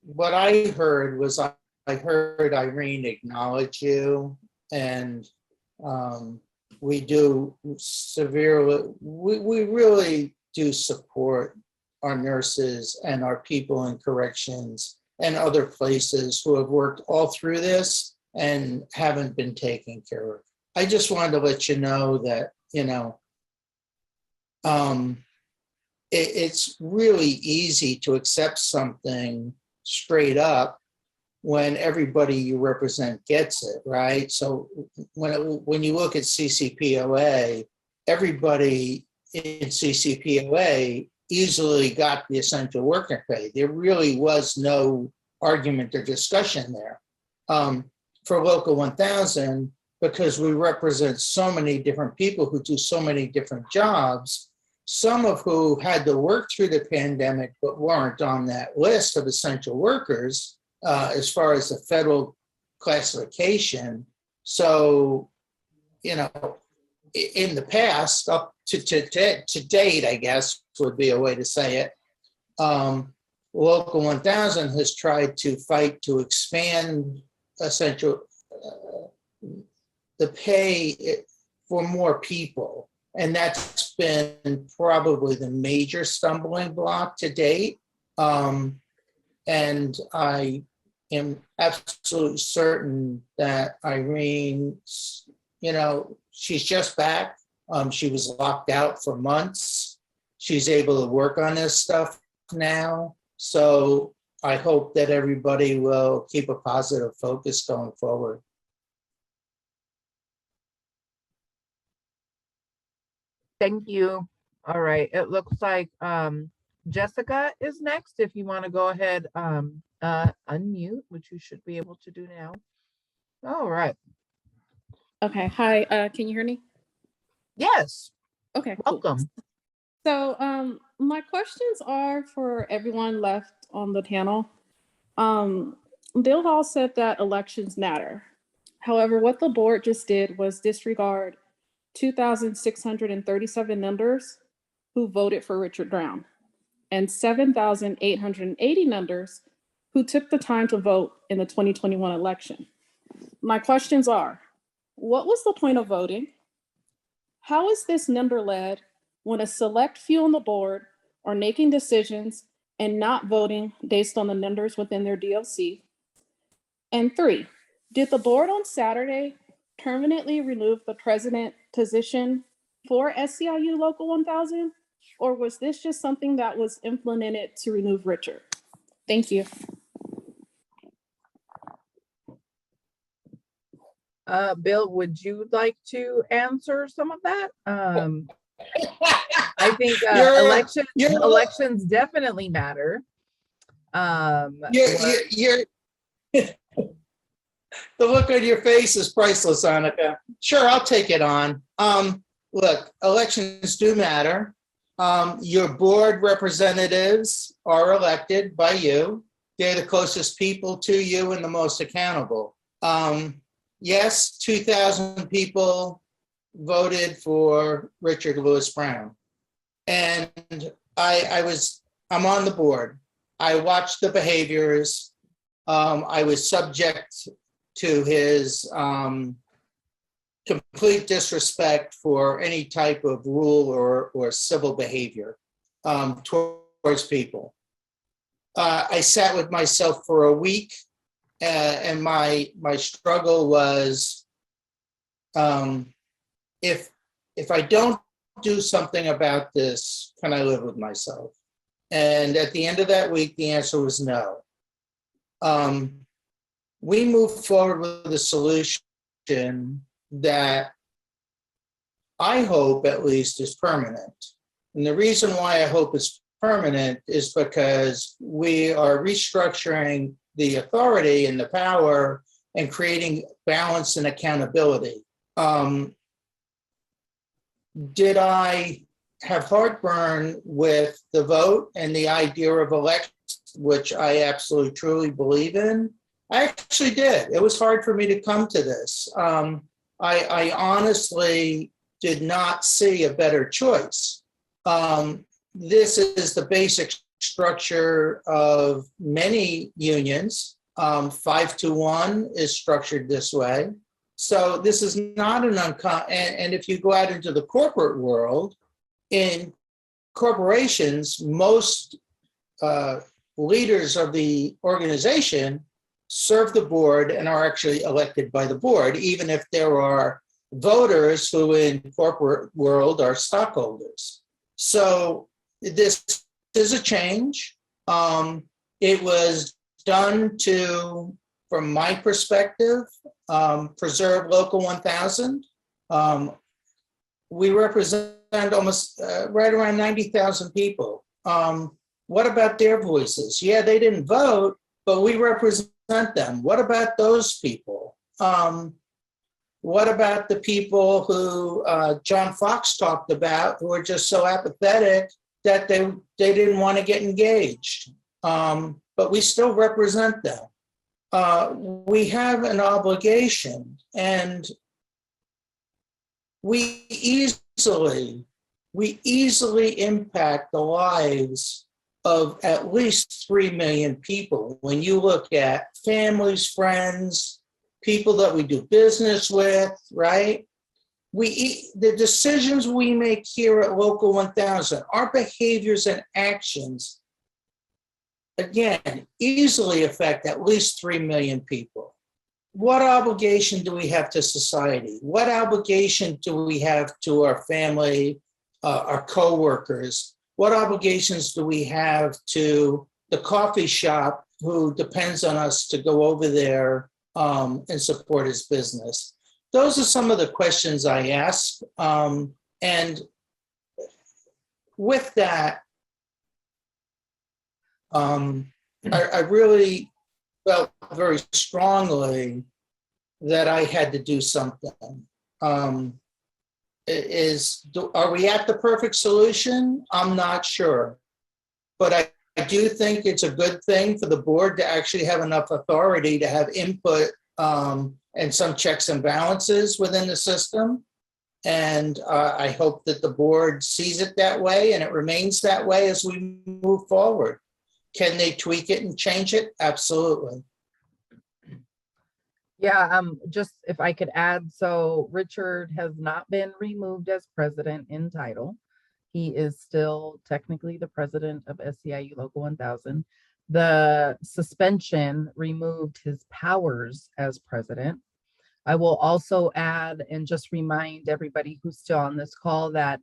what I heard was I heard Irene acknowledge you, and we do we really do support our nurses and our people in corrections and other places who have worked all through this and haven't been taken care of. I just wanted to let you know that, it's really easy to accept something straight up when everybody you represent gets it, right? So when you look at CCPOA, everybody in CCPOA easily got the essential worker pay. There really was no argument or discussion there. For Local 1000, because we represent so many different people who do so many different jobs, some of who had to work through the pandemic but weren't on that list of essential workers as far as the federal classification. So, in the past, up to date, I guess, would be a way to say it. Local 1000 has tried to fight to expand essential the pay for more people. And that's been probably the major stumbling block to date. And I am absolutely certain that Irene, she's just back. She was locked out for months. She's able to work on this stuff now. So I hope that everybody will keep a positive focus going forward. Thank you. All right, it looks like Jessica is next. If you want to go ahead, unmute, which you should be able to do now. All right. Okay, hi, can you hear me? Yes. Okay, cool. Welcome. So my questions are for everyone left on the panel. Bill Hall said that elections matter. However, what the board just did was disregard 2,637 members who voted for Richard Brown and 7,880 members who took the time to vote in the 2021 election. My questions are, what was the point of voting? How is this member-led when a select few on the board are making decisions and not voting based on the numbers within their DOC? And 3, did the board on Saturday permanently remove the president position for SEIU Local 1000? Or was this just something that was implemented to remove Richard? Thank you. Bill, would you like to answer some of that? I think elections definitely matter. The look on your face is priceless, Annika. Sure, I'll take it on. Look, elections do matter. Your board representatives are elected by you. They're the closest people to you and the most accountable. Yes, 2,000 people voted for Richard Lewis Brown. And I'm on the board. I watched the behaviors. I was subject to his complete disrespect for any type of rule or civil behavior towards people. I sat with myself for a week, and my struggle was, if I don't do something about this, can I live with myself? And at the end of that week, the answer was no. We moved forward with a solution that I hope at least is permanent. And the reason why I hope it's permanent is because we are restructuring the authority and the power and creating balance and accountability. Did I have heartburn with the vote and the idea of elections, which I absolutely truly believe in? I actually did. It was hard for me to come to this. I honestly did not see a better choice. This is the basic structure of many unions. 5-to-1 is structured this way. So this is not an uncommon, and if you go out into the corporate world, in corporations, most leaders of the organization serve the board and are actually elected by the board, even if there are voters who in corporate world are stockholders. So this is a change. It was done to, from my perspective, preserve Local 1000. We represent almost right around 90,000 people. What about their voices? Yeah, they didn't vote, but we represent them. What about those people? What about the people who John Fox talked about, who are just so apathetic that they didn't want to get engaged? But we still represent them. We have an obligation, and we easily we easily impact the lives of at least 3 million people. When you look at families, friends, people that we do business with, right? The decisions we make here at Local 1000, our behaviors and actions, again, easily affect at least 3 million people. What obligation do we have to society? What obligation do we have to our family, our coworkers? What obligations do we have to the coffee shop who depends on us to go over there and support his business? Those are some of the questions I ask. And with that, I really felt very strongly that I had to do something. Are we at the perfect solution? I'm not sure. But I do think it's a good thing for the board to actually have enough authority to have input and some checks and balances within the system. And I hope that the board sees it that way and it remains that way as we move forward. Can they tweak it and change it? Absolutely. Yeah, just if I could add, so Richard has not been removed as president in title. He is still technically the president of SEIU Local 1000. The suspension removed his powers as president. I will also add and just remind everybody who's still on this call that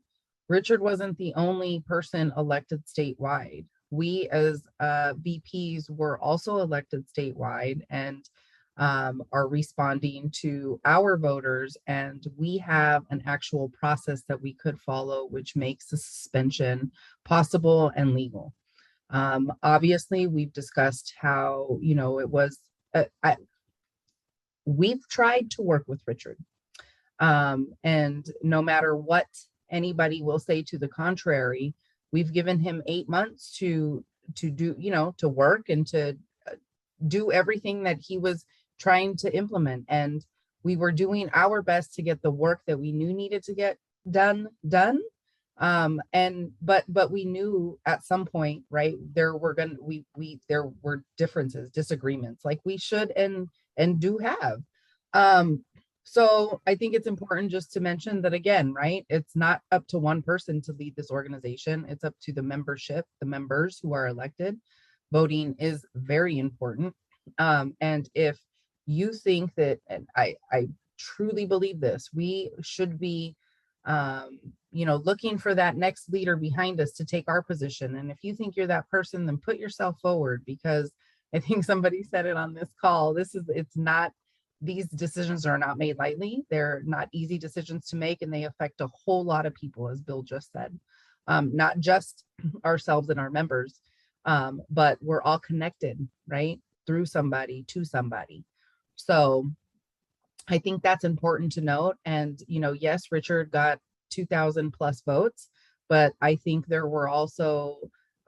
Richard wasn't the only person elected statewide. We as VPs were also elected statewide and are responding to our voters, and we have an actual process that we could follow, which makes the suspension possible and legal. Obviously, we've discussed how, it was, we've tried to work with Richard. And no matter what anybody will say to the contrary, we've given him 8 months to do, to work and to do everything that he was trying to implement. And we were doing our best to get the work that we knew needed to get done. But we knew at some point, right, there were differences, disagreements, like we should and do have. So I think it's important just to mention that again, right, it's not up to one person to lead this organization. It's up to the membership, the members who are elected. Voting is very important. And if you think that, and I truly believe this, we should be looking for that next leader behind us to take our position. And if you think you're that person, then put yourself forward, because I think somebody said it on this call. These decisions are not made lightly. They're not easy decisions to make, and they affect a whole lot of people, as Bill just said, not just ourselves and our members, but we're all connected, right? Through somebody to somebody. So I think that's important to note. And, yes, Richard got 2,000 plus votes, but I think there were also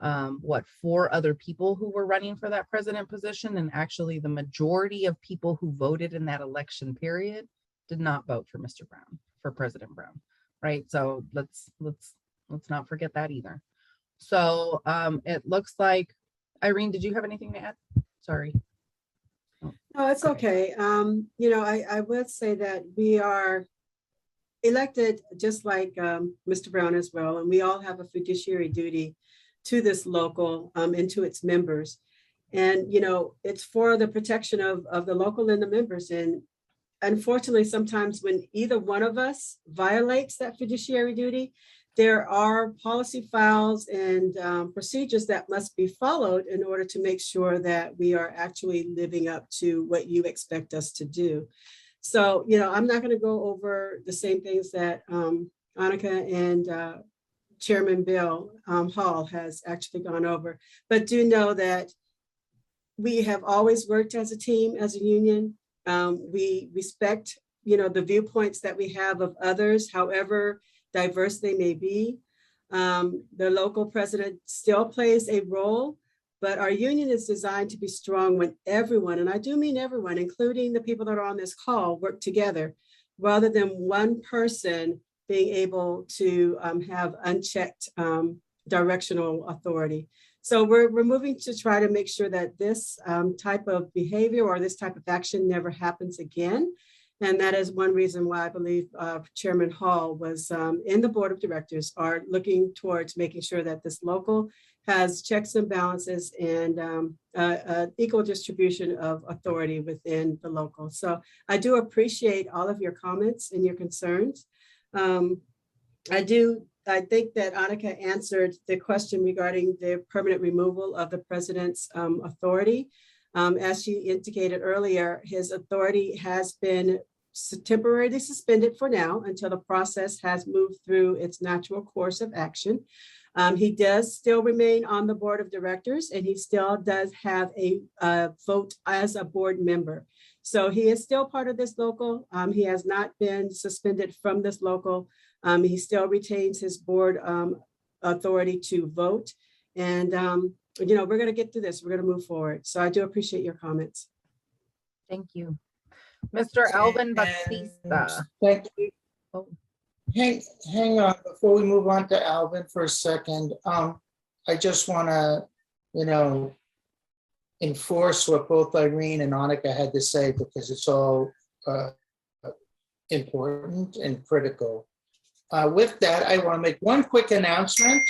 4 other people who were running for that president position. And actually the majority of people who voted in that election period did not vote for Mr. Brown, for President Brown, right? So let's not forget that either. So it looks like, Irene, did you have anything to add? Sorry. No, it's okay. I would say that we are elected just like Mr. Brown as well, and we all have a fiduciary duty to this local and to its members. And, it's for the protection of the local and the members. And unfortunately, sometimes when either one of us violates that fiduciary duty, there are policy files and procedures that must be followed in order to make sure that we are actually living up to what you expect us to do. So, I'm not going to go over the same things that Annika and Chairman Bill Hall has actually gone over, but do know that we have always worked as a team, as a union. We respect, the viewpoints that we have of others, however diverse they may be. The local president still plays a role, but our union is designed to be strong when everyone, and I do mean everyone, including the people that are on this call, work together, rather than one person being able to have unchecked directional authority. So we're moving to try to make sure that this type of behavior or this type of action never happens again. And that is one reason why I believe Chairman Hall was in the board of directors are looking towards making sure that this local has checks and balances and equal distribution of authority within the local. So I do appreciate all of your comments and your concerns. I think that Annika answered the question regarding the permanent removal of the president's authority. As she indicated earlier, his authority has been temporarily suspended for now until the process has moved through its natural course of action. He does still remain on the board of directors, and he still does have a vote as a board member. So he is still part of this local. He has not been suspended from this local. He still retains his board authority to vote. And, you know, we're going to get through this. We're going to move forward. So I do appreciate your comments. Thank you. Mr. Alvin Batista. Thank you. Oh. Hang on, before we move on to Alvin for a second. I just want to, you know, enforce what both Irene and Annika had to say, because it's all important and critical. With that, I want to make one quick announcement.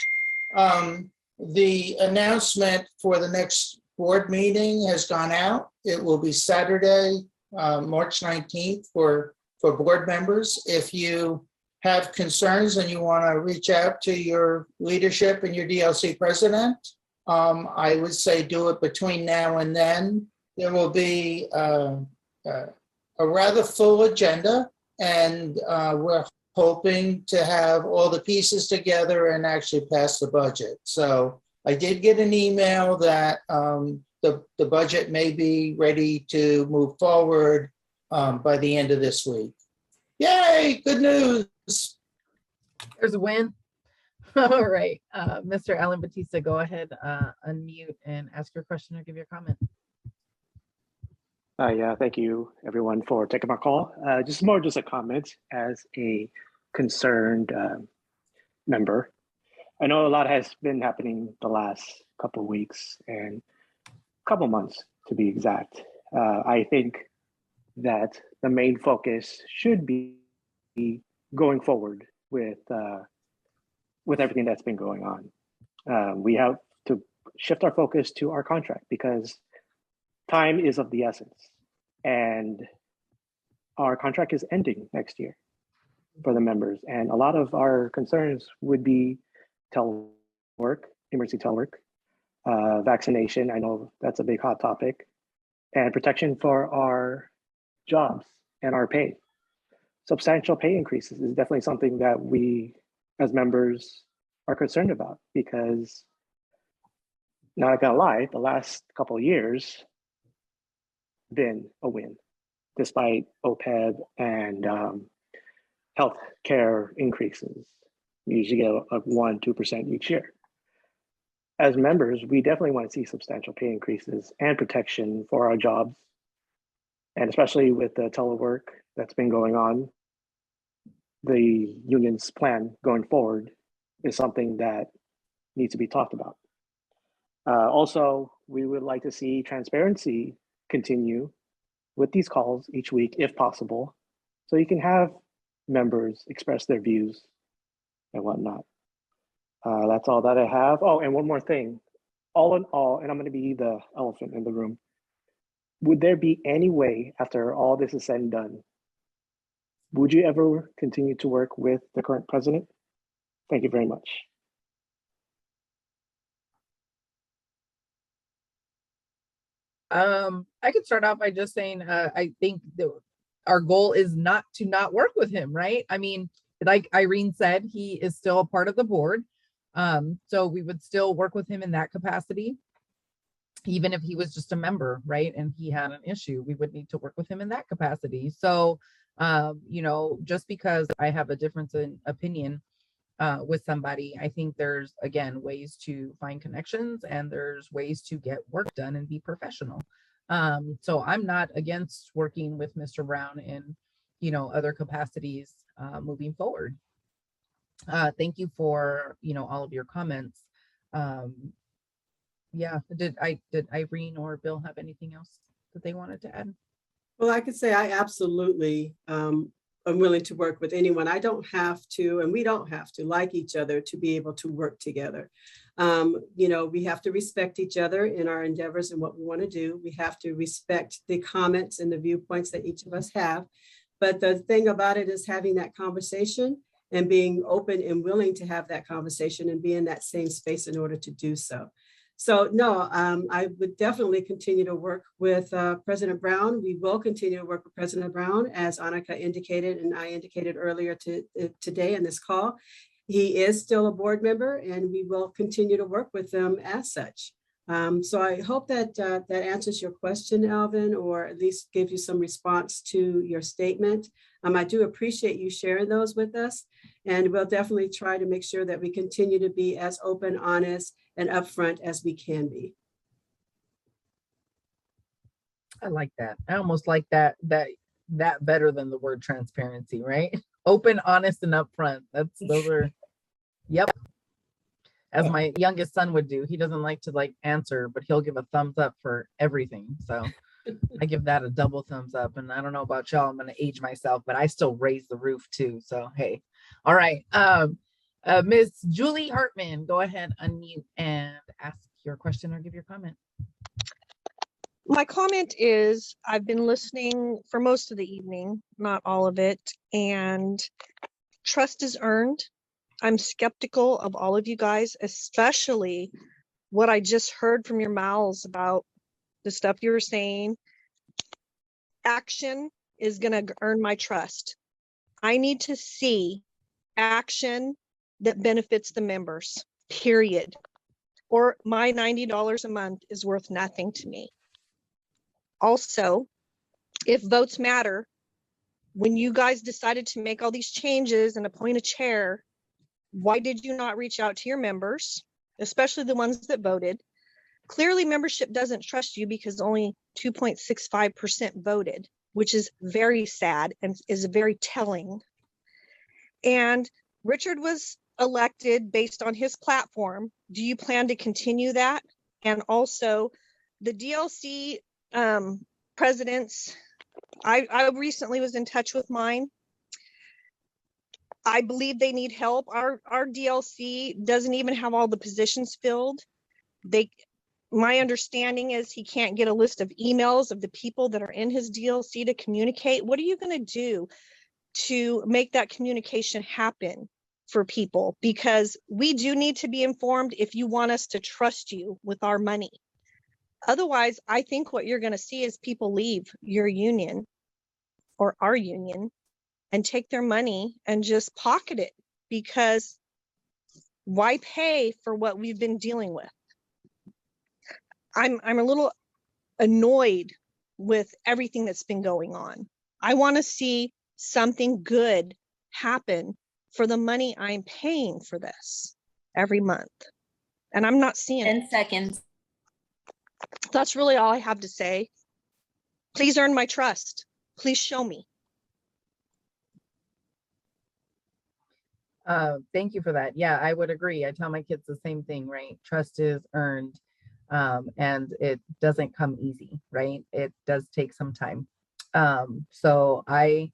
The announcement for the next board meeting has gone out. It will be Saturday, March 19th for board members. If you have concerns and you want to reach out to your leadership and your DLC president, I would say do it between now and then. There will be a rather full agenda, and we're hoping to have all the pieces together and actually pass the budget. So I did get an email that the budget may be ready to move forward by the end of this week. Yay, good news. There's a win. All right, Mr. Alan Batista, go ahead, unmute and ask your question or give your comment. Yeah, thank you everyone for taking my call. Just a comment as a concerned member. I know a lot has been happening the last couple of weeks and couple months to be exact. I think that the main focus should be going forward with everything that's been going on. We have to shift our focus to our contract because time is of the essence, and our contract is ending next year for the members. And a lot of our concerns would be telework, emergency telework, vaccination. I know that's a big hot topic, and protection for our jobs and our pay. Substantial pay increases is definitely something that we as members are concerned about, because not gonna lie, the last couple of years been a win, despite OPEB and health care increases. We usually get a 1-2% each year. As members, we definitely want to see substantial pay increases and protection for our jobs. And especially with the telework that's been going on, the union's plan going forward is something that needs to be talked about. Also, we would like to see transparency continue with these calls each week, if possible, so you can have members express their views and whatnot. That's all that I have. Oh, and one more thing. All in all, and I'm going to be the elephant in the room, would there be any way, after all this is said and done, would you ever continue to work with the current president? Thank you very much. I could start off by just saying, I think our goal is not to not work with him, right? I mean, like Irene said, he is still a part of the board. So we would still work with him in that capacity, even if he was just a member, right? And he had an issue, we would need to work with him in that capacity. So, you know, just because I have a difference in opinion with somebody, I think there's, again, ways to find connections and there's ways to get work done and be professional. So I'm not against working with Mr. Brown in, you know, other capacities moving forward. Thank you for, all of your comments. Yeah, did Irene or Bill have anything else that they wanted to add? Well, I could say I absolutely am willing to work with anyone. I don't have to, and we don't have to like each other to be able to work together. We have to respect each other in our endeavors and what we want to do. We have to respect the comments and the viewpoints that each of us have. But the thing about it is having that conversation and being open and willing to have that conversation and be in that same space in order to do so. So no, I would definitely continue to work with President Brown. We will continue to work with President Brown, as Annika indicated and I indicated earlier today in this call. He is still a board member, and we will continue to work with them as such. So I hope that that answers your question, Alvin, or at least gives you some response to your statement. I do appreciate you sharing those with us, and we'll definitely try to make sure that we continue to be as open, honest, and upfront as we can be. I like that. I almost like that better than the word transparency, right? Open, honest, and upfront. Those are, yep. As my youngest son would do. He doesn't like to answer, but he'll give a thumbs up for everything. So I give that a double thumbs up. And I don't know about y'all, I'm going to age myself, but I still raise the roof too. So, hey, all right. Ms. Julie Hartman, go ahead, unmute and ask your question or give your comment. My comment is I've been listening for most of the evening, not all of it, and trust is earned. I'm skeptical of all of you guys, especially what I just heard from your mouths about the stuff you were saying. Action is going to earn my trust. I need to see action that benefits the members, period. Or my $90 a month is worth nothing to me. Also, if votes matter, when you guys decided to make all these changes and appoint a chair, why did you not reach out to your members, especially the ones that voted? Clearly, membership doesn't trust you because only 2.65% voted, which is very sad and is very telling. And Richard was elected based on his platform. Do you plan to continue that? And also, the DLC presidents, I recently was in touch with mine. I believe they need help. Our DLC doesn't even have all the positions filled. My understanding is he can't get a list of emails of the people that are in his DLC to communicate. What are you going to do to make that communication happen for people? Because we do need to be informed if you want us to trust you with our money. Otherwise, I think what you're going to see is people leave your union or our union and take their money and just pocket it, because why pay for what we've been dealing with? I'm a little annoyed with everything that's been going on. I want to see something good happen for the money I'm paying for this every month. And I'm not seeing 10 seconds. That's really all I have to say. Please earn my trust. Please show me. Thank you for that. Yeah, I would agree. I tell my kids the same thing, right? Trust is earned, and it doesn't come easy, right? It does take some time. So I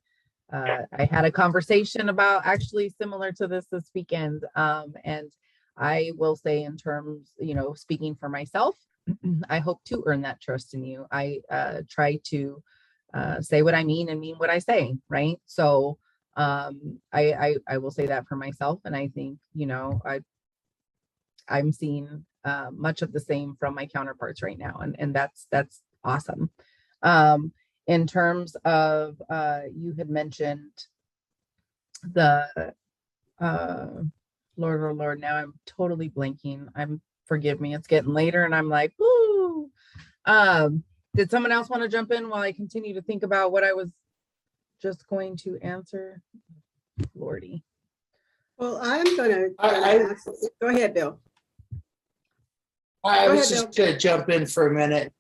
had a conversation about actually similar to this weekend, and I will say, in terms, speaking for myself, I hope to earn that trust in you. I try to say what I mean and mean what I say, right? So I will say that for myself, and I think I'm seeing much of the same from my counterparts right now, and that's awesome. In terms of you had mentioned the Lord, now I'm totally blanking. Forgive me, it's getting later and I'm like, woo. Did someone else want to jump in while I continue to think about what I was just going to answer? Lordy. Well, I'm gonna ask. Go ahead, Bill. I was just going to jump in for a minute.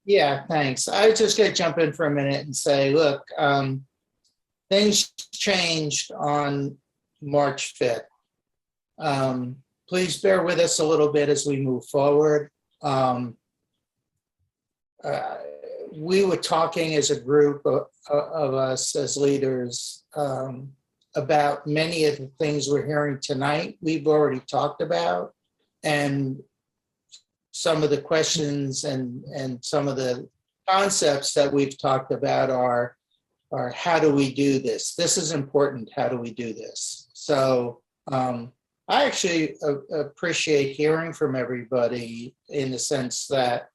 Yeah, thanks. I was just going to jump in for a minute and say, look, things changed on March 5th. Please bear with us a little bit as we move forward. We were talking as a group of us as leaders about many of the things we're hearing tonight. We've already talked about, and some of the questions and some of the concepts that we've talked about are how do we do this? This is important. How do we do this? So I actually appreciate hearing from everybody in the sense that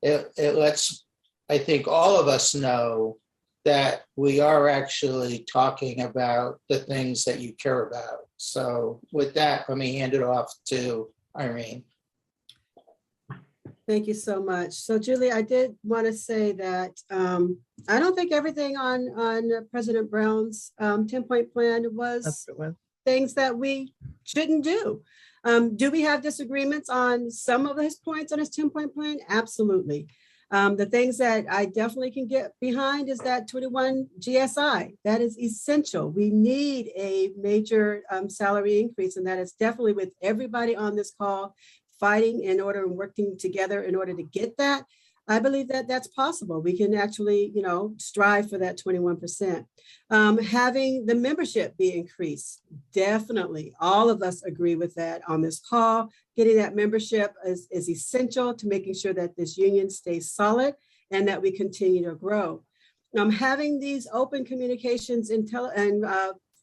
it lets, I think, all of us know that we are actually talking about the things that you care about. So with that, let me hand it off to Irene. Thank you so much. So Julie, I did want to say that I don't think everything on President Brown's 10-point plan was things that we shouldn't do. Do we have disagreements on some of his points on his 10-point plan? Absolutely. The things that I definitely can get behind is that 21 GSI. That is essential. We need a major salary increase, and that is definitely with everybody on this call fighting in order and working together in order to get that. I believe that that's possible. We can actually, strive for that 21%. Having the membership be increased, definitely. All of us agree with that on this call. Getting that membership is essential to making sure that this union stays solid and that we continue to grow. Having these open communications and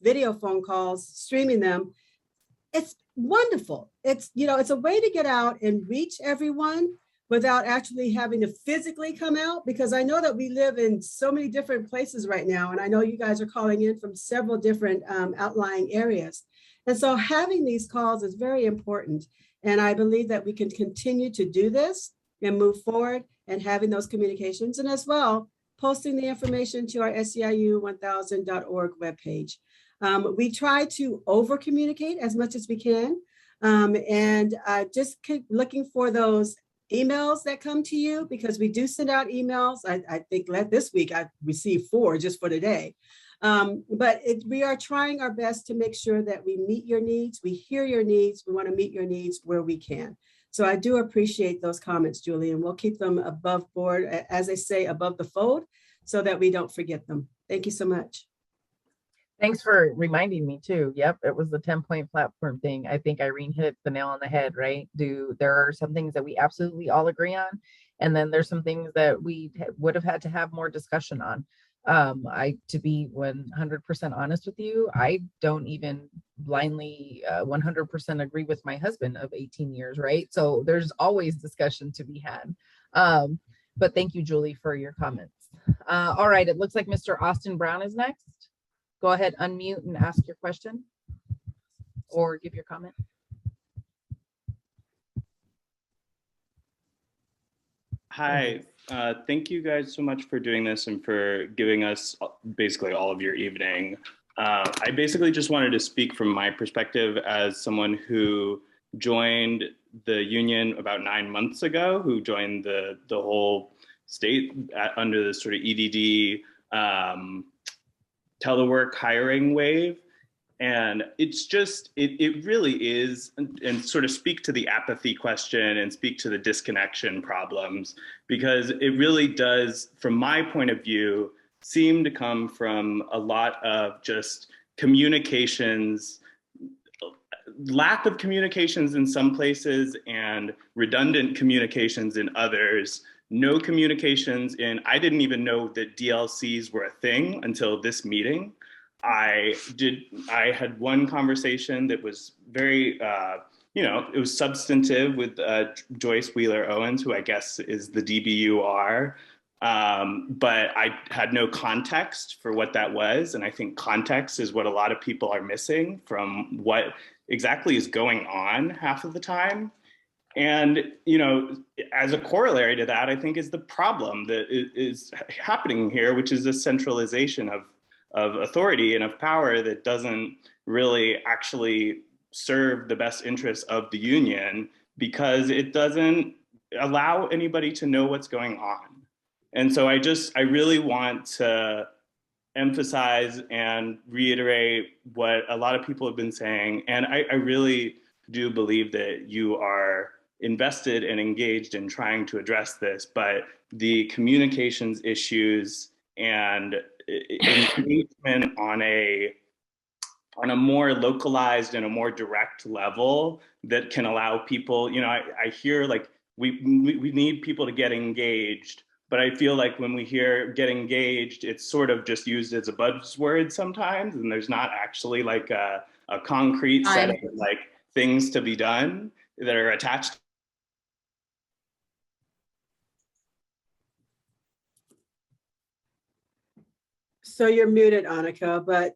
video phone calls, streaming them, it's wonderful. It's a way to get out and reach everyone without actually having to physically come out, because I know that we live in so many different places right now. And I know you guys are calling in from several different outlying areas. And so having these calls is very important. And I believe that we can continue to do this and move forward and having those communications, and as well, posting the information to our SEIU1000.org webpage. We try to over communicate as much as we can. And just keep looking for those emails that come to you, because we do send out emails. I think this week I received 4 just for today. But we are trying our best to make sure that we meet your needs. We hear your needs. We want to meet your needs where we can. So I do appreciate those comments, Julie, and we'll keep them above board, as they say, above the fold, so that we don't forget them. Thank you so much. Thanks for reminding me too. Yep, it was the 10-point platform thing. I think Irene hit the nail on the head, right? There are some things that we absolutely all agree on, and then there's some things that we would have had to have more discussion on. To be 100% honest with you, I don't even blindly 100% agree with my husband of 18 years, right? So there's always discussion to be had. But thank you, Julie, for your comments. All right, it looks like Mr. Austin Brown is next. Go ahead, unmute and ask your question or give your comment. Hi, thank you guys so much for doing this and for giving us basically all of your evening. I basically just wanted to speak from my perspective as someone who joined the union about 9 months ago, who joined the whole state under the sort of EDD telework hiring wave. And it's just, it really is, and sort of speak to the apathy question and speak to the disconnection problems, because it really does, from my point of view, seem to come from a lot of just communications, lack of communications in some places and redundant communications in others. No communications in, I didn't even know that DLCs were a thing until this meeting. I had one conversation that was very, it was substantive with Joyce Wheeler Owens, who I guess is the DBUR, but I had no context for what that was. And I think context is what a lot of people are missing from what exactly is going on half of the time. And, as a corollary to that, I think is the problem that is happening here, which is a centralization of authority and of power that doesn't really actually serve the best interests of the union, because it doesn't allow anybody to know what's going on. And so I really want to emphasize and reiterate what a lot of people have been saying. And I really do believe that you are invested and engaged in trying to address this, but the communications issues and engagement on a more localized and a more direct level that can allow people, you know, I hear like we need people to get engaged, but I feel like when we hear get engaged, it's sort of just used as a buzzword sometimes, and there's not actually like a concrete set of like things to be done that are attached. So you're muted, Annika, but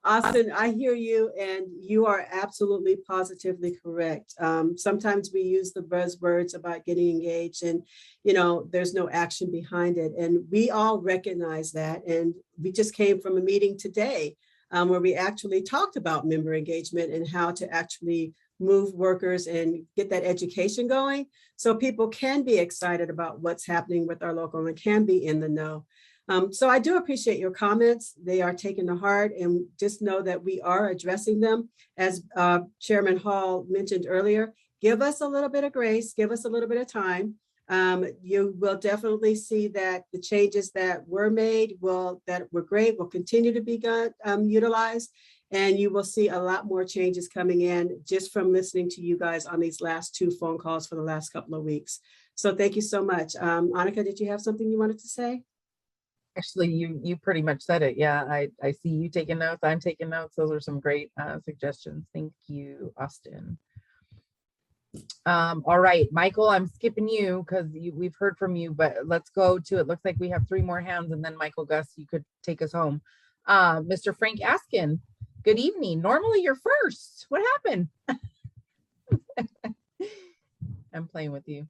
Austin, I hear you, and you are absolutely positively correct. Sometimes we use the buzzwords about getting engaged and, you know, there's no action behind it. And we all recognize that. And we just came from a meeting today where we actually talked about member engagement and how to actually move workers and get that education going so people can be excited about what's happening with our local and can be in the know. So I do appreciate your comments. They are taken to heart, and just know that we are addressing them. As Chairman Hall mentioned earlier, give us a little bit of grace, give us a little bit of time. You will definitely see that the changes that were made that were great will continue to be utilized, and you will see a lot more changes coming in just from listening to you guys on these last 2 phone calls for the last couple of weeks. So thank you so much. Annika, did you have something you wanted to say? Actually, you pretty much said it. Yeah, I see you taking notes. I'm taking notes. Those are some great suggestions. Thank you, Austin. All right, Michael, I'm skipping you because we've heard from you, but let's go to, it looks like we have 3 more hands, and then Michael Gus, you could take us home. Mr. Frank Askin, good evening. Normally you're first. What happened? I'm playing with you.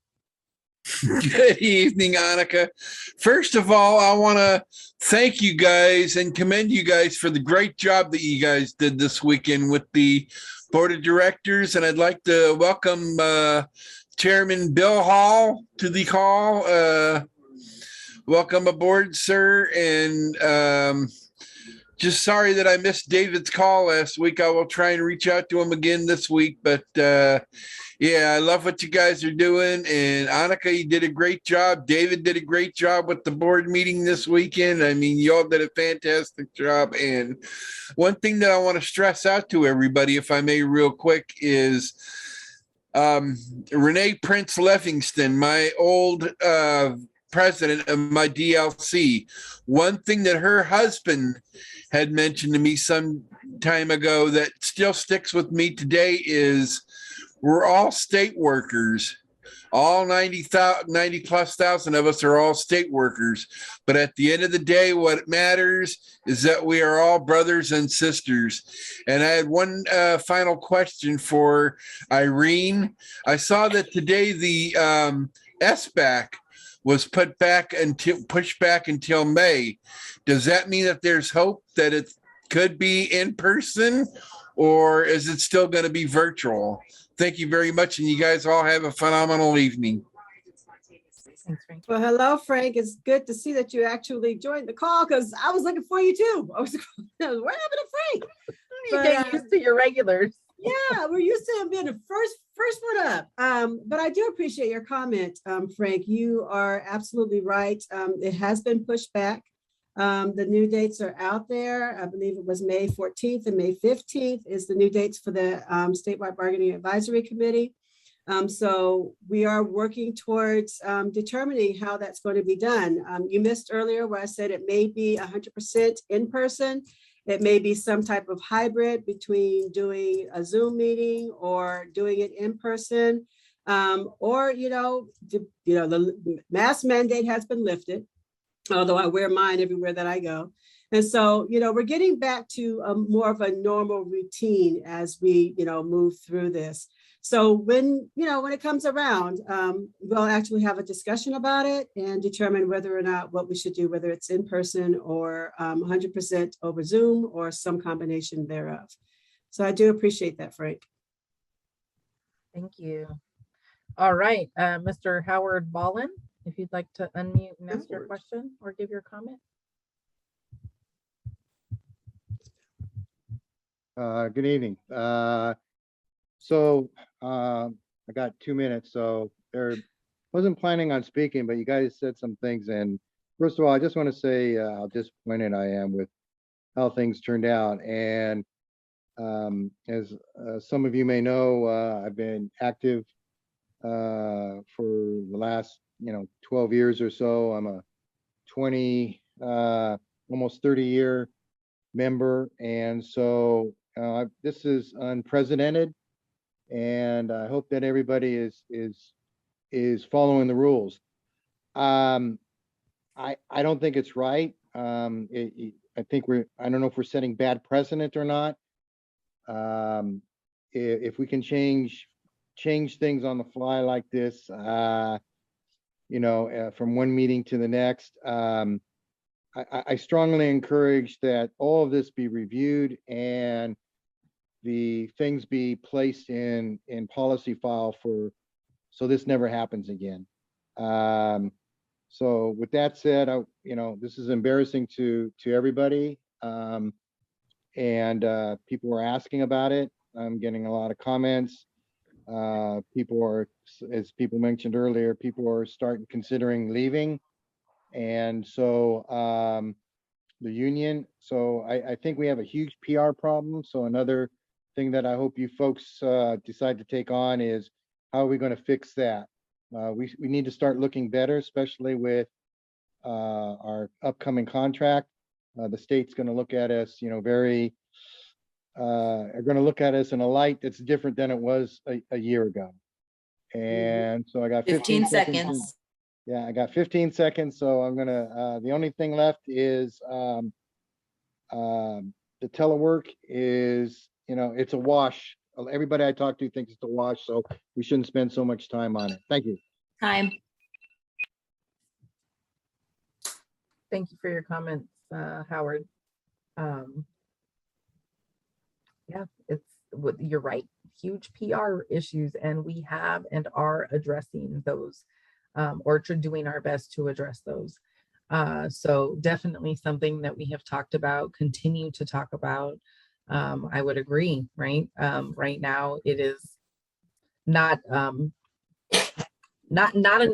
Good evening, Annika. First of all, I want to thank you guys and commend you guys for the great job that you guys did this weekend with the board of directors. And I'd like to welcome Chairman Bill Hall to the call. Welcome aboard, sir. And just sorry that I missed David's call last week. I will try and reach out to him again this week. But yeah, I love what you guys are doing. And Annika, you did a great job. David did a great job with the board meeting this weekend. I mean, you all did a fantastic job. And one thing that I want to stress out to everybody, if I may, real quick, is Renee Prince Leffington, my old president of my DLC. One thing that her husband had mentioned to me some time ago that still sticks with me today is we're all state workers. All 90 plus thousand of us are all state workers. But at the end of the day, what matters is that we are all brothers and sisters. And I had one final question for Irene. I saw that today the SBAC was pushed back until May. Does that mean that there's hope that it could be in person, or is it still going to be virtual? Thank you very much, and you guys all have a phenomenal evening. Well, hello, Frank. It's good to see that you actually joined the call because I was looking for you too. I was what happened to Frank? You get used to your regulars. Yeah, we're used to him being the first one up. But I do appreciate your comment, Frank. You are absolutely right. It has been pushed back. The new dates are out there. I believe it was May 14th and May 15th is the new dates for the Statewide Bargaining Advisory Committee. So we are working towards determining how that's going to be done. You missed earlier where I said it may be 100% in person. It may be some type of hybrid between doing a Zoom meeting or doing it in person. Or, the mask mandate has been lifted, although I wear mine everywhere that I go. And so, we're getting back to more of a normal routine as we, move through this. So when it comes around, we'll actually have a discussion about it and determine whether or not what we should do, whether it's in person or 100% over Zoom or some combination thereof. So I do appreciate that, Frank. Thank you. All right, Mr. Howard Ballin, if you'd like to unmute and ask your question or give your comment. Good evening. I got 2 minutes, so there wasn't planning on speaking, but you guys said some things. And first of all, I just want to say how disappointed I am with how things turned out. And as some of you may know, I've been active for the last 12 years or so. I'm a 20 almost 30-year member, and so this is unprecedented, and I hope that everybody is following the rules. I don't think it's right. I think I don't know if we're setting bad precedent or not. If we can change things on the fly like this, from one meeting to the next, I strongly encourage that all of this be reviewed and the things be placed in policy file so this never happens again. So with that said, this is embarrassing to everybody, and people are asking about it. I'm getting a lot of comments. People are, as people mentioned earlier, people are considering leaving. And so the union, so I think we have a huge PR problem. So another thing that I hope you folks decide to take on is how are we going to fix that? We need to start looking better, especially with our upcoming contract. The state's going to look at us, are going to look at us in a light that's different than it was a year ago. And so I got 15 seconds. Yeah, I got 15 seconds, so I'm gonna, the only thing left is the telework is, it's a wash. Everybody I talk to thinks it's a wash, so we shouldn't spend so much time on it. Thank you. Time. Thank you for your comments, Howard. Yeah, you're right. Huge PR issues, and we have and are addressing those. Or doing our best to address those. So definitely something that we have talked about, continue to talk about. I would agree, right? Right now it is not an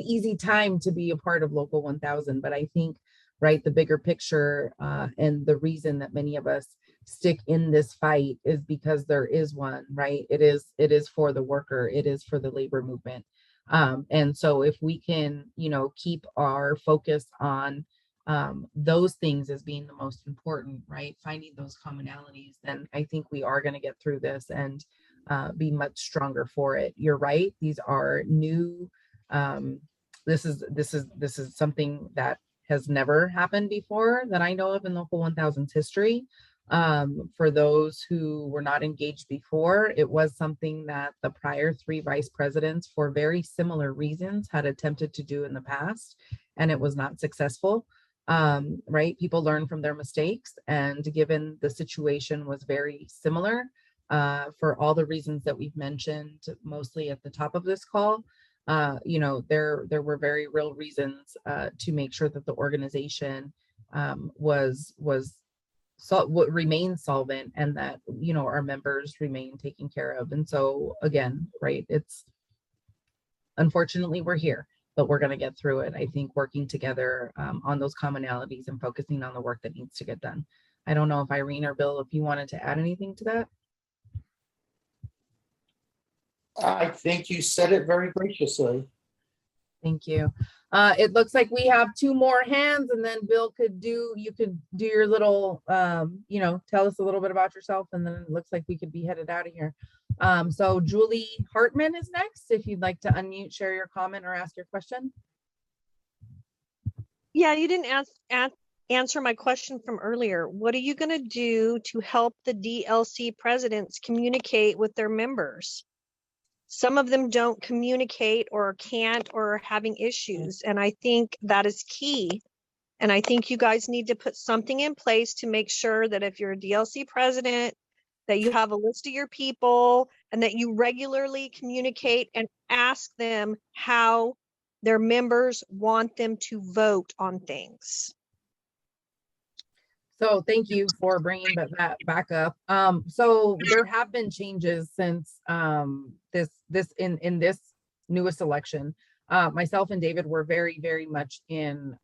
easy time to be a part of Local 1000, but I think, right, the bigger picture and the reason that many of us stick in this fight is because there is one, right? It is for the worker, it is for the labor movement. And so if we can, keep our focus on those things as being the most important, right? Finding those commonalities, then I think we are going to get through this and be much stronger for it. You're right. These are new. This is something that has never happened before that I know of in Local 1000's history. For those who were not engaged before, it was something that the prior 3 vice presidents, for very similar reasons, had attempted to do in the past, and it was not successful. Right? People learn from their mistakes, and given the situation was very similar, for all the reasons that we've mentioned, mostly at the top of this call, there were very real reasons to make sure that the organization would remain solvent, and that our members remain taken care of. And so again, right, it's unfortunately we're here, but we're going to get through it. I think working together on those commonalities and focusing on the work that needs to get done. I don't know if Irene or Bill, if you wanted to add anything to that. I think you said it very graciously. Thank you. It looks like we have 2 more hands, and then Bill you could do your little, tell us a little bit about yourself, and then it looks like we could be headed out of here. So Julie Hartman is next. If you'd like to unmute, share your comment or ask your question. Yeah, you didn't answer my question from earlier. What are you going to do to help the DLC presidents communicate with their members? Some of them don't communicate or can't or are having issues. And I think that is key. And I think you guys need to put something in place to make sure that if you're a DLC president, that you have a list of your people and that you regularly communicate and ask them how their members want them to vote on things. So thank you for bringing that back up. So there have been changes since this in this newest election. Myself and David were very much in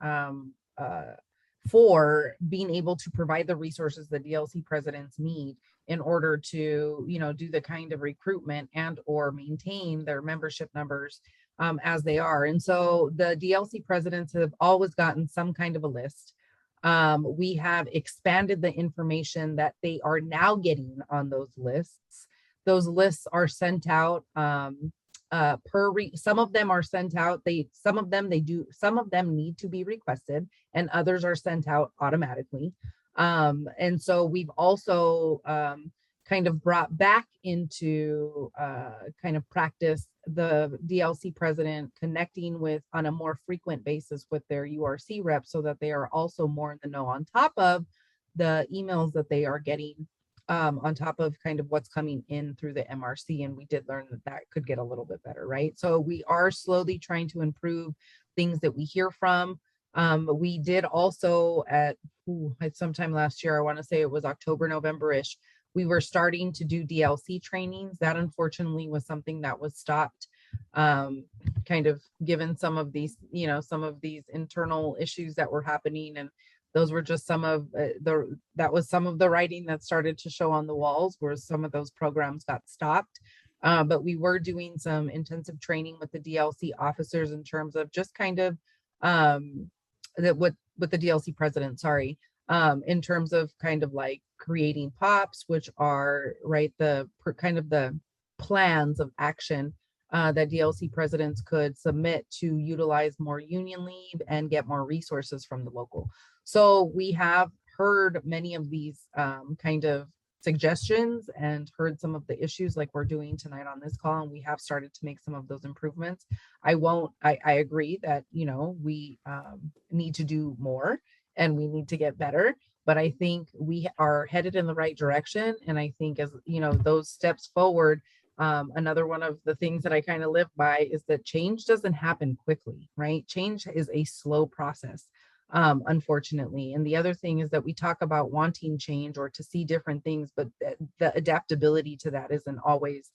for being able to provide the resources the DLC presidents need in order to, do the kind of recruitment and or maintain their membership numbers as they are. And so the DLC presidents have always gotten some kind of a list. We have expanded the information that they are now getting on those lists. Those lists are sent out some of them are sent out. Some of them need to be requested, and others are sent out automatically. And so we've also kind of brought back into kind of practice the DLC president connecting with on a more frequent basis with their URC reps so that they are also more in the know on top of the emails that they are getting, on top of kind of what's coming in through the MRC. And we did learn that could get a little bit better, right? So we are slowly trying to improve things that we hear from. We did also at sometime last year, I want to say it was October, November-ish, we were starting to do DLC trainings. That unfortunately was something that was stopped, kind of given some of these, some of these internal issues that were happening. And those were just some of that was some of the writing that started to show on the walls where some of those programs got stopped. But we were doing some intensive training with the DLC officers in terms of just kind of with the DLC president, sorry, in terms of kind of like creating POPs, which are the kind of the plans of action that DLC presidents could submit to utilize more union leave and get more resources from the local. So we have heard many of these kind of suggestions and heard some of the issues like we're doing tonight on this call, and we have started to make some of those improvements. I agree that, we need to do more and we need to get better, but I think we are headed in the right direction. And I think as, those steps forward, another one of the things that I kind of live by is that change doesn't happen quickly, right? Change is a slow process, unfortunately. And the other thing is that we talk about wanting change or to see different things, but the adaptability to that isn't always,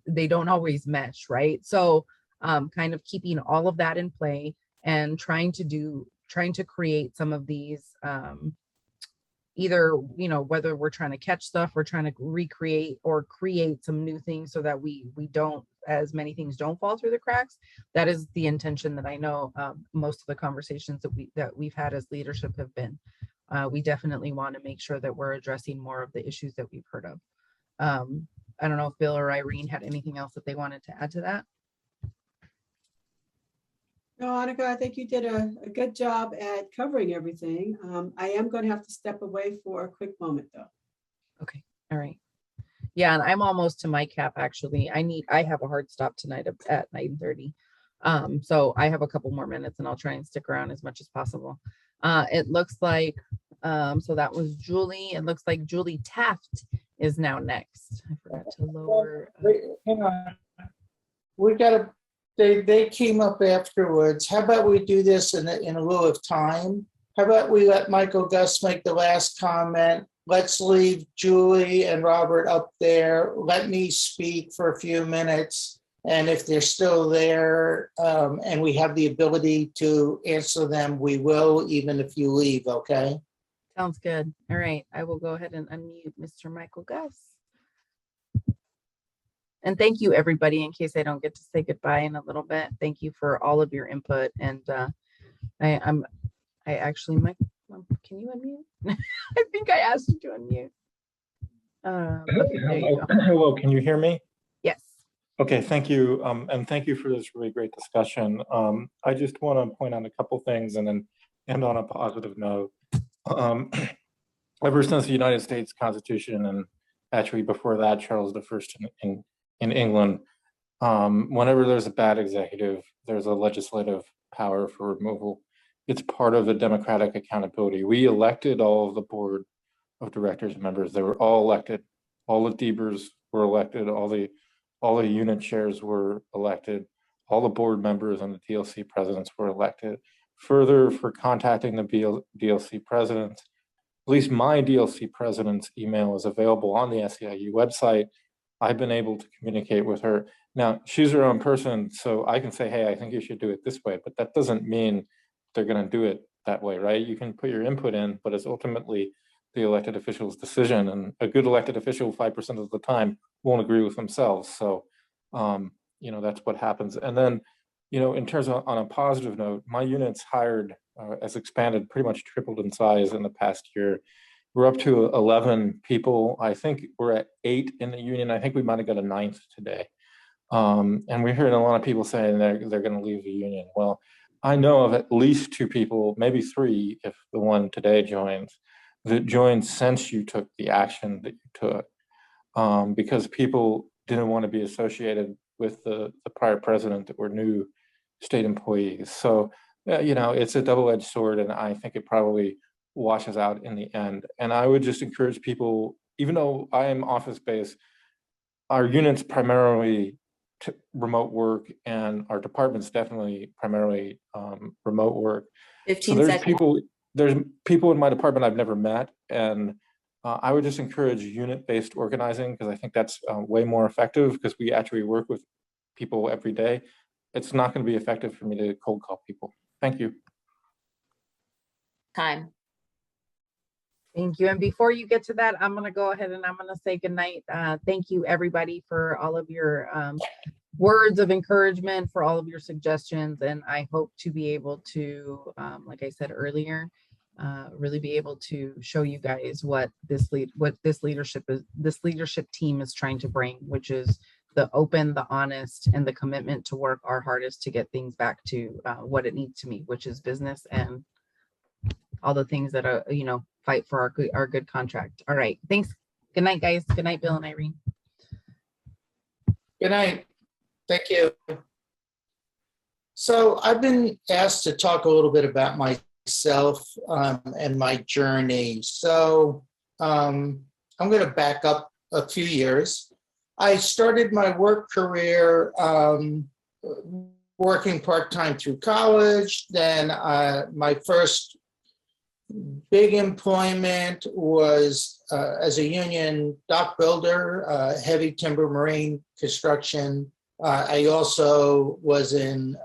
they don't always mesh, right? So kind of keeping all of that in play and trying to create some of these, either, whether we're trying to catch stuff, we're trying to recreate or create some new things so that we don't, as many things don't fall through the cracks. That is the intention that I know most of the conversations that we've had as leadership have been. We definitely want to make sure that we're addressing more of the issues that we've heard of. I don't know if Bill or Irene had anything else that they wanted to add to that. No, Annika, I think you did a good job at covering everything. I am going to have to step away for a quick moment though. Okay. All right. Yeah. And I'm almost to my cap, actually. I have a hard stop tonight at 9:30. So I have a couple more minutes and I'll try and stick around as much as possible. It looks like, so that was Julie. It looks like Julie Taft is now next. I forgot to lower. Hang on. We got to, they came up afterwards. How about we do this in lieu of time? How about we let Michael Gus make the last comment? Let's leave Julie and Robert up there. Let me speak for a few minutes. And if they're still there and we have the ability to answer them, we will, even if you leave, okay? Sounds good. All right. I will go ahead and unmute Mr. Michael Gus. And thank you, everybody, in case I don't get to say goodbye in a little bit. Thank you for all of your input. And I actually, Mike, can you unmute? I think I asked you to unmute. Okay, there you go. Hello, can you hear me? Yes. Okay, thank you. And thank you for this really great discussion. I just want to point out a couple things and then end on a positive note. Ever since the United States Constitution, and actually before that, Charles I in England, whenever there's a bad executive, there's a legislative power for removal. It's part of the democratic accountability. We elected all of the board of directors members. They were all elected. All the Debers were elected. All the unit chairs were elected. All the board members and the DLC presidents were elected. Further, for contacting the DLC presidents, least my DLC president's email is available on the SEIU website. I've been able to communicate with her. Now, she's her own person, so I can say, hey, I think you should do it this way, but that doesn't mean they're going to do it that way, right? You can put your input in, but it's ultimately the elected official's decision. And a good elected official, 5% of the time, won't agree with themselves. So, that's what happens. And then, in terms of on a positive note, my unit's hired has expanded, pretty much tripled in size in the past year. We're up to 11 people. I think we're at 8 in the union. I think we might have got a 9th today. And we're hearing a lot of people saying they're going to leave the union. Well, I know of at least 2 people, maybe 3, if the one today joins, that joined since you took the action that you took, because people didn't want to be associated with the prior president that were new state employees. So, it's a double-edged sword, and I think it probably washes out in the end. And I would just encourage people, even though I am office-based, our units primarily remote work, and our department's definitely primarily remote work. 15 so there's seconds. there's people in my department I've never met, and I would just encourage unit-based organizing, because I think that's way more effective, because we actually work with people every day. It's not going to be effective for me to cold call people. Thank you. Time. Thank you. And before you get to that, I'm going to go ahead and I'm going to say goodnight. Thank you, everybody, for all of your words of encouragement, for all of your suggestions. And I hope to be able to, like I said earlier, really be able to show you guys what this leadership team is trying to bring, which is the open, the honest, and the commitment to work our hardest to get things back to what it needs to be, which is business and all the things that are, fight for our good contract. All right. Thanks. Good night, guys. Good night, Bill and Irene. Good night. Thank you. So I've been asked to talk a little bit about myself and my journey. So I'm going to back up a few years. I started my work career working part-time through college. Then my first big employment was as a union dock builder, heavy timber marine construction. I also was in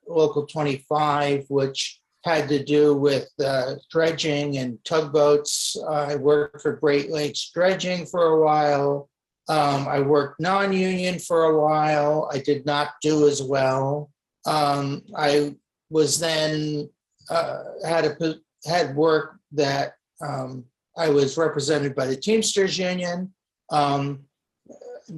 Local 25, which had to do with dredging and tugboats. I worked for Great Lakes Dredging for a while. I worked non-union for a while. I did not do as well. I was then had work that I was represented by the Teamsters Union.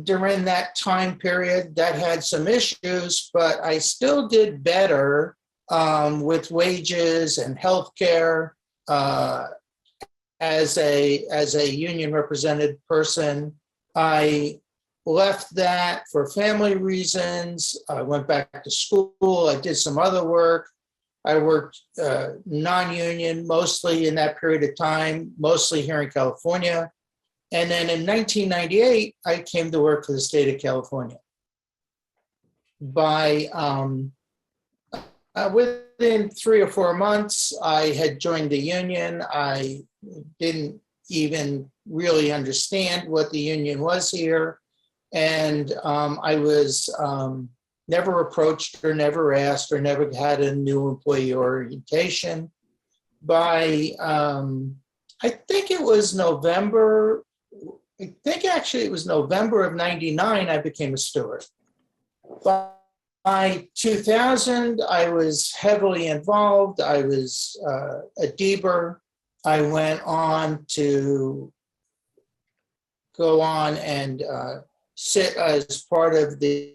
During that time period, that had some issues, but I still did better with wages and healthcare as a union represented person. I left that for family reasons. I went back to school. I did some other work. I worked non-union mostly in that period of time, mostly here in California. And then in 1998, I came to work for the state of California. By within 3 or 4 months, I had joined the union. I didn't even really understand what the union was here. And I was never approached or never asked or never had a new employee orientation. By, I think it was November of 99, I became a steward. By 2000, I was heavily involved. I was a DBER. I went on to go on and sit as part of the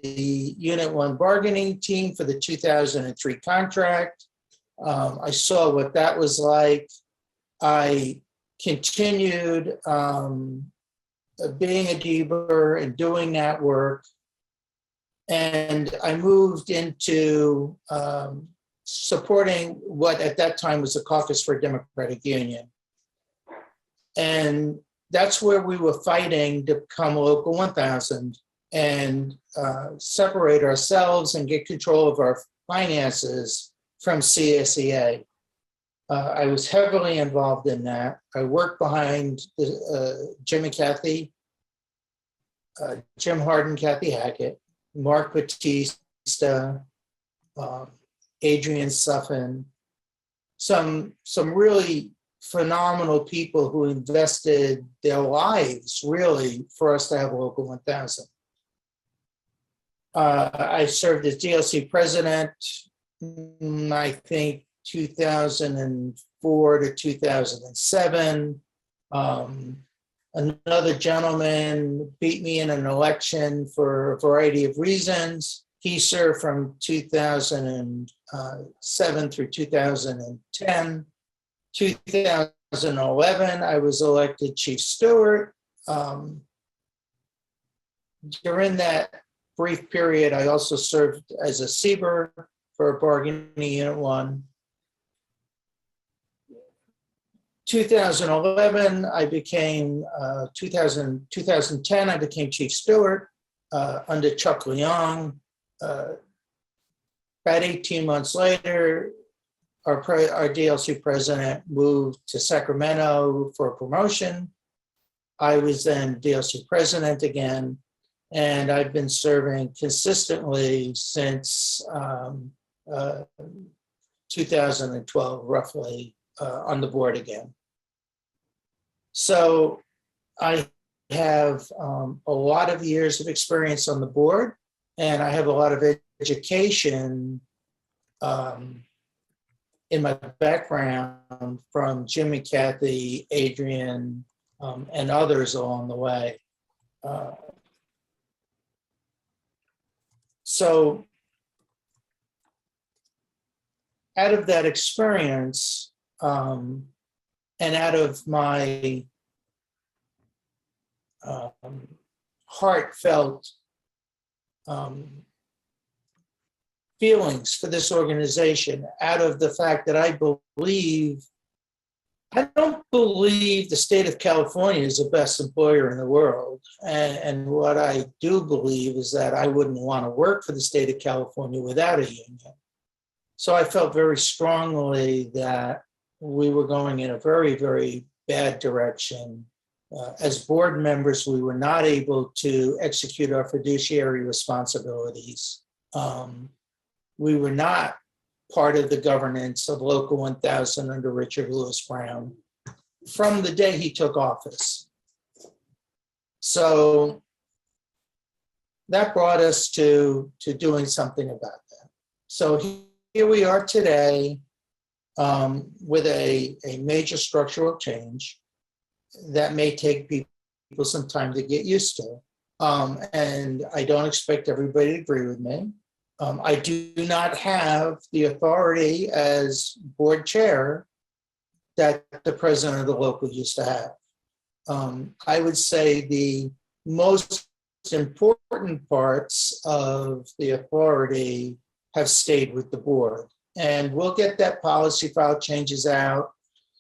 Unit 1 bargaining team for the 2003 contract. I saw what that was like. I continued being a DBER and doing that work. And I moved into supporting what at that time was the Caucus for a Democratic Union. And that's where we were fighting to become Local 1000 and separate ourselves and get control of our finances from CSEA. I was heavily involved in that. I worked behind Jim and Kathy, Jim Harden, Kathy Hackett, Mark Batista, Adrian Suffin, some really phenomenal people who invested their lives really for us to have Local 1000. I served as DLC president, I think 2004 to 2007. Another gentleman beat me in an election for a variety of reasons. He served from 2007 through 2010. 2011, I was elected chief steward. During that brief period, I also served as a CBER for bargaining unit 1. 2011, I became, 2010, I became chief steward under Chuck Leong. About 18 months later, our DLC president moved to Sacramento for a promotion. I was then DLC president again, and I've been serving consistently since 2012, roughly, on the board again. So I have a lot of years of experience on the board, and I have a lot of education in my background from Jim and Kathy, Adrian, and others along the way. So out of that experience, and out of my heartfelt feelings for this organization, out of the fact that I don't believe the state of California is the best employer in the world. And what I do believe is that I wouldn't want to work for the state of California without a union. So I felt very strongly that we were going in a very, very bad direction. As board members, we were not able to execute our fiduciary responsibilities. We were not part of the governance of Local 1000 under Richard Lewis Brown from the day he took office. So that brought us to doing something about that. So here we are today with a major structural change that may take people some time to get used to. And I don't expect everybody to agree with me. I do not have the authority as board chair that the president of the local used to have. I would say the most important parts of the authority have stayed with the board. And we'll get that policy file changes out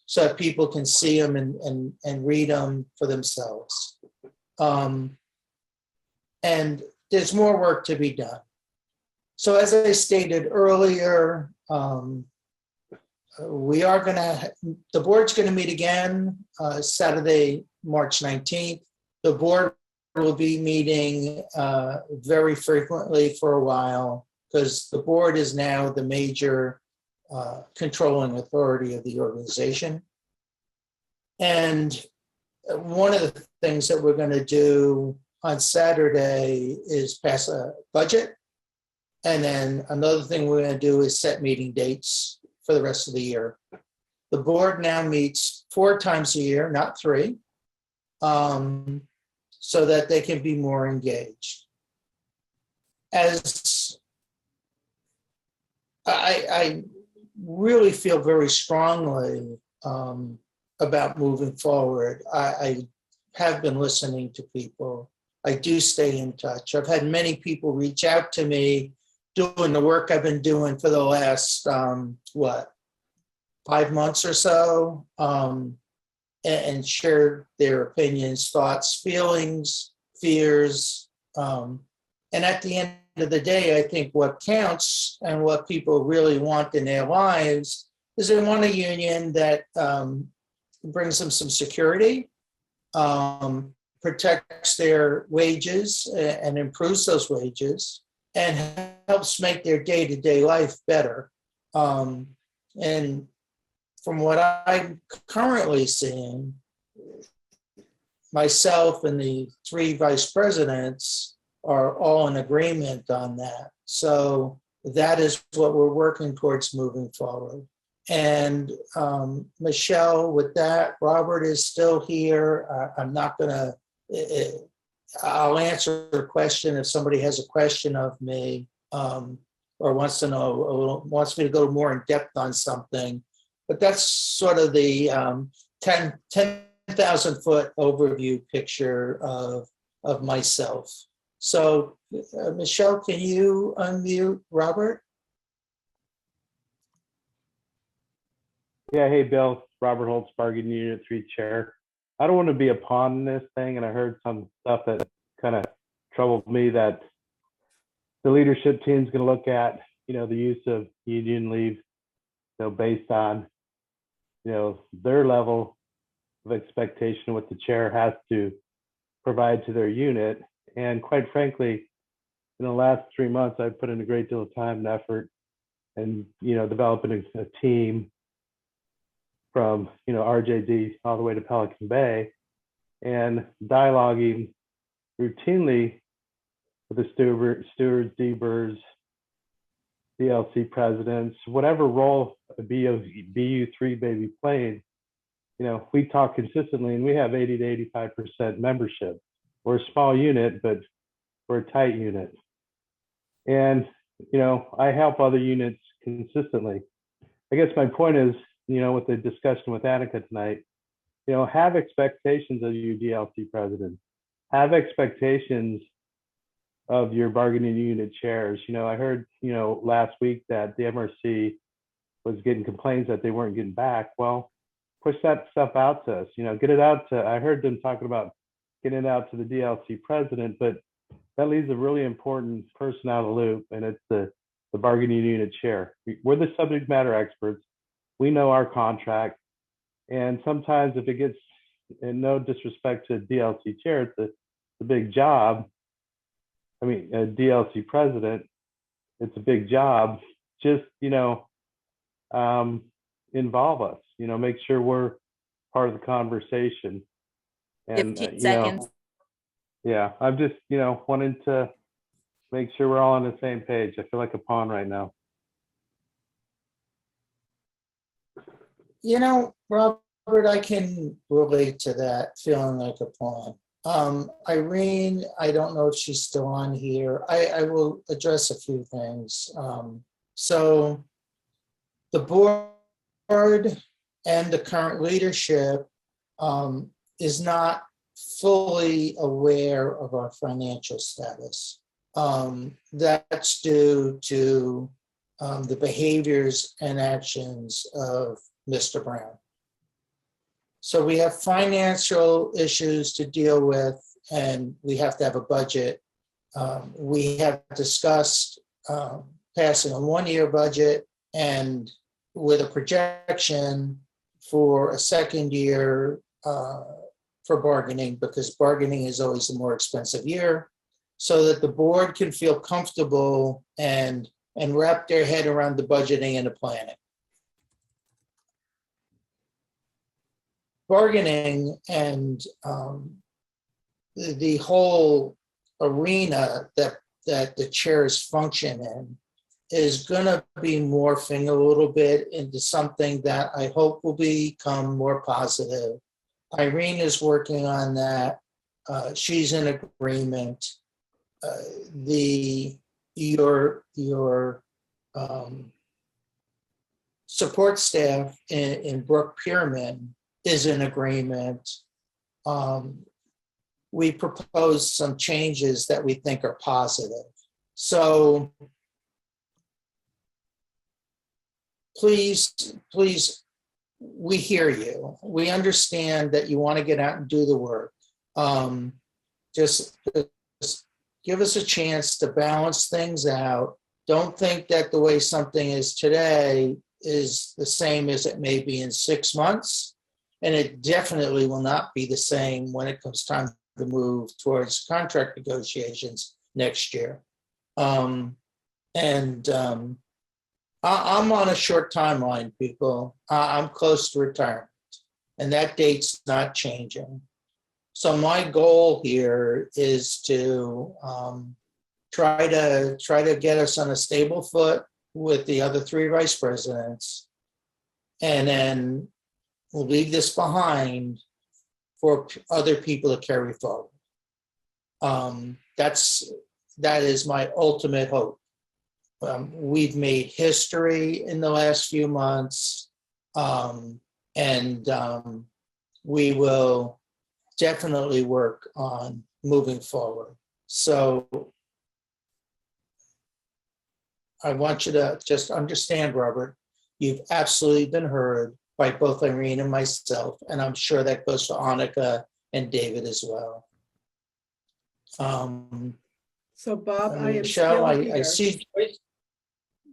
so that people can see them and read them for themselves. And there's more work to be done. So as I stated earlier, the board's gonna meet again Saturday, March 19th. The board will be meeting very frequently for a while because the board is now the major controlling authority of the organization. And one of the things that we're gonna do on Saturday is pass a budget. And then another thing we're going to do is set meeting dates for the rest of the year. The board now meets 4 times a year, not 3, so that they can be more engaged. As I really feel very strongly about moving forward. I have been listening to people. I do stay in touch. I've had many people reach out to me doing the work I've been doing for the last, 5 months or so, and share their opinions, thoughts, feelings, fears. And at the end of the day, I think what counts and what people really want in their lives is they want a union that brings them some security, protects their wages and improves those wages, and helps make their day-to-day life better. And from what I'm currently seeing, myself and the 3 vice presidents are all in agreement on that. So that is what we're working towards moving forward. And Michelle, with that, Robert is still here. I'm not gonna, I'll answer a question if somebody has a question of me or wants to know, wants me to go more in depth on something. But that's sort of the 10,000 foot overview picture of myself. So Michelle, can you unmute Robert? Yeah, hey, Bill, Robert Holtz, Bargaining Unit 3 Chair. I don't want to be a pawn in this thing, and I heard some stuff that kind of troubled me that the leadership team's going to look at, the use of union leave, based on, their level of expectation, what the chair has to provide to their unit. And quite frankly, in the last 3 months, I've put in a great deal of time and effort and, developing a team from RJD all the way to Pelican Bay, and dialoguing routinely with the stewards, DBERS, DLC presidents, whatever role a BU3 may be playing. We talk consistently, and we have 80 to 85% membership. We're a small unit, but we're a tight unit. And I help other units consistently. I guess my point is, with the discussion with Annika tonight, have expectations of your DLC president, have expectations of your bargaining unit chairs. I heard, last week that the MRC was getting complaints that they weren't getting back. Well, push that stuff out to us, get it out to, I heard them talking about getting it out to the DLC president, but that leaves a really important person out of the loop, and it's the bargaining unit chair. We're the subject matter experts. We know our contract, and sometimes if it gets, and no disrespect to DLC chair, it's a big job. I mean, a DLC president, it's a big job. Just, involve us, make sure we're part of the conversation. And, 15 seconds. Yeah, I'm just, wanting to make sure we're all on the same page. I feel like a pawn right now. Robert, I can relate to that, feeling like a pawn. Irene, I don't know if she's still on here. I will address a few things. So the board and the current leadership is not fully aware of our financial status. That's due to the behaviors and actions of Mr. Brown. So we have financial issues to deal with, and we have to have a budget. We have discussed passing a 1-year budget and with a projection for a second year for bargaining, because bargaining is always a more expensive year, so that the board can feel comfortable and wrap their head around the budgeting and the planning. Bargaining and the whole arena that the chairs function in is going to be morphing a little bit into something that I hope will become more positive. Irene is working on that. She's in agreement. Your support staff in Brook Pierman is in agreement. We proposed some changes that we think are positive. So please, we hear you. We understand that you want to get out and do the work. Just give us a chance to balance things out. Don't think that the way something is today is the same as it may be in 6 months. And it definitely will not be the same when it comes time to move towards contract negotiations next year. I'm on a short timeline, people. I'm close to retirement, and that date's not changing. So my goal here is to try to get us on a stable foot with the other 3 vice presidents, and then we'll leave this behind for other people to carry forward. That is my ultimate hope. We've made history in the last few months, and we will definitely work on moving forward. So I want you to just understand, Robert, you've absolutely been heard by both Irene and myself, and I'm sure that goes for Annika and David as well. So Bob, I am Michelle, still here. I see.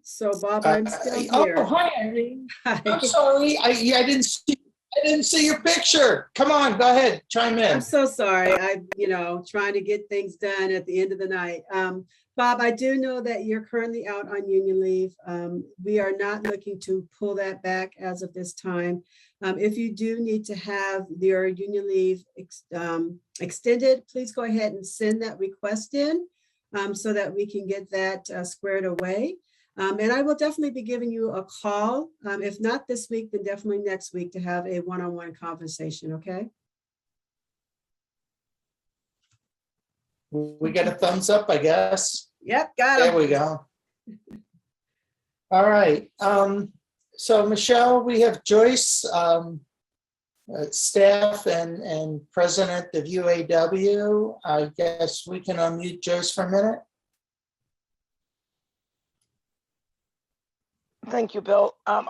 So Bob, I'm still here. Oh, hi, Irene. I'm sorry. I didn't see your picture. Come on, go ahead, chime in. I'm so sorry. Trying to get things done at the end of the night. Bob, I do know that you're currently out on union leave. We are not looking to pull that back as of this time. If you do need to have your union leave extended, please go ahead and send that request in so that we can get that squared away. And I will definitely be giving you a call. If not this week, then definitely next week to have a one-on-one conversation, okay? We get a thumbs up, I guess. Yep, got it. There we go. All right. So Michelle, we have Joyce, staff and president of UAW. I guess we can unmute Joyce for a minute. Thank you, Bill. On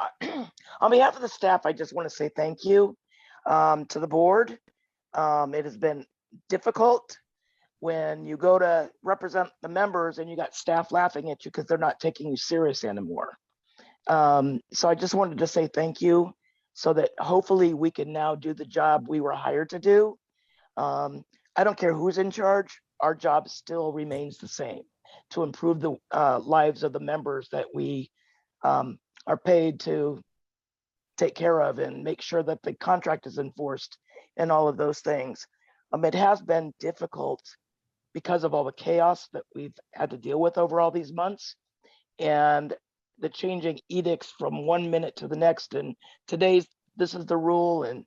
behalf of the staff, I just want to say thank you to the board. It has been difficult when you go to represent the members and you got staff laughing at you because they're not taking you serious anymore. So I just wanted to say thank you so that hopefully we can now do the job we were hired to do. I don't care who's in charge, our job still remains the same, to improve the lives of the members that we are paid to take care of and make sure that the contract is enforced and all of those things. It has been difficult because of all the chaos that we've had to deal with over all these months and the changing edicts from one minute to the next. And today's, this is the rule, and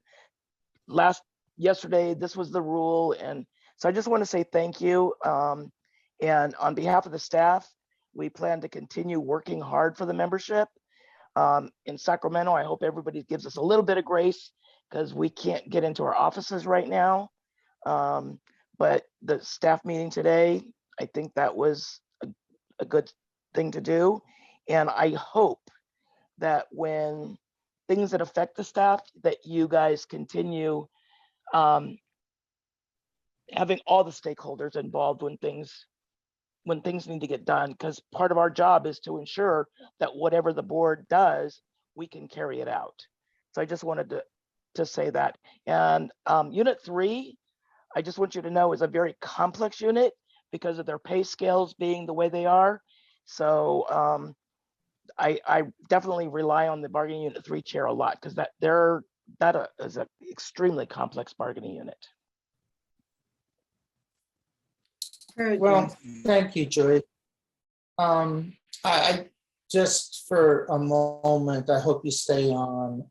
yesterday, this was the rule. And so I just want to say thank you. And on behalf of the staff, we plan to continue working hard for the membership. In Sacramento, I hope everybody gives us a little bit of grace because we can't get into our offices right now. But the staff meeting today, I think that was a good thing to do. And I hope that when things that affect the staff, that you guys continue having all the stakeholders involved when things need to get done, because part of our job is to ensure that whatever the board does, we can carry it out. So I just wanted to say that. And Unit 3, I just want you to know, is a very complex unit because of their pay scales being the way they are. So I definitely rely on the bargaining unit 3 chair a lot because that is an extremely complex bargaining unit. Well, thank you, Joy. I just for a moment, I hope you stay on.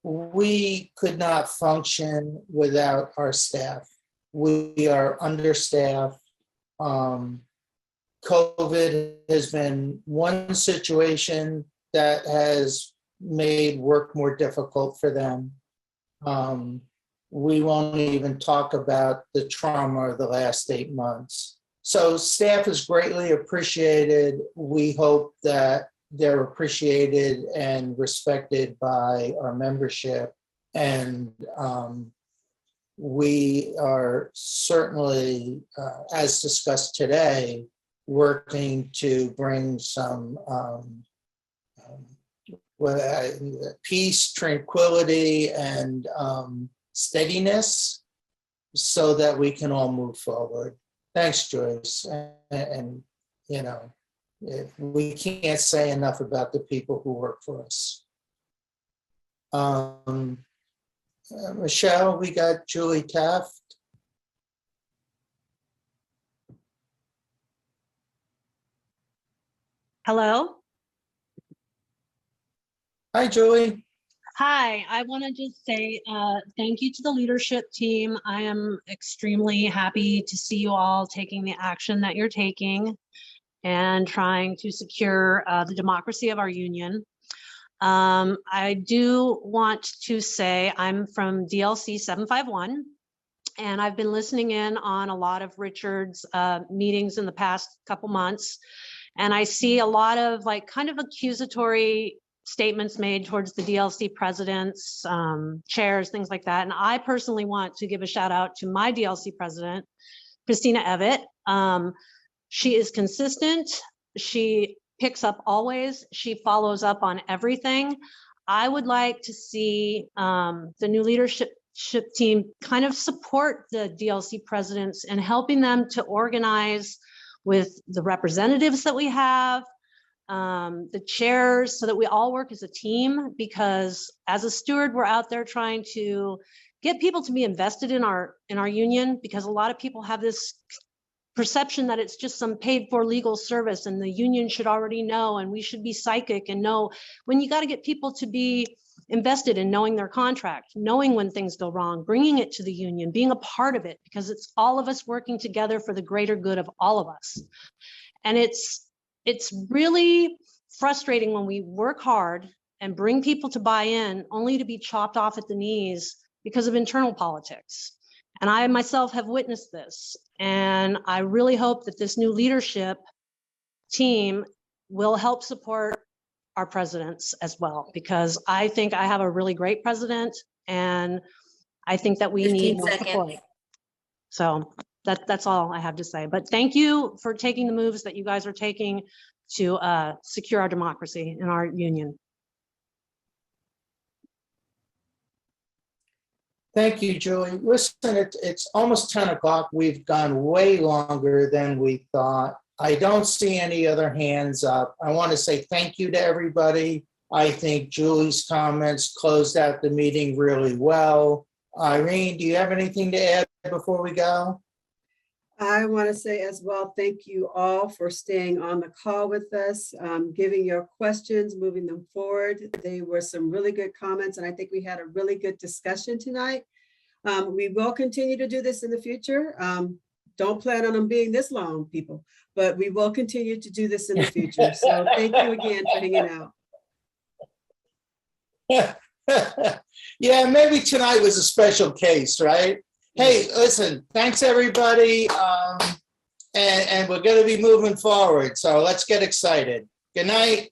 We could not function without our staff. We are understaffed. COVID has been one situation that has made work more difficult for them. We won't even talk about the trauma of the last 8 months. So staff is greatly appreciated. We hope that they're appreciated and respected by our membership. And we are certainly, as discussed today, working to bring some peace, tranquility, and steadiness so that we can all move forward. Thanks, Joyce. And you know, we can't say enough about the people who work for us. Michelle, we got Julie Taft. Hello. Hi, Julie. Hi, I want to just say thank you to the leadership team. I am extremely happy to see you all taking the action that you're taking and trying to secure the democracy of our union. I do want to say I'm from DLC 751, and I've been listening in on a lot of Richard's meetings in the past couple months, and I see a lot of like kind of accusatory statements made towards the DLC presidents, chairs, things like that. And I personally want to give a shout out to my DLC president, Christina Evett. She is consistent. She picks up always. She follows up on everything. I would like to see the new leadership team kind of support the DLC presidents and helping them to organize with the representatives that we have, the chairs, so that we all work as a team, because as a steward, we're out there trying to get people to be invested in our union, because a lot of people have this perception that it's just some paid for legal service and the union should already know and we should be psychic and know, when you got to get people to be invested in knowing their contract, knowing when things go wrong, bringing it to the union, being a part of it, because it's all of us working together for the greater good of all of us. And it's really frustrating when we work hard and bring people to buy in only to be chopped off at the knees because of internal politics. And I myself have witnessed this. And I really hope that this new leadership team will help support our presidents as well, because I think I have a really great president and I think that we need more support. So that's all I have to say. But thank you for taking the moves that you guys are taking to secure our democracy in our union. Thank you, Julie. Listen, it's almost 10 o'clock. We've gone way longer than we thought. I don't see any other hands up. I want to say thank you to everybody. I think Julie's comments closed out the meeting really well. Irene, do you have anything to add before we go? I want to say as well, thank you all for staying on the call with us, giving your questions, moving them forward. They were some really good comments, and I think we had a really good discussion tonight. We will continue to do this in the future. Don't plan on them being this long, people, but we will continue to do this in the future. So thank you again for hanging out. Yeah, maybe tonight was a special case, right? Hey, listen, thanks everybody. And we're going to be moving forward. So let's get excited. Good night.